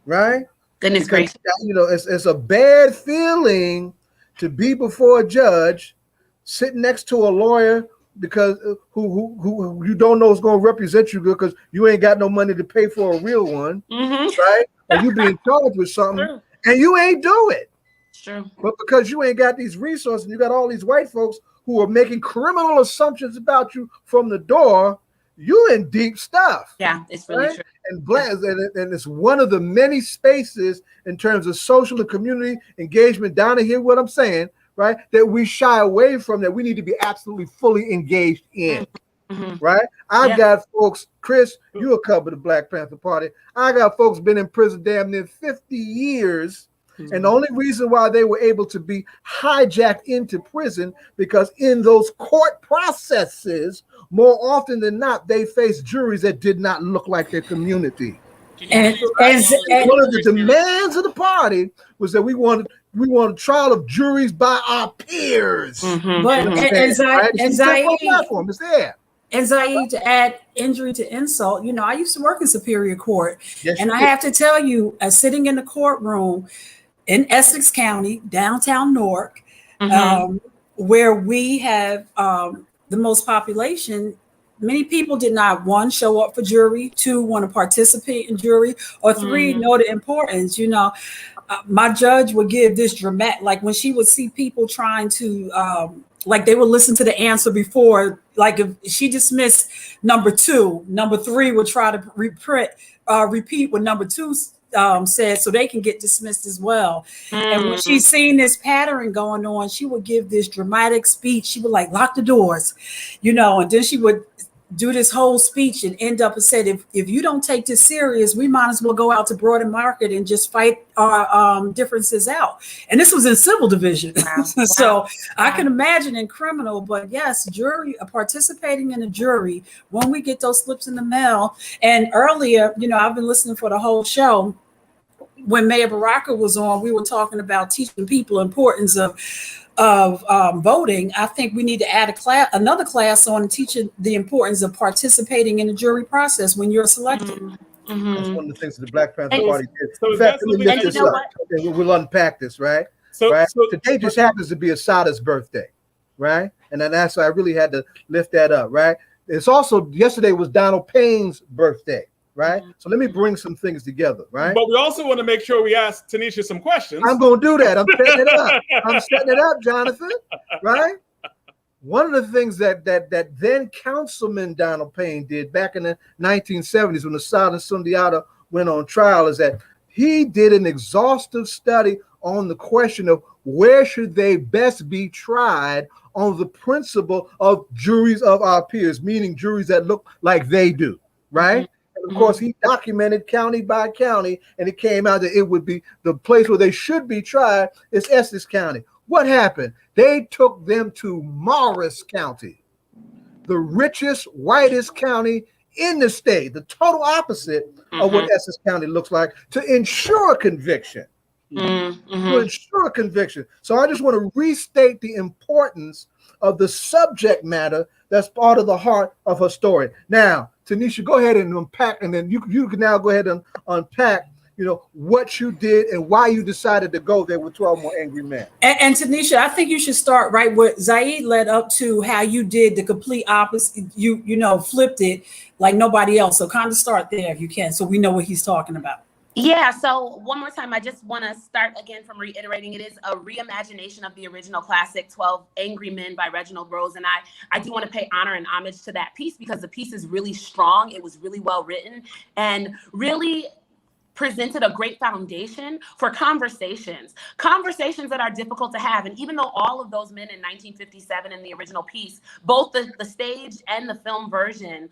right?
Goodness gracious.
You know, it's a bad feeling to be before a judge, sitting next to a lawyer because who you don't know is going to represent you because you ain't got no money to pay for a real one, right? Or you being charged with something and you ain't do it.
True. But
because you ain't got these resources, and you got all these white folks who are making criminal assumptions about you from the door, you're in deep stuff.
Yeah, it's really
right?
true.
And black, and it's one of the many spaces in terms of social and community engagement. Donna, hear what I'm saying, right? That we shy away from, that we need to be absolutely fully engaged in.
Mm-hmm.
Right? I've got folks, Chris, you a cover the Black Panther Party. I got folks been in prison damn near 50 years. Mm-hmm. And the only reason why they were able to be hijacked into prison because in those court processes, more often than not, they faced juries that did not look like their community.
And
one of the demands of the party was that we wanted a trial of juries by our peers.
Mm-hmm. But
platform is there.
And Zaid, to add injury to insult, you know, I used to work in Superior Court, and I have to tell you, sitting in the courtroom in Essex County, downtown Newark, where we have the most population, many people did not, one, show up for jury, two, want to participate in jury, or three, know the importance. You know, my judge would give this dramatic, like when she would see people trying to, like they would listen to the answer before, like if she dismissed number two, number three would try to repeat what number two said so they can get dismissed as well. And when she's seen this pattern going on, she would give this dramatic speech. She would like lock the doors, you know, and then she would do this whole speech and end up and said, if you don't take this serious, we might as well go out to Broad and Market and just fight our differences out. And this was in civil division. Wow. So I can imagine in criminal, but yes, jury participating in a jury when we get those slips in the mail. And earlier, you know, I've been listening for the whole show. When Mayor Baraka was on, we were talking about teaching people importance of voting. I think we need to add another class on teaching the importance of participating in the jury process when you're selected.
Mm-hmm. That's one of the things that the Black Panther Party did.
So
in fact, we'll unpack this, right? So today just happens to be Asada's birthday, right? And then that's why I really had to lift that up, right? It's also, yesterday was Donald Payne's birthday. Right. So let me bring some things together. Right.
But we also want to make sure we ask Tanisha some questions.
I'm going to do that. I'm setting it up. I'm setting it up, Jonathan. Right. One of the things that then Councilman Donald Payne did back in the 1970s when Assad and Sundiata went on trial is that he did an exhaustive study on the question of where should they best be tried on the principle of juries of our peers, meaning juries that look like they do. Right. Of course, he documented county by county, and it came out that it would be the place where they should be tried is Essex County. What happened? They took them to Morris County, the richest, whitest county in the state, the total opposite of what Essex County looks like, to ensure conviction. To ensure conviction. So I just want to restate the importance of the subject matter that's part of the heart of her story. Now, Tanisha, go ahead and unpack, and then you can now go ahead and unpack, you know, what you did and why you decided to go there with 12 More Angry Men.
And Tanisha, I think you should start right where Zaid led up to how you did the complete opposite. You know, flipped it like nobody else. So kind of start there if you can, so we know what he's talking about.
Yeah, so one more time, I just want to start again from reiterating it is a reimagination of the original classic 12 Angry Men by Reginald Rose. And I do want to pay honor and homage to that piece because the piece is really strong. It was really well written and really presented a great foundation for conversations that are difficult to have. And even though all of those men in 1957 in the original piece, both the stage and the film version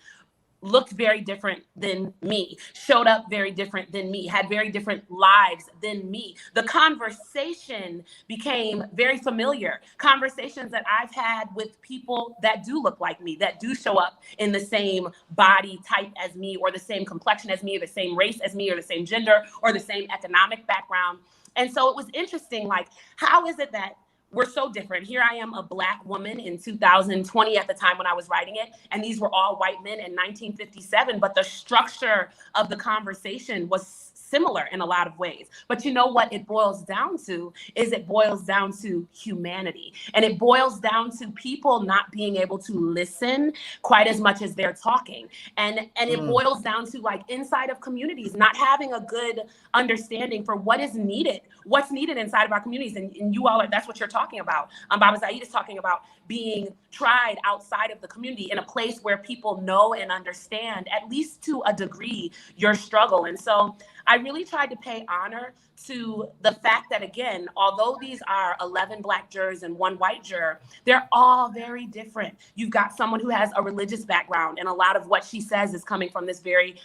looked very different than me, showed up very different than me, had very different lives than me. The conversation became very familiar. Conversations that I've had with people that do look like me, that do show up in the same body type as me, or the same complexion as me, or the same race as me, or the same gender, or the same economic background. And so it was interesting, like, how is it that we're so different? Here I am, a Black woman in 2020 at the time when I was writing it, and these were all white men in 1957, but the structure of the conversation was similar in a lot of ways. But you know what it boils down to is it boils down to humanity. And it boils down to people not being able to listen quite as much as they're talking. And it boils down to, like, inside of communities, not having a good understanding for what is needed, what's needed inside of our communities. And you all that's what you're talking about. Baba Zaid is talking about being tried outside of the community in a place where people know and understand, at least to a degree, your struggle. And so I really tried to pay honor to the fact that, again, although these are 11 Black jurors and 1 white juror, they're all very different. You've got someone who has a religious background, and a lot of what she says is coming from this very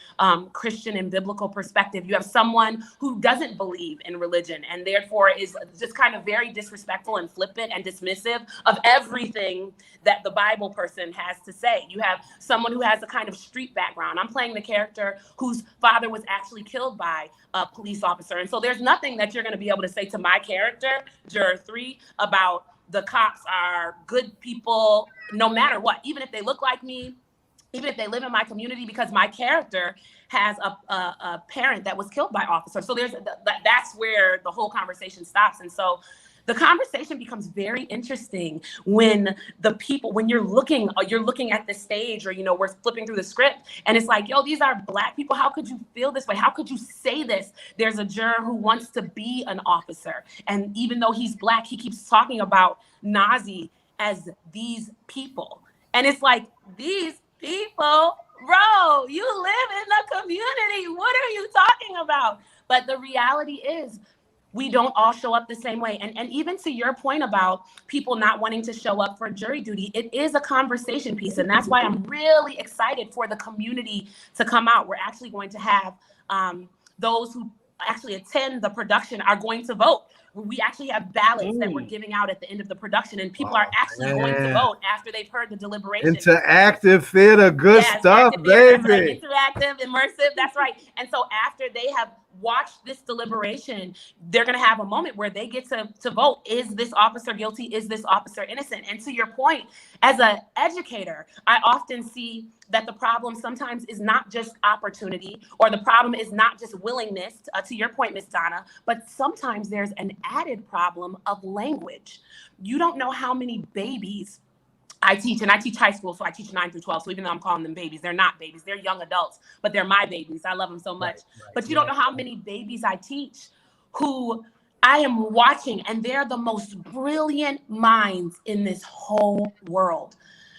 Christian and biblical perspective. You have someone who doesn't believe in religion and therefore is just kind of very disrespectful and flippant and dismissive of everything that the Bible person has to say. You have someone who has a kind of street background. I'm playing the character whose father was actually killed by a police officer. And so there's nothing that you're going to be able to say to my character, Juror 3, about the cops are good people, no matter what, even if they look like me, even if they live in my community, because my character has a parent that was killed by officers. So that's where the whole conversation stops. And so the conversation becomes very interesting when you're looking at the stage, or, we're flipping through the script and it's like, yo, these are Black people. How could you feel this way? How could you say this? There's a juror who wants to be an officer. And even though he's Black, he keeps talking about Nazi as these people. And it's like, these people, bro, you live in the community. What are you talking about? But the reality is, we don't all show up the same way. And even to your point about people not wanting to show up for jury duty, it is a conversation piece. And that's why I'm really excited for the community to come out. We're actually going to have those who actually attend the production are going to vote. We actually have ballots that we're giving out at the end of the production, and people are actually going to vote after they've heard the deliberation.
Interactive theater, good stuff, baby.
That's right. Interactive, immersive, that's right. And so after they have watched this deliberation, they're going to have a moment where they get to vote. Is this officer guilty? Is this officer innocent? And to your point, as an educator, I often see that the problem sometimes is not just opportunity, or the problem is not just willingness, to your point, Ms. Donna, but sometimes there's an added problem of language. You don't know how many babies I teach, and I teach high school, so I teach 9 through 12. So even though I'm calling them babies, they're not babies, they're young adults, but they're my babies. I love them so much. But you don't know how many babies I teach who I am watching, and they're the most brilliant minds in this whole world,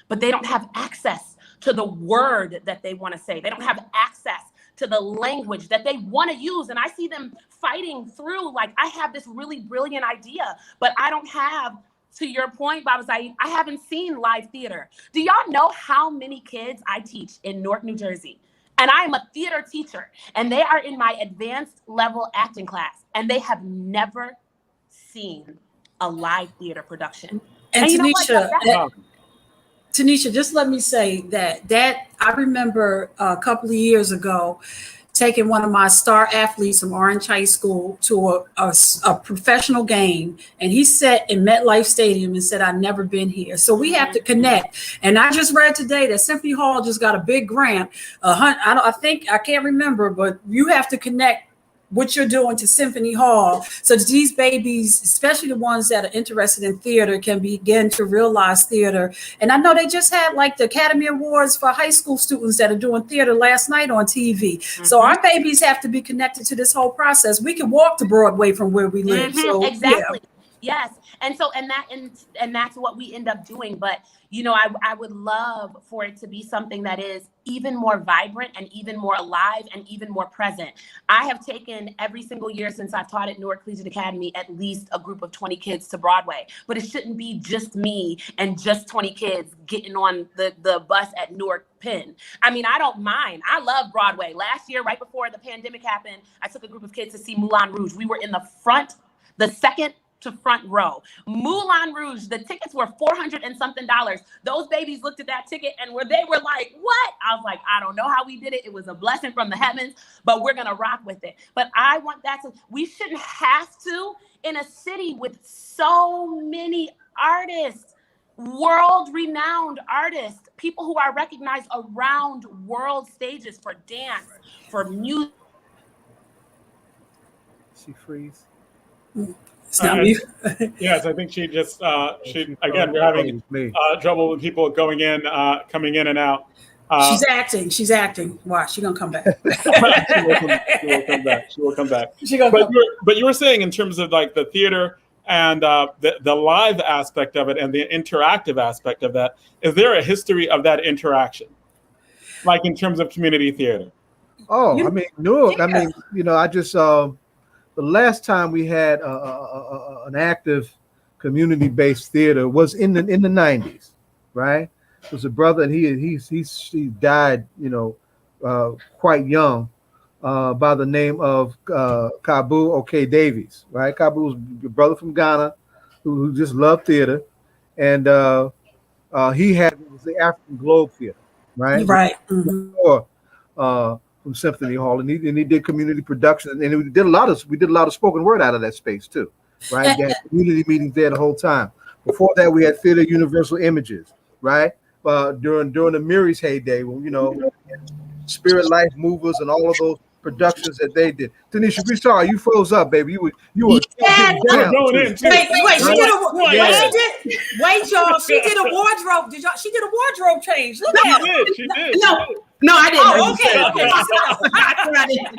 but they don't have access to the word that they want to say. They don't have access to the language that they want to use. And I see them fighting through, like, I have this really brilliant idea, but I don't have, to your point, Baba Saeed, I haven't seen live theater. Do y'all know how many kids I teach in Newark, New Jersey? And I am a theater teacher, and they are in my advanced level acting class, and they have never seen a live theater production.
And Tanisha, just let me say that I remember a couple of years ago taking one of my star athletes from Orange High School to a professional game, and he sat in MetLife Stadium and said, I've never been here. So we have to connect. And I just read today that Symphony Hall just got a big grant. I can't remember, but you have to connect what you're doing to Symphony Hall, so that these babies, especially the ones that are interested in theater, can begin to realize theater. And I know they just had like the Academy Awards for high school students that are doing theater last night on TV. Mm-hmm. So our babies have to be connected to this whole process. We can walk to Broadway from where we live. Mm-hmm. So
exactly. Yeah. Yes. And so, and that's what we end up doing. But, I would love for it to be something that is even more vibrant and even more alive and even more present. I have taken every single year since I've taught at Newark Collegiate Academy, at least a group of 20 kids to Broadway, but it shouldn't be just me and just 20 kids getting on the bus at Newark Penn. I mean, I don't mind. I love Broadway. Last year, right before the pandemic happened, I took a group of kids to see Moulin Rouge. We were in the second to front row. Moulin Rouge, the tickets were $400 and something. Those babies looked at that ticket and they were like, what? I was like, I don't know how we did it. It was a blessing from the heavens, but we're going to rock with it. But I want we shouldn't have to, in a city with so many artists, world-renowned artists, people who are recognized around world stages for dance, for music.
She freeze.
It's not me.
Yes, I think she just again, we're having trouble with people coming in and out.
She's acting. Watch, she's gonna come back.
She will come back. But you were saying, in terms of like the theater and the live aspect of it and the interactive aspect of that. Is there a history of that interaction, like in terms of community theater?
Oh, I mean, Newark. I mean, I just the last time we had an active community-based theater was in the 90s, right? It was a brother, and he died, quite young, by the name of Kabu OK Davies, right? Kabu was a brother from Ghana who just loved theater, and he had the African Globe Theater, right?
Right.
From Symphony Hall, and he did community production, and we did a lot of spoken word out of that space too, right? They had community meetings there the whole time. Before that, we had Theater Universal Images, right? During the Miri's heyday, when Spirit Life Movers and all of those productions that they did. Tanisha, we saw you froze up, baby. You were
Yes.
Going in too.
Wait, she did a
Yeah.
wait, y'all. She did a wardrobe. She did a wardrobe change. Look at her.
She did.
No, I didn't.
Oh, okay.
I didn't.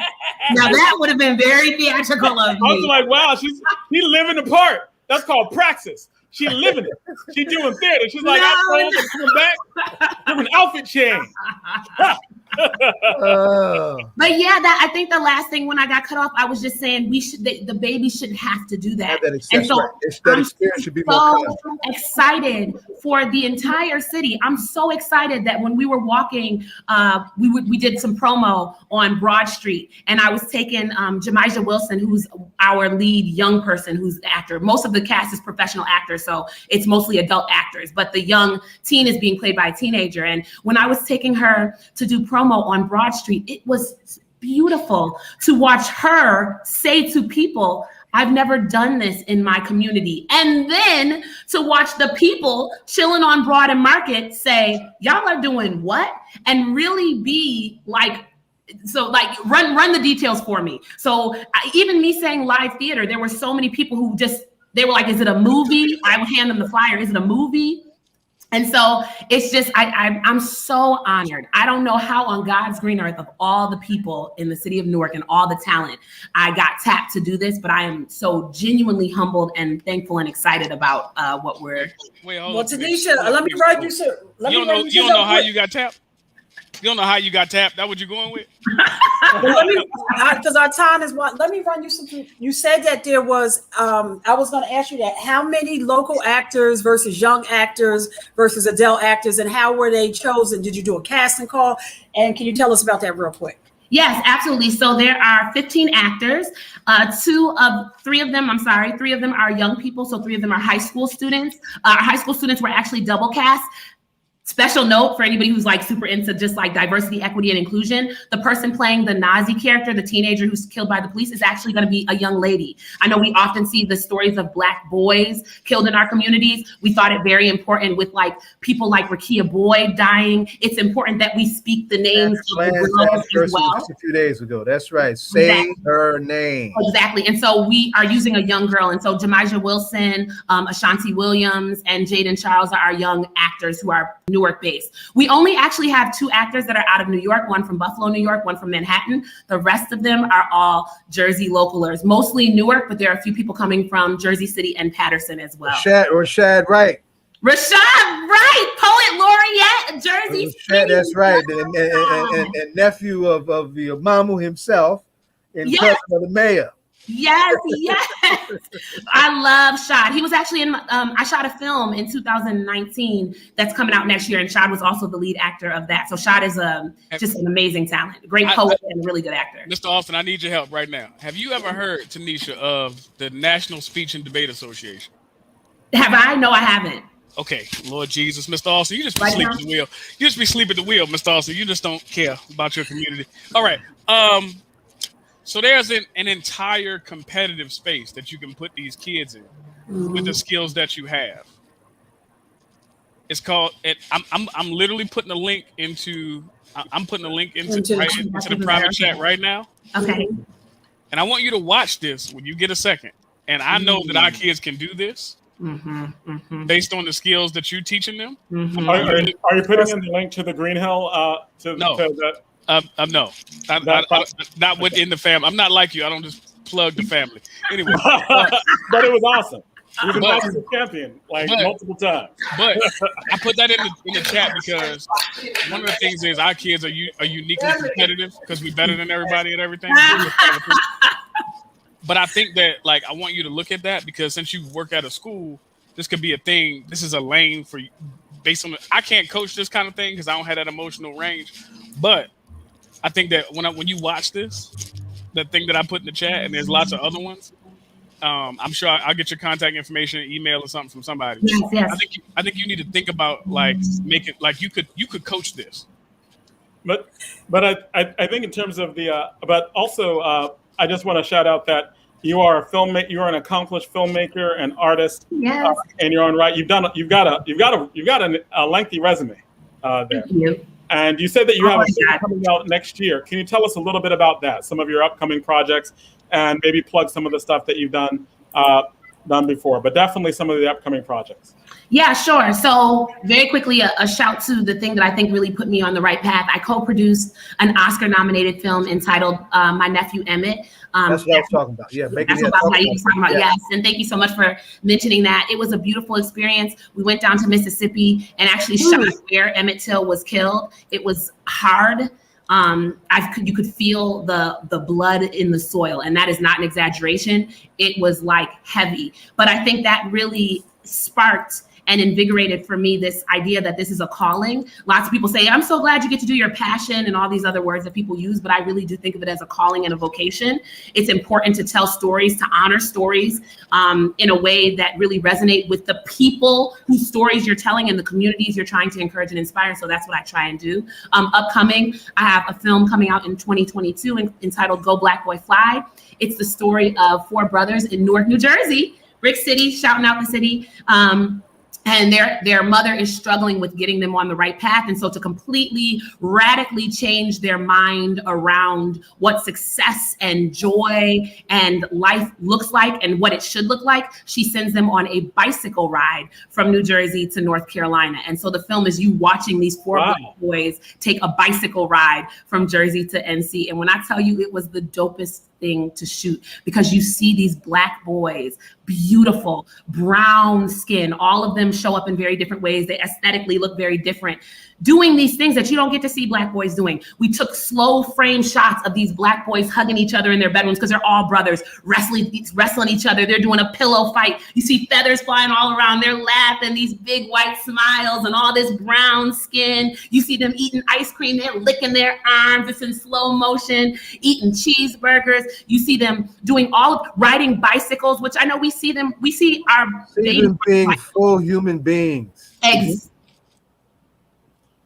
Now that would have been very theatrical of
I was
me.
like, wow, she's living the part. That's called praxis. She living it. She doing theater. She's like, I'm going to come back. I'm an outfit change.
But yeah, I think the last thing when I got cut off, I was just saying the baby shouldn't have to do that. And so
that experience should be more common.
Excited for the entire city. I'm so excited that when we were walking, we did some promo on Broad Street, and I was taking Jamijah Wilson, who's our lead young person, who's the actor. Most of the cast is professional actors, so it's mostly adult actors, but the young teen is being played by a teenager. And when I was taking her to do promo on Broad Street, it was beautiful to watch her say to people, I've never done this in my community. And then to watch the people chilling on Broad and Market say, y'all are doing what? And really be like, run the details for me. So even me saying live theater, there were so many people who they were like, is it a movie? I would hand them the flyer. Is it a movie? And so it's just, I'm so honored. I don't know how on God's green earth of all the people in the city of Newark and all the talent, I got tapped to do this, but I am so genuinely humbled and thankful and excited about what we're.
Well, Tanisha, let me write you some.
You don't know how you got tapped? You don't know how you got tapped? That what you going with?
Because our time is one. Let me run you something. You said that there was, I was going to ask you that. How many local actors versus young actors versus adult actors, and how were they chosen? Did you do a casting call? And can you tell us about that real quick?
Yes, absolutely. So there are 15 actors. Three of them are young people. So 3 of them are high school students. Our high school students were actually double cast. Special note for anybody who's like super into just like diversity, equity, and inclusion. The person playing the Nazi character, the teenager who's killed by the police, is actually going to be a young lady. I know we often see the stories of Black boys killed in our communities. We thought it very important with like people like Rakia Boyd dying. It's important that we speak the names of the girls as well.
Just a few days ago. That's right. Say her name.
Exactly. And so we are using a young girl. And so Jamijah Wilson, Ashanti Williams, and Jaden Charles are our young actors who are Newark based. We only actually have 2 actors that are out of New York, one from Buffalo, New York, one from Manhattan. The rest of them are all Jersey localers, mostly Newark, but there are a few people coming from Jersey City and Patterson as well.
Rashad Wright.
Rashad Wright, poet laureate, Jersey City.
That's right. And nephew of the Mamu himself and cousin of the mayor.
Yes. I love Shad. He was actually in, I shot a film in 2019 that's coming out next year, and Shad was also the lead actor of that. So Shad is just an amazing talent, great poet and a really good actor.
Mr. Austin, I need your help right now. Have you ever heard, Tanisha, of the National Speech and Debate Association?
Have I? No, I haven't.
Okay, Lord Jesus, Mr. Austin, you just be sleeping at the wheel. You just be sleeping at the wheel, Mr. Austin. You just don't care about your community. All right. So there's an entire competitive space that you can put these kids in with the skills that you have. It's called. I'm literally putting a link into. I'm putting a link into the private chat right now.
Okay.
And I want you to watch this when you get a second. And I know that our kids can do this based on the skills that you're teaching them.
Are you putting in the link to the Green Hill?
No. No, not within the family. I'm not like you. I don't just plug the family. Anyway,
but it was awesome. He's a national champion, multiple times.
But I put that in the chat because one of the things is our kids are uniquely competitive because we're better than everybody at everything. But I think that I want you to look at that because since you work at a school, this could be a thing. This is a lane for you based on I can't coach this kind of thing because I don't have that emotional range. But I think that when you watch this, the thing that I put in the chat, and there's lots of other ones, I'm sure I'll get your contact information, email or something from somebody.
Yes.
I think you need to think about make it you could coach this.
But I think in terms of but also I just want to shout out that you are a filmmaker. You are an accomplished filmmaker and artist.
Yes.
And you're on right. You've got a lengthy resume there.
Thank you.
And you said that you have a film coming out next year. Can you tell us a little bit about that? Some of your upcoming projects, and maybe plug some of the stuff that you've done before, but definitely some of the upcoming projects.
Yeah, sure. So very quickly, a shout to the thing that I think really put me on the right path. I co-produced an Oscar-nominated film entitled My Nephew Emmett.
That's what I was talking about. Yeah,
that's about how you talking about. Yes, and thank you so much for mentioning that. It was a beautiful experience. We went down to Mississippi and actually shot where Emmett Till was killed. It was hard. You could feel the blood in the soil, and that is not an exaggeration. It was heavy, but I think that really sparked and invigorated for me this idea that this is a calling. Lots of people say, I'm so glad you get to do your passion and all these other words that people use, but I really do think of it as a calling and a vocation. It's important to tell stories, to honor stories in a way that really resonate with the people whose stories you're telling and the communities you're trying to encourage and inspire. So that's what I try and do. Upcoming, I have a film coming out in 2022 entitled Go Black Boy Fly. It's the story of 4 brothers in Newark, New Jersey, Brick City, shouting out the city. And their mother is struggling with getting them on the right path. And so to completely, radically change their mind around what success and joy and life looks like and what it should look like, she sends them on a bicycle ride from New Jersey to North Carolina. And so the film is you watching these 4 black boys take a bicycle ride from Jersey to NC. And when I tell you it was the dopest thing to shoot, because you see these black boys, beautiful, brown skin, all of them show up in very different ways. They aesthetically look very different, doing these things that you don't get to see black boys doing. We took slow frame shots of these black boys hugging each other in their bedrooms because they're all brothers, wrestling each other. They're doing a pillow fight. You see feathers flying all around. They're laughing, these big white smiles and all this brown skin. You see them eating ice cream. They're licking their arms. It's in slow motion, eating cheeseburgers. You see them doing riding bicycles, which I know we see our
human beings, full human beings.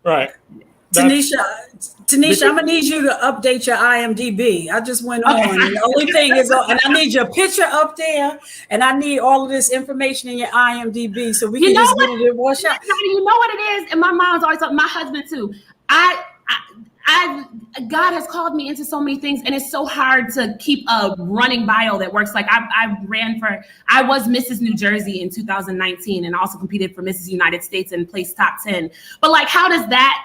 Right.
Tanisha, I'm gonna need you to update your IMDb. I just went on, and the only thing is, and I need your picture up there, and I need all of this information in your IMDb so we can just get it in one shot.
You know what it is, and my mom's always up. My husband too. God has called me into so many things, and it's so hard to keep a running bio that works. I was Mrs. New Jersey in 2019, and also competed for Mrs. United States and placed top 10. But how does that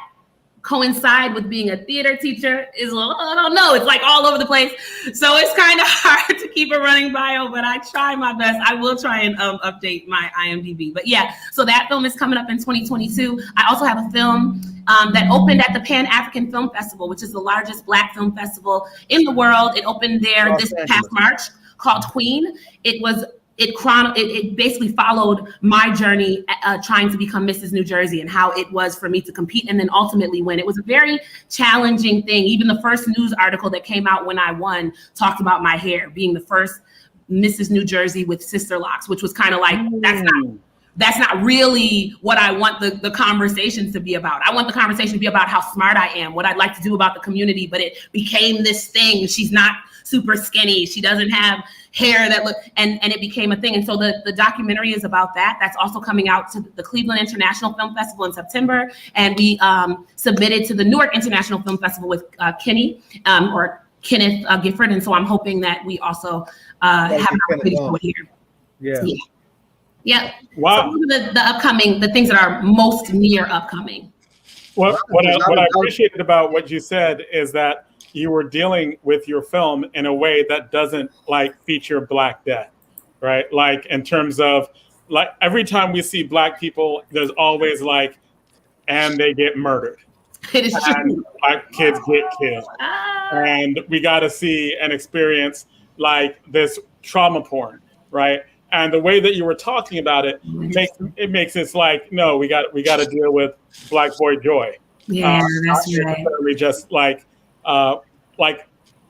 coincide with being a theater teacher? I don't know. It's all over the place. So it's kind of hard to keep a running bio, but I try my best. I will try and update my IMDb. But yeah, so that film is coming up in 2022. I also have a film that opened at the Pan-African Film Festival, which is the largest Black film festival in the world. It opened there this past March, called Queen. It basically followed my journey trying to become Mrs. New Jersey and how it was for me to compete and then ultimately win. It was a very challenging thing. Even the first news article that came out when I won talked about my hair being the first Mrs. New Jersey with sister locks, which was kind of that's not really what I want the conversations to be about. I want the conversation to be about how smart I am, what I'd like to do about the community, but it became this thing. She's not super skinny. She doesn't have hair that look, and it became a thing. And so the documentary is about that. That's also coming out to the Cleveland International Film Festival in September. And we submitted to the Newark International Film Festival with Kenneth Gifford. And so I'm hoping that we also have an opportunity to do it here.
Yeah.
So, yeah.
Wow.
So those are the things that are most near upcoming.
What I appreciated about what you said is that you were dealing with your film in a way that doesn't feature Black death, right? Like in terms of like every time we see Black people, there's always like, and they get murdered.
It is
and
true.
Black kids get killed. And we got to see and experience like this trauma porn, right? And the way that you were talking about it makes it like, no, we got to deal with Black boy joy.
Yeah, that's
not
right.
necessarily just like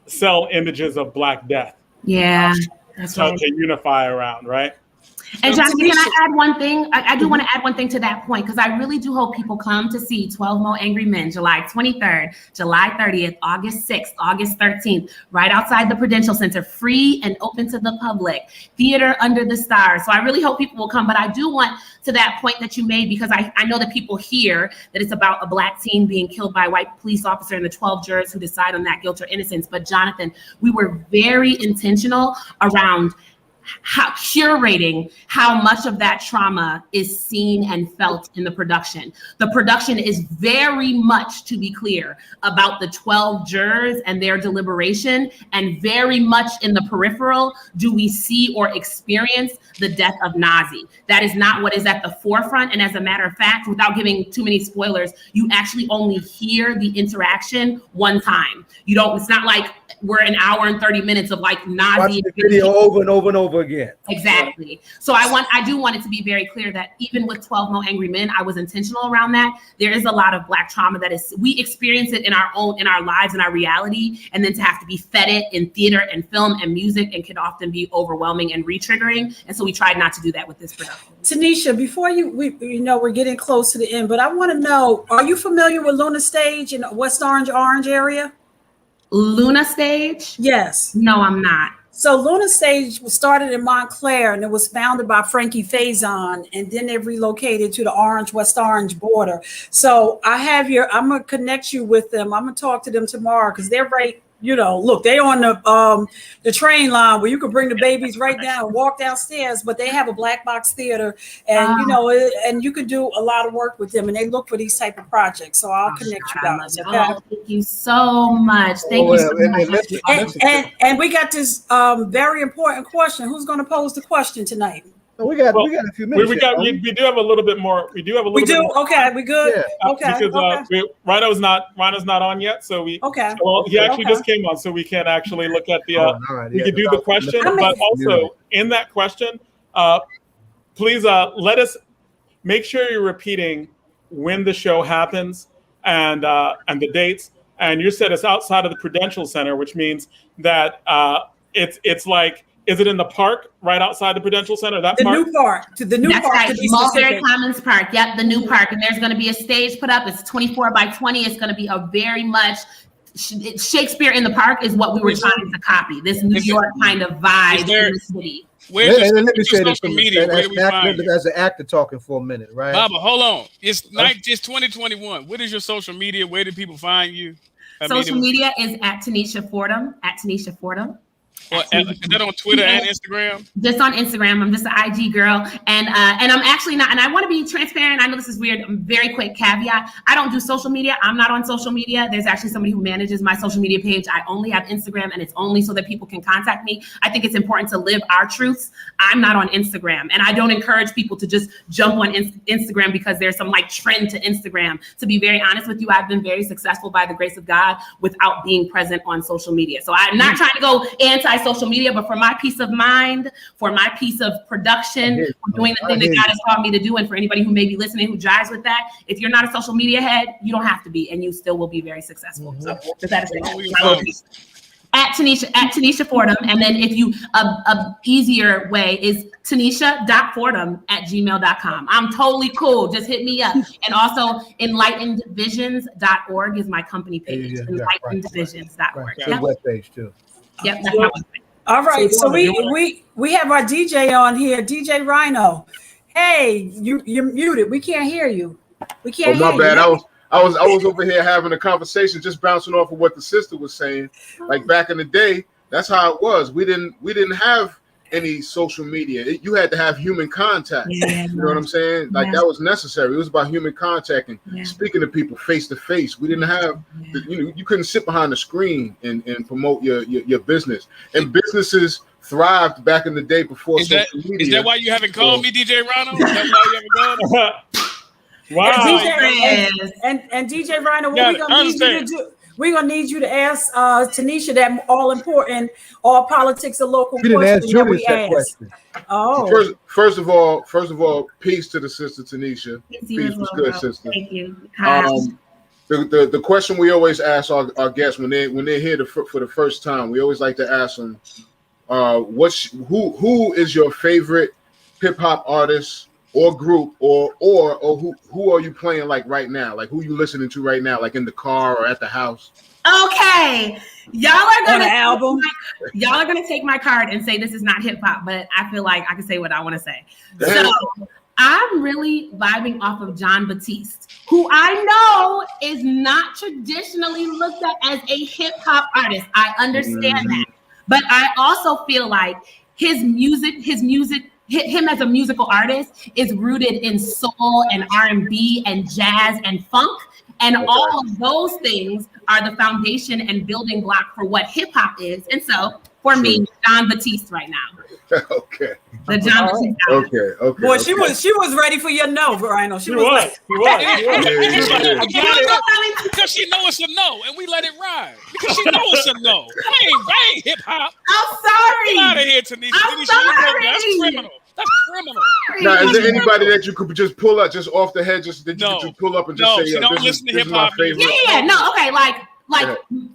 sell images of Black death.
Yeah, that's right.
To unify around, right?
And Jonathan, can I add one thing? I do want to add one thing to that point, because I really do hope people come to see 12 Mo Angry Men, July 23rd, July 30th, August 6th, August 13th, right outside the Prudential Center, free and open to the public, theater under the stars. So I really hope people will come. But I do want to that point that you made, because I know that people hear that it's about a Black teen being killed by a white police officer and the 12 jurors who decide on that guilt or innocence. But Jonathan, we were very intentional around how curating how much of that trauma is seen and felt in the production. The production is very much, to be clear, about the 12 jurors and their deliberation, and very much in the peripheral do we see or experience the death of Nazi. That is not what is at the forefront. And as a matter of fact, without giving too many spoilers, you actually only hear the interaction one time. You don't, it's not like we're an hour and 30 minutes of like Nazi.
Watch the video over and over and over again.
Exactly. So I do want it to be very clear that even with 12 Mo Angry Men, I was intentional around that. There is a lot of Black trauma that is, we experience it in our lives, in our reality, and then to have to be fed it in theater and film and music, and can often be overwhelming and re-triggering. And so we tried not to do that with this production.
Tanisha, before we're getting close to the end, but I want to know, are you familiar with Luna Stage in West Orange area?
Luna Stage?
Yes.
No, I'm not.
So Luna Stage was started in Montclair, and it was founded by Frankie Faison, and then they relocated to the West Orange border. So I'm gonna connect you with them. I'm gonna talk to them tomorrow, because they're right. Look, they on the train line where you can bring the babies right down and walk downstairs, but they have a black box theater, and and you could do a lot of work with them, and they look for these type of projects. So I'll connect you guys. Okay?
Oh, thank you so much. Thank you so much.
And we got this very important question. Who's going to pose the question tonight?
We got a few minutes.
We do have a little bit more. We do.
Okay, we good.
Yeah.
Okay.
Because Rhino's not on yet, so we.
Okay.
Well, he actually just came on, so we can't actually look at the. We can do the question, but also in that question, please let us make sure you're repeating when the show happens and the dates. And you said it's outside of the Prudential Center, which means that it's like. Is it in the park right outside the Prudential Center? That
the
park?
new park. The new
That's
park.
Right. Mulberry Commons Park. Yep, the new park. And there's going to be a stage put up. It's 24 by 20. It's going to be a very much Shakespeare in the Park is what we were trying to copy. This New York kind of vibe in the city.
Let me say this as an actor talking for a minute, right?
Baba, hold on. It's 2021. What is your social media? Where do people find you?
Social media is at Tanisha Fordham. At Tanisha Fordham.
Is that on Twitter and Instagram?
Just on Instagram. I'm just an IG girl. And I'm actually not, and I want to be transparent. I know this is weird. Very quick caveat. I don't do social media. I'm not on social media. There's actually somebody who manages my social media page. I only have Instagram, and it's only so that people can contact me. I think it's important to live our truths. I'm not on Instagram, and I don't encourage people to just jump on Instagram because there's some like trend to Instagram. To be very honest with you, I've been very successful by the grace of God without being present on social media. So I'm not trying to go anti-social media, but for my peace of mind, for my piece of production, for doing the thing that God has called me to do, and for anybody who may be listening who jives with that, if you're not a social media head, you don't have to be, and you still will be very successful. So that is at Tanisha Fordham, and then if you a easier way is Tanisha.Fordham@gmail.com. I'm totally cool. Just hit me up. And also enlightenedvisions.org is my company page. Enlightenedvisions.org.
Good webpage too.
Yep, that's my webpage.
All right, so we have our DJ on here, DJ Rhino. Hey, you're muted. We can't hear you. We can't hear you.
My bad. I was over here having a conversation, just bouncing off of what the sister was saying. Like back in the day, that's how it was. We didn't have any social media. You had to have human contact. You know what I'm saying? Like that was necessary. It was about human contact and speaking to people face to face. We didn't have, you couldn't sit behind the screen and promote your business. And businesses thrived back in the day before
Is
social media.
Is that why you haven't called me, DJ Rhino? Is that why you haven't called me?
Wow.
And DJ Rhino, what we gonna need you to do? We're gonna need you to ask Tanisha that all important all politics and local
You didn't ask
question that we
Junius that
asked.
question.
Oh,
First of all, peace to the sister Tanisha. Peace was good, sister.
Thank you.
The question we always ask our guests when they're here for the first time, we always like to ask them, who is your favorite hip hop artist or group, or who are you playing like right now? Like who you listening to right now, like in the car or at the house?
Okay, y'all are gonna
album.
Y'all are gonna take my card and say this is not hip hop, but I feel like I can say what I want to say. So I'm really vibing off of John Batiste, who I know is not traditionally looked at as a hip hop artist. I understand that, but I also feel like him as a musical artist is rooted in soul and R&B and jazz and funk. And all of those things are the foundation and building block for what hip hop is. And so for me, John Batiste right now.
Okay.
The John Batiste album.
Okay.
Boy, she was ready for your no, Rhino. She was like,
Because she know it's a no, and we let it ride. Because she know it's a no. I ain't hip hop.
I'm sorry.
Get out of here, Tanisha. That's criminal. That's criminal.
Now, is there anybody that you could just pull up, just off the head, just that you could just pull up and just say,
she don't listen to hip hop.
No, okay, like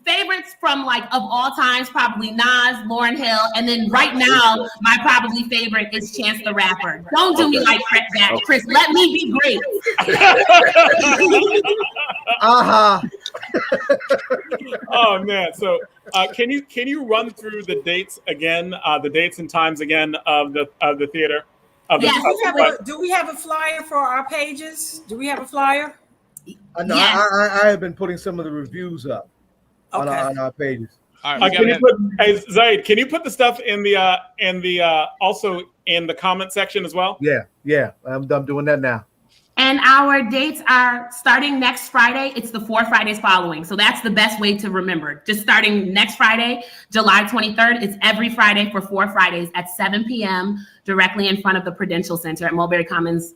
favorites from like of all times, probably Nas, Lauryn Hill, and then right now my probably favorite is Chance the Rapper. Don't do me like that, Chris. Let me be great.
Oh man! So can you run through the dates again? The dates and times again of the theater.
Do we have a flyer for our pages? Do we have a flyer?
I have been putting some of the reviews up on our pages.
All right,
Zaid, can you put the stuff in the also in the comment section as well?
Yeah. I'm doing that now.
And our dates are starting next Friday. It's the 4 Fridays following. So that's the best way to remember. Just starting next Friday, July 23rd. It's every Friday for 4 Fridays at 7 p.m. directly in front of the Prudential Center at Mulberry Commons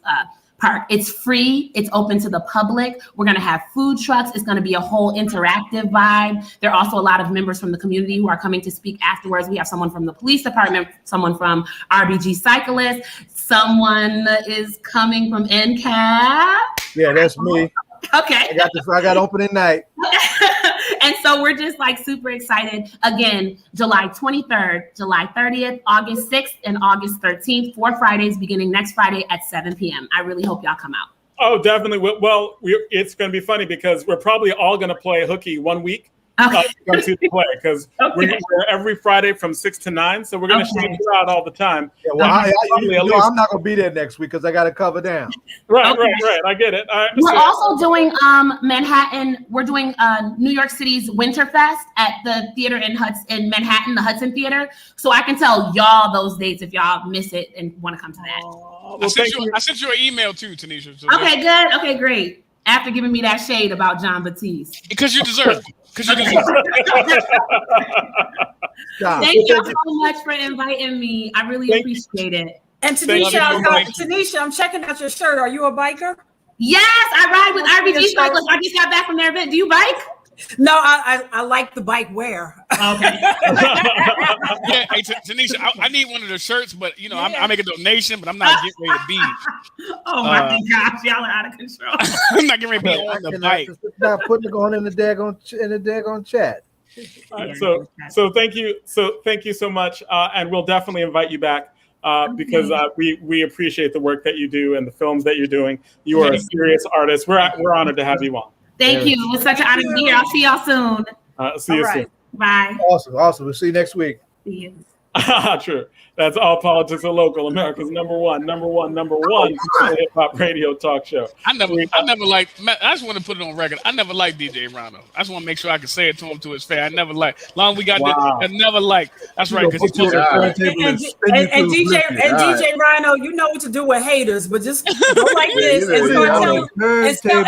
Park. It's free. It's open to the public. We're going to have food trucks. It's going to be a whole interactive vibe. There are also a lot of members from the community who are coming to speak afterwards. We have someone from the police department, someone from RBG Cyclists, someone is coming from NCAP.
Yeah, that's me.
Okay.
I got opening night.
And so we're just like super excited. Again, July 23rd, July 30th, August 6th, and August 13th, 4 Fridays beginning next Friday at 7 p.m. I really hope y'all come out.
Oh, definitely. Well, it's going to be funny because we're probably all going to play hooky 1 week. Come to the play because we're every Friday from 6 to 9, so we're going to shout you out all the time.
Yeah, well, I'm not going to be there next week because I got to cover down.
Right. I get it.
We're also doing Manhattan. We're doing New York City's Winterfest at the theater in Manhattan, the Hudson Theater. So I can tell y'all those dates if y'all miss it and want to come to that.
I sent you an email too, Tanisha. So
okay, good. Okay, great. After giving me that shade about John Batiste.
Because you deserve it. Thank
you so much for inviting me. I really appreciate it.
And Tanisha, I'm checking out your shirt. Are you a biker?
Yes, I ride with RBG Cyclists. I just got back from their event. Do you bike?
No, I like the bike wear.
Okay.
Yeah, hey, Tanisha, I need one of the shirts, but you know, I make a donation, but I'm not getting ready to be.
Oh my gosh, y'all are out of control.
I'm not getting ready to be on the bike.
Not putting it going in the daggone chat.
So thank you so much, and we'll definitely invite you back because we appreciate the work that you do and the films that you're doing. You are a serious artist. We're honored to have you on.
Thank you. It was such an honor to be here. I'll see y'all soon.
See you soon.
Bye.
Awesome. We'll see you next week.
See you.
True. That's All Politics Are Local, America's number one hip hop radio talk show.
I just want to put it on record. I never liked DJ Rhino. I just want to make sure I can say it to him to his face. I never liked. Long we got this, I never liked. That's right. Because
and DJ Rhino, you know what to do with haters, but just go like this and start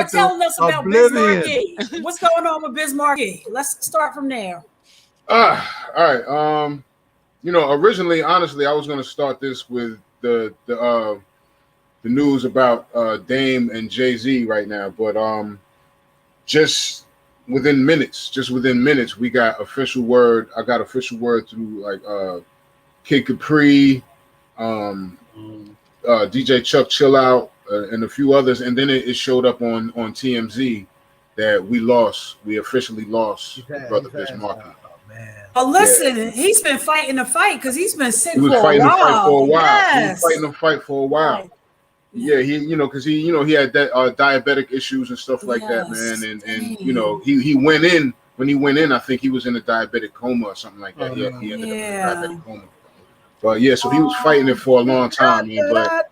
telling us about Biz Markie. What's going on with Biz Markie? Let's start from there.
All right. Originally, honestly, I was going to start this with the news about Dame and Jay-Z right now, but just within minutes, we got official word. I got official word through Kid Capri, DJ Chuck Chill Out, and a few others, and then it showed up on TMZ that we officially lost Brother Biz Markie.
Oh, listen, he's been fighting the fight because he's been sick
for a while.
Yes.
He was fighting the fight for a while.
Right.
Yeah, because he had that diabetic issues and stuff like that, man. And he went in. When he went in, I think he was in a diabetic coma or something like that. He ended up in a diabetic coma. But yeah, so he was fighting it for a long time,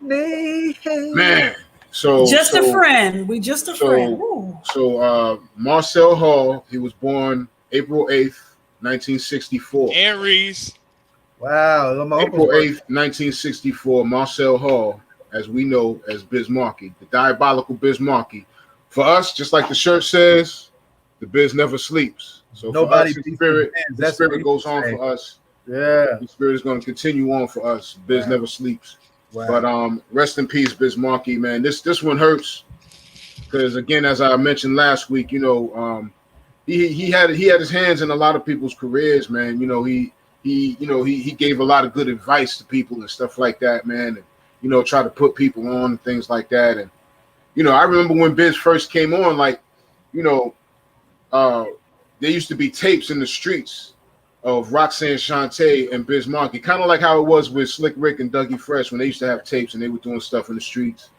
man. So
just a friend. We just a friend. Ooh.
So Marcel Hall, he was born April 8th, 1964.
Aries.
Wow.
April 8th, 1964. Marcel Hall, as we know as Biz Markie, the diabolical Biz Markie. For us, just like the shirt says, the Biz never sleeps. So
nobody
for us, the spirit goes on for us.
Yeah.
The spirit is going to continue on for us. Biz never sleeps.
Wow.
But rest in peace, Biz Markie, man. This one hurts because, again, as I mentioned last week, he had his hands in a lot of people's careers, man. He gave a lot of good advice to people and stuff like that, man. And try to put people on and things like that. And I remember when Biz first came on, there used to be tapes in the streets of Roxanne Shante and Biz Markie, kind of like how it was with Slick Rick and Dougie Fresh when they used to have tapes and they were doing stuff in the streets.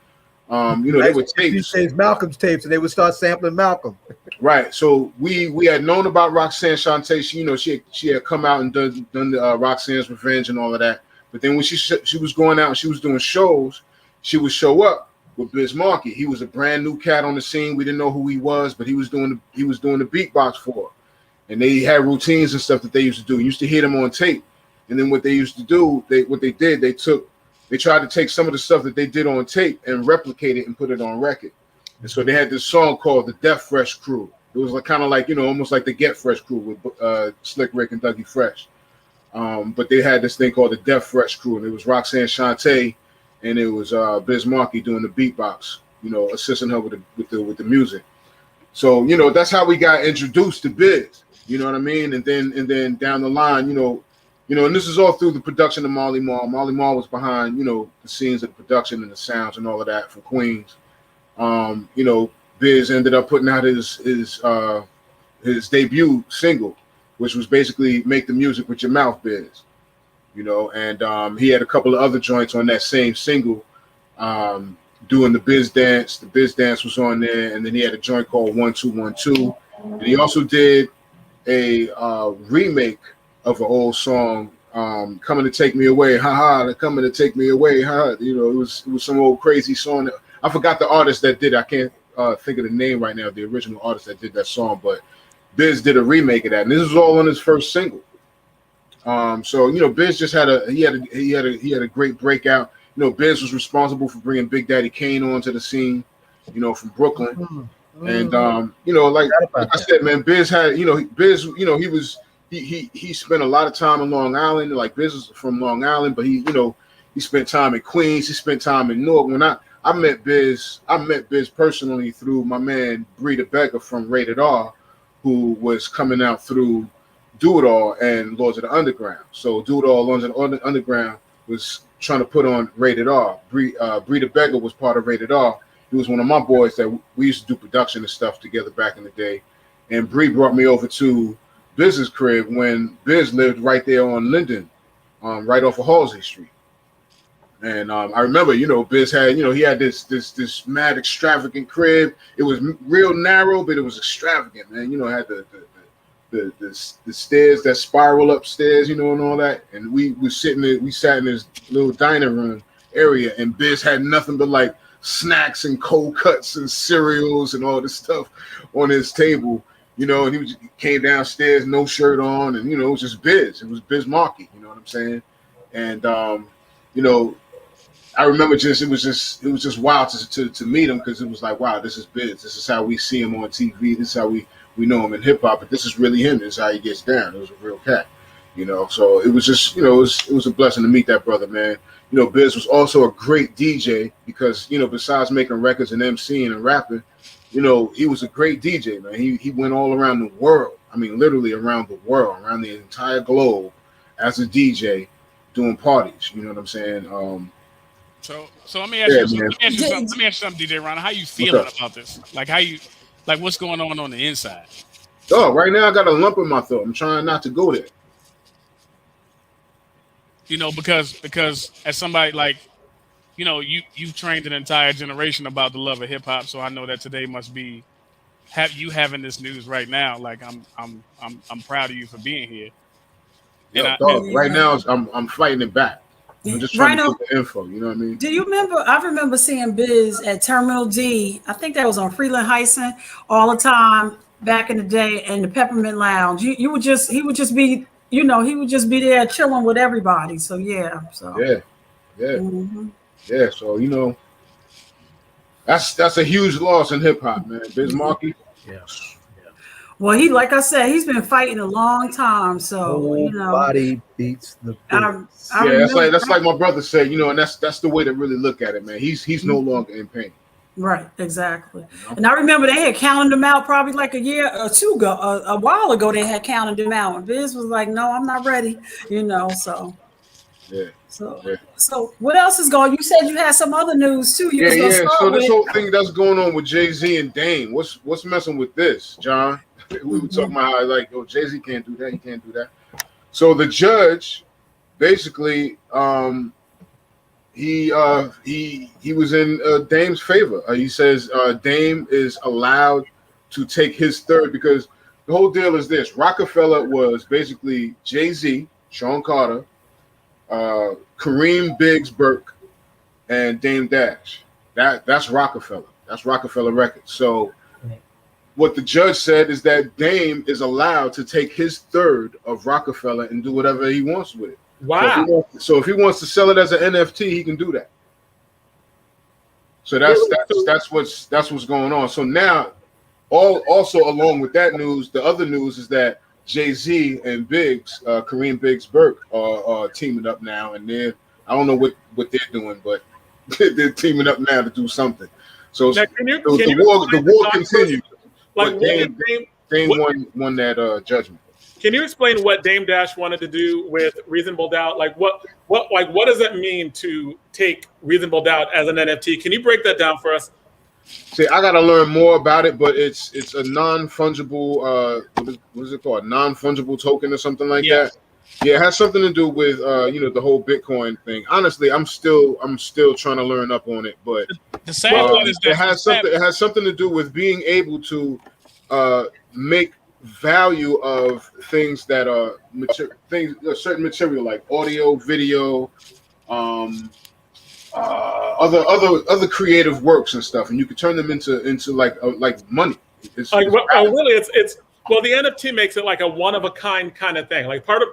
They were tapes.
Malcolm's tapes, and they would start sampling Malcolm.
Right. So we had known about Roxanne Shante. She had come out and done the Roxanne's Revenge and all of that. But then when she was going out and she was doing shows, she would show up with Biz Markie. He was a brand new cat on the scene. We didn't know who he was, but he was doing the beatbox for her. And they had routines and stuff that they used to do. You used to hear them on tape. And then what they used to do, they tried to take some of the stuff that they did on tape and replicate it and put it on record. And so they had this song called the Death Fresh Crew. It was almost like the Get Fresh Crew with Slick Rick and Dougie Fresh. But they had this thing called the Death Fresh Crew, and it was Roxanne Shante and it was Biz Markie doing the beatbox, assisting her with the music. So that's how we got introduced to Biz. You know what I mean? And then down the line, and this is all through the production of Marley Marl. Marley Marl was behind, the scenes of the production and the sounds and all of that for Queens. Biz ended up putting out his debut single, which was basically Make the Music with Your Mouth, Biz. And he had a couple of other joints on that same single, doing the Biz Dance. The Biz Dance was on there, and then he had a joint called 1212. And he also did a remake of an old song, Coming to Take Me Away, haha, they're coming to take me away, haha. It was some old crazy song. I forgot the artist that did it. I can't think of the name right now, the original artist that did that song, but Biz did a remake of that, and this was all on his first single. So Biz just had a great breakout. Biz was responsible for bringing Big Daddy Kane onto the scene, from Brooklyn. And like I said, man, Biz had, he spent a lot of time in Long Island. Like Biz is from Long Island, but he spent time in Queens. He spent time in Newark. When I met Biz personally through my man Breida Beggar from Rated R, who was coming out through Do It All and Lords of the Underground. So Do It All, Lords of the Underground was trying to put on Rated R. Breida Beggar was part of Rated R. He was one of my boys that we used to do production and stuff together back in the day. And Bree brought me over to Biz's crib when Biz lived right there on Linden, right off of Halsey Street. And I remember, Biz had, he had this mad extravagant crib. It was real narrow, but it was extravagant, man. It had the stairs that spiral upstairs, and all that. And we sat in this little dining room area, and Biz had nothing but like snacks and cold cuts and cereals and all this stuff on his table, and he came downstairs, no shirt on, and it was just Biz. It was Biz Markie, you know what I'm saying? And I remember it was just wild to meet him, because it was like, wow, this is Biz. This is how we see him on TV. This is how we we know him in hip hop, but this is really him. This is how he gets down. It was a real cat, you know. So it was just, you know, it was a blessing to meet that brother, man. You know, Biz was also a great DJ because, you know, besides making records and MCing and rapping, you know, he was a great DJ, man. He went all around the world. I mean, literally around the world, around the entire globe as a DJ doing parties. You know what I'm saying?
So let me ask you something. Let me ask you something, DJ Rhino. How you feeling about this? Like what's going on the inside?
Oh, right now I got a lump in my throat. I'm trying not to go there.
You know, because as somebody like, you know, you've trained an entire generation about the love of hip hop. So I know that today must be having this news right now. Like I'm proud of you for being here.
Right now I'm fighting it back. I'm just trying to get the info. You know what I mean?
Do you remember? I remember seeing Biz at Terminal D. I think that was on Freeland Heisen all the time back in the day, in the Peppermint Lounge. He would just be, you know, he would just be there chilling with everybody. So yeah.
Mm-hmm. Yeah. So you know, that's a huge loss in hip hop, man. Biz Markie.
Yeah.
Well, like I said, he's been fighting a long time. So you know,
body beats the beat.
That's like my brother said, you know, and that's the way to really look at it, man. He's no longer in pain.
Right, exactly. You know? And I remember they had counted them out probably like a year or two ago, a while ago. They had counted them out, and Biz was like, "No, I'm not ready," you know. So.
Yeah.
So what else is going? You said you had some other news too.
So this whole thing that's going on with Jay-Z and Dame, what's messing with this, John? We were talking about how like, oh, Jay-Z can't do that, he can't do that. So the judge basically he was in Dame's favor. He says Dame is allowed to take his third, because the whole deal is this: Rockefeller was basically Jay-Z, Sean Carter, Kareem Biggs Burke, and Dame Dash. That's Rockefeller. That's Rockefeller Records. So what the judge said is that Dame is allowed to take his third of Rockefeller and do whatever he wants with it.
Wow.
So if he wants to sell it as an NFT, he can do that. So that's what's going on. So now, also along with that news, the other news is that Jay-Z and Biggs, Kareem Biggs Burke, are teaming up now, and I don't know what they're doing, but they're teaming up now to do something. So the war continues.
Like
Dame won that judgment.
Can you explain what Dame Dash wanted to do with Reasonable Doubt? Like what does that mean to take Reasonable Doubt as an NFT? Can you break that down for us?
See, I got to learn more about it, but it's a non-fungible what is it called? Non-fungible token or something like that. Yeah, it has something to do with the whole Bitcoin thing. Honestly, I'm still trying to learn up on it, but
the sad part is that
it has something to do with being able to make value of things that are certain material like audio, video, other creative works and stuff, and you can turn them into like money.
It's the NFT makes it like a one of a kind kind of thing. Like part of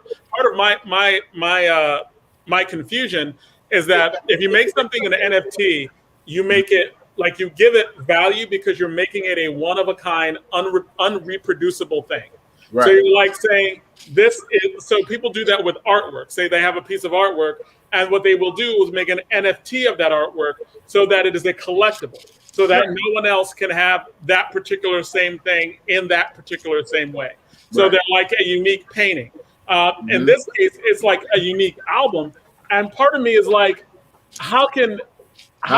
my confusion is that if you make something in an NFT, you make it like you give it value because you're making it a one of a kind, unreproducible thing. Right. So you're like saying this is, so people do that with artwork. Say they have a piece of artwork, and what they will do is make an NFT of that artwork so that it is a collectible, so that no one else can have that particular same thing in that particular same way. So they're like a unique painting. In this case, it's like a unique album. And part of me is like, how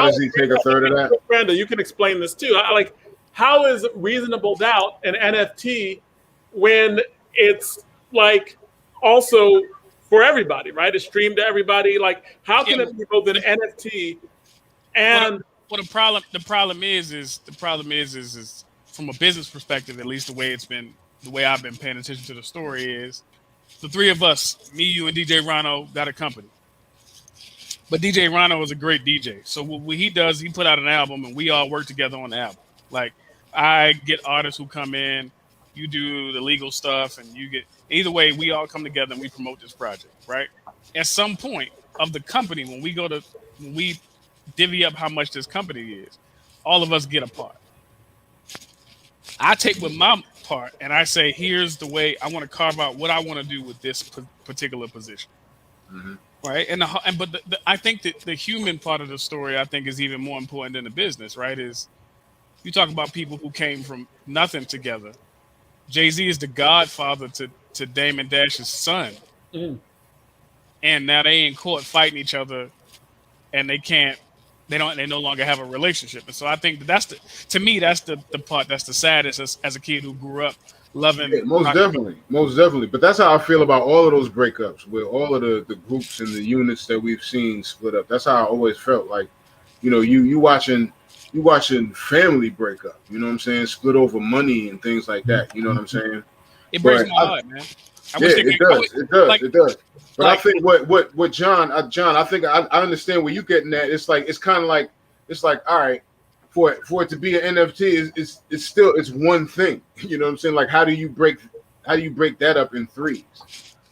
does he take a third of that?
Brenda, you can explain this too. Like, how is Reasonable Doubt an NFT when it's like also for everybody, right? It's streamed to everybody. Like, how can it be both an NFT and
the problem is from a business perspective, at least the way I've been paying attention to the story is the three of us, me, you, and DJ Rhino, got a company. But DJ Rhino is a great DJ. So what he does, he put out an album and we all work together on the album. Like, I get artists who come in, you do the legal stuff, and either way, we all come together and we promote this project, right? At some point of the company, when we divvy up how much this company is, all of us get a part. I take what my part and I say, here's the way I want to carve out what I want to do with this particular position.
Mm-hmm.
Right. But I think that the human part of the story, I think, is even more important than the business. Right. Is you talk about people who came from nothing together. Jay-Z is the godfather to Damon Dash's son.
Mm.
And now they in court fighting each other and they no longer have a relationship. And so I think that's the part that's the saddest as a kid who grew up loving.
Yeah, most definitely. But that's how I feel about all of those breakups, with all of the groups and the units that we've seen split up. That's how I always felt. Like, you know, you watching family break up. You know what I'm saying? Split over money and things like that. You know what I'm saying?
It breaks my heart, man.
It does. But I think what John, I think I understand where you're getting at. It's kind of like all right. For it to be an NFT it's one thing. You know what I'm saying? Like, how do you break that up in threes?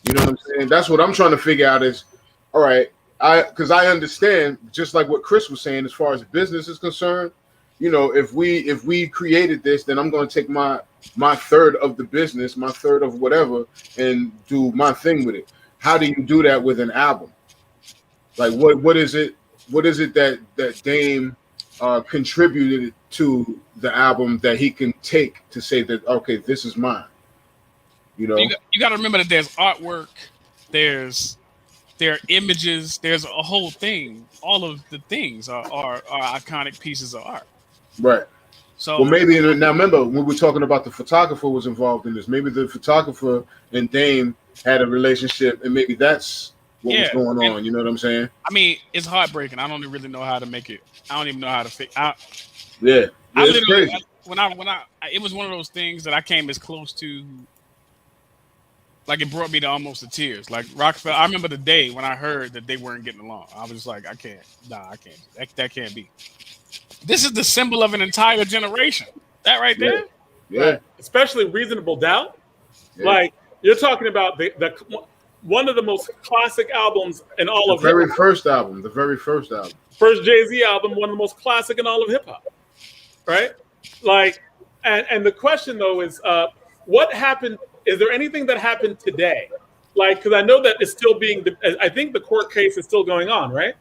You know what I'm saying? That's what I'm trying to figure out is, all right, because I understand, just like what Chris was saying, as far as business is concerned, you know, if we created this, then I'm going to take my third of the business, my third of whatever, and do my thing with it. How do you do that with an album? Like, what is it that Dame contributed to the album that he can take to say that, okay, this is mine? You know,
you got to remember that there's artwork, there are images, there's a whole thing. All of the things are iconic pieces of art.
Right.
So,
well, maybe now remember when we were talking about the photographer was involved in this. Maybe the photographer and Dame had a relationship, and maybe that's what was going on. You know what I'm saying?
I mean, it's heartbreaking. I don't really know how to make it. I don't even know how to fix.
It's crazy.
It was one of those things that I came as close to. Like, it brought me to almost to tears. Like, Rockefeller, I remember the day when I heard that they weren't getting along. I was like, I can't. That can't be. This is the symbol of an entire generation. That right there.
Yeah.
Right. Especially Reasonable Doubt. Yeah. Like, you're talking about the one of the most classic albums in all of
the very first album.
First Jay-Z album, one of the most classic in all of hip hop. Right? Like, and the question though is, what happened? Is there anything that happened today? Like, because I know that it's still I think the court case is still going on, right?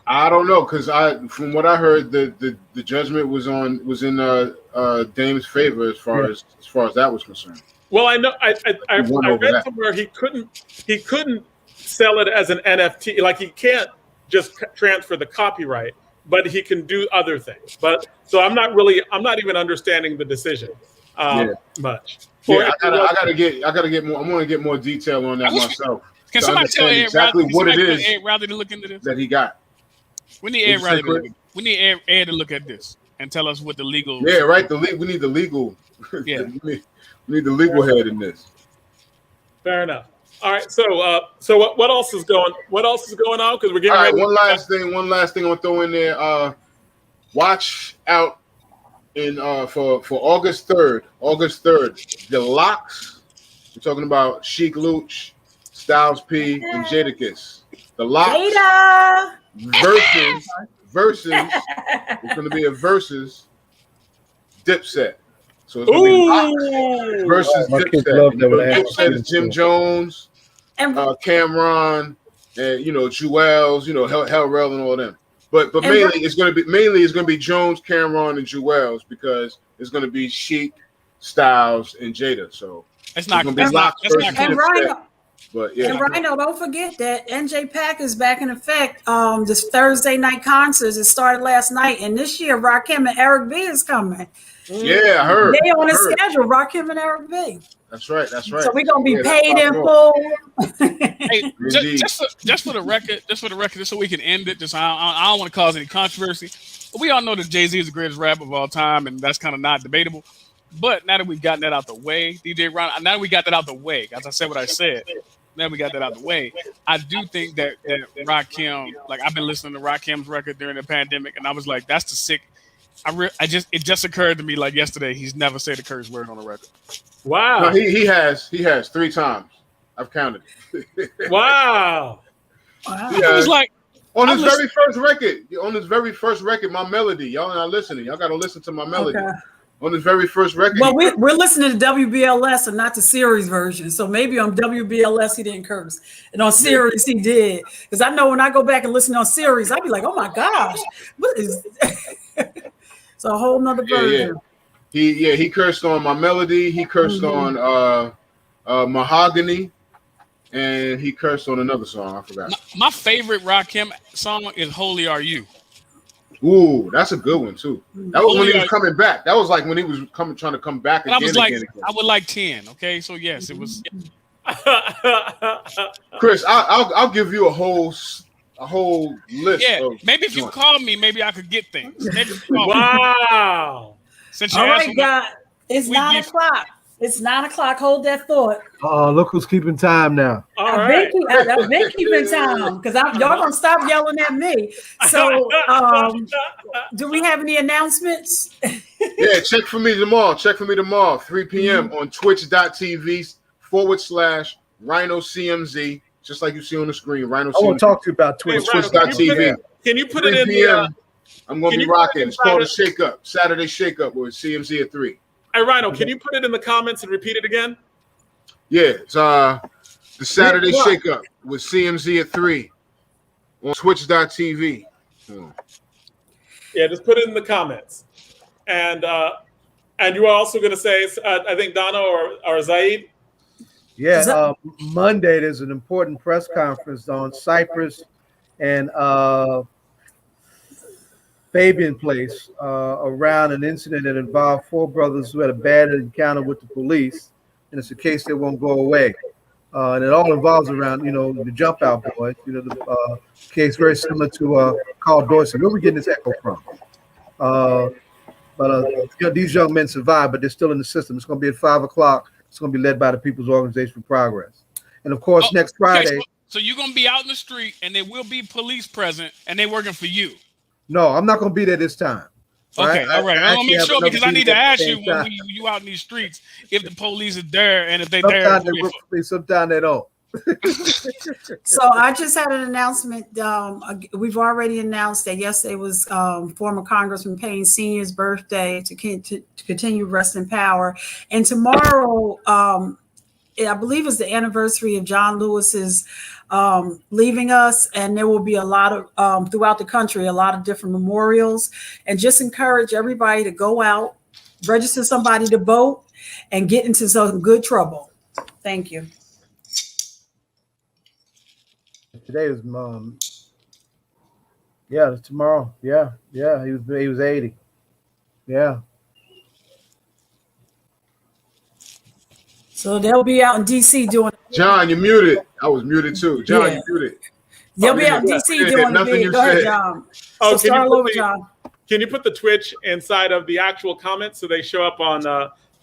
I don't know, because from what I heard, the judgment was in Dame's favor as far as that was concerned.
Well, I know I read somewhere he couldn't sell it as an NFT. Like, he can't just transfer the copyright, but he can do other things. But so I'm not even understanding the decision much.
Yeah, I gotta get more. I'm gonna get more detail on that myself.
Can somebody tell Ed
exactly what it is
Ed Riley to look into this
that he got?
We need Ed Riley. We need Ed to look at this and tell us what the legal.
Yeah, right. We need the legal.
Yeah,
we need the legal head in this.
Fair enough. All right. So what else is going? What else is going on? Because we're getting ready.
One last thing I'll throw in there. Watch out for August 3rd. The Locks. We're talking about Chic Luch, Styles P, and Jadakiss. The Locks.
Jada.
Versus. It's going to be a versus Dipset. So it's going to be Locks versus Dipset. Dipset is Jim Jones, and Cameron, and Jewels, Hellrell and all them. But mainly it's going to be Jones, Cameron, and Jewels, because it's going to be Chic, Styles, and Jada. So
it's not going to be
Locks versus Dipset.
But yeah, and Rhino, don't forget that NJ Pack is back in effect. This Thursday night concerts, it started last night, and this year Rakim and Eric B is coming.
Yeah, I heard.
They on the schedule, Rakim and Eric B.
That's right.
So we're gonna be paid in full.
Hey, just for the record, just so we can end it. I don't want to cause any controversy. But we all know that Jay-Z is the greatest rapper of all time, and that's kind of not debatable. But now that we've gotten that out the way, DJ Ron, now that we got that out the way, as I said what I said. Now we got that out the way. I do think that Rakim, like, I've been listening to Rakim's record during the pandemic, and I was like, that's the sick. It just occurred to me like yesterday, he's never said a curse word on a record.
Wow.
No, he has 3 times. I've counted.
Wow.
It was like
on his very first record. On his very first record, My Melody. Y'all not listening. Y'all got to listen to My Melody.
Okay.
on his very first record.
Well, we're listening to WBLS and not the series version. So maybe on WBLS he didn't curse, and on series he did. Because I know when I go back and listen on series, I'd be like, oh my gosh, what is? It's a whole nother version.
He cursed on My Melody. He cursed on Mahogany, and he cursed on another song. I forgot.
My favorite Rakim song is "Holy Are You."
Ooh, that's a good one too. That was when he was coming back. That was like when he was trying to come back again.
I would like 10. Okay, so yes, it was.
Chris, I'll give you a whole list.
Yeah, maybe if you call me, maybe I could get things.
Wow.
Since
all right, God, it's 9 o'clock. It's 9 o'clock. Hold that thought.
Oh, look who's keeping time now.
I've been keeping time because y'all gonna stop yelling at me. So, do we have any announcements?
Yeah, check for me tomorrow. 3 p.m. on twitch.tv/Rhino CMZ, just like you see on the screen. Rhino CMZ.
I want to talk to you about Twitch.
Twitch.tv.
Can you put it in
the? I'm going to be rocking. It's called a Shake Up. Saturday Shake Up with CMZ at 3.
Hey, Rhino, can you put it in the comments and repeat it again?
Yeah, it's the Saturday Shake Up with CMZ at 3 on twitch.tv.
Yeah, just put it in the comments. And you are also going to say, I think Donna or Zaid?
Yeah, Monday there's an important press conference on Cypress and Fabian Place around an incident that involved 4 brothers who had a bad encounter with the police, and it's a case that won't go away. And it all involves around, the Jump Out Boys, the case very similar to Carl Dorsey. Where are we getting this echo from? But these young men survived, but they're still in the system. It's going to be at 5 o'clock. It's going to be led by the People's Organization for Progress. And of course, next Friday.
So you're going to be out in the street, and there will be police present, and they're working for you.
No, I'm not going to be there this time.
Okay, all right. I want to make sure because I need to ask you when you out in these streets if the police are there and if they're there.
Sometimes they work for me, sometimes they don't.
So I just had an announcement. We've already announced that yesterday was former Congressman Payne Sr.'s birthday to continue rest in power. And tomorrow, I believe is the anniversary of John Lewis's leaving us, and there will be a lot of throughout the country, a lot of different memorials, and just encourage everybody to go out, register somebody to vote, and get into some good trouble. Thank you.
Today was it's tomorrow. Yeah, he was 80. Yeah.
So they'll be out in DC doing.
John, you're muted. I was muted too. John, you're muted.
They'll be out in DC doing the big. Go ahead, John.
Oh,
so start over, John.
Can you put the Twitch inside of the actual comments so they show up on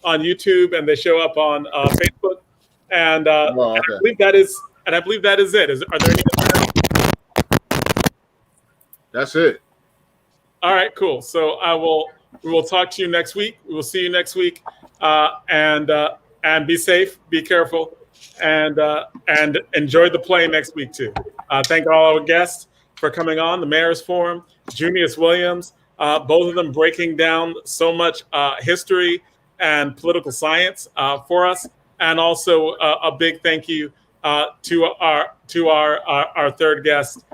YouTube and they show up on Facebook? And I believe that is. And I believe that is it. Are there any?
That's it.
All right, cool. So we will talk to you next week. We will see you next week. And be safe, be careful, and enjoy the play next week too. Thank all our guests for coming on, the Mayor's Forum, Junius Williams, both of them breaking down so much history and political science for us, and also a big thank you to our third guest,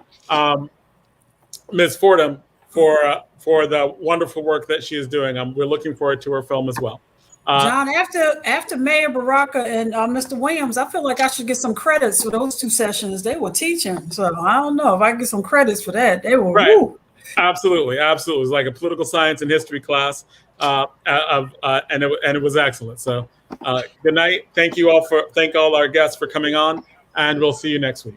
Ms. Fordham, for the wonderful work that she is doing. We're looking forward to her film as well.
John, after Mayor Baraka and Mr. Williams, I feel like I should get some credits for those 2 sessions. They were teaching, so I don't know if I can get some credits for that. They were
right. Woo. Absolutely. It was like a political science and history class, and it was excellent. So, good night. Thank all our guests for coming on, and we'll see you next week.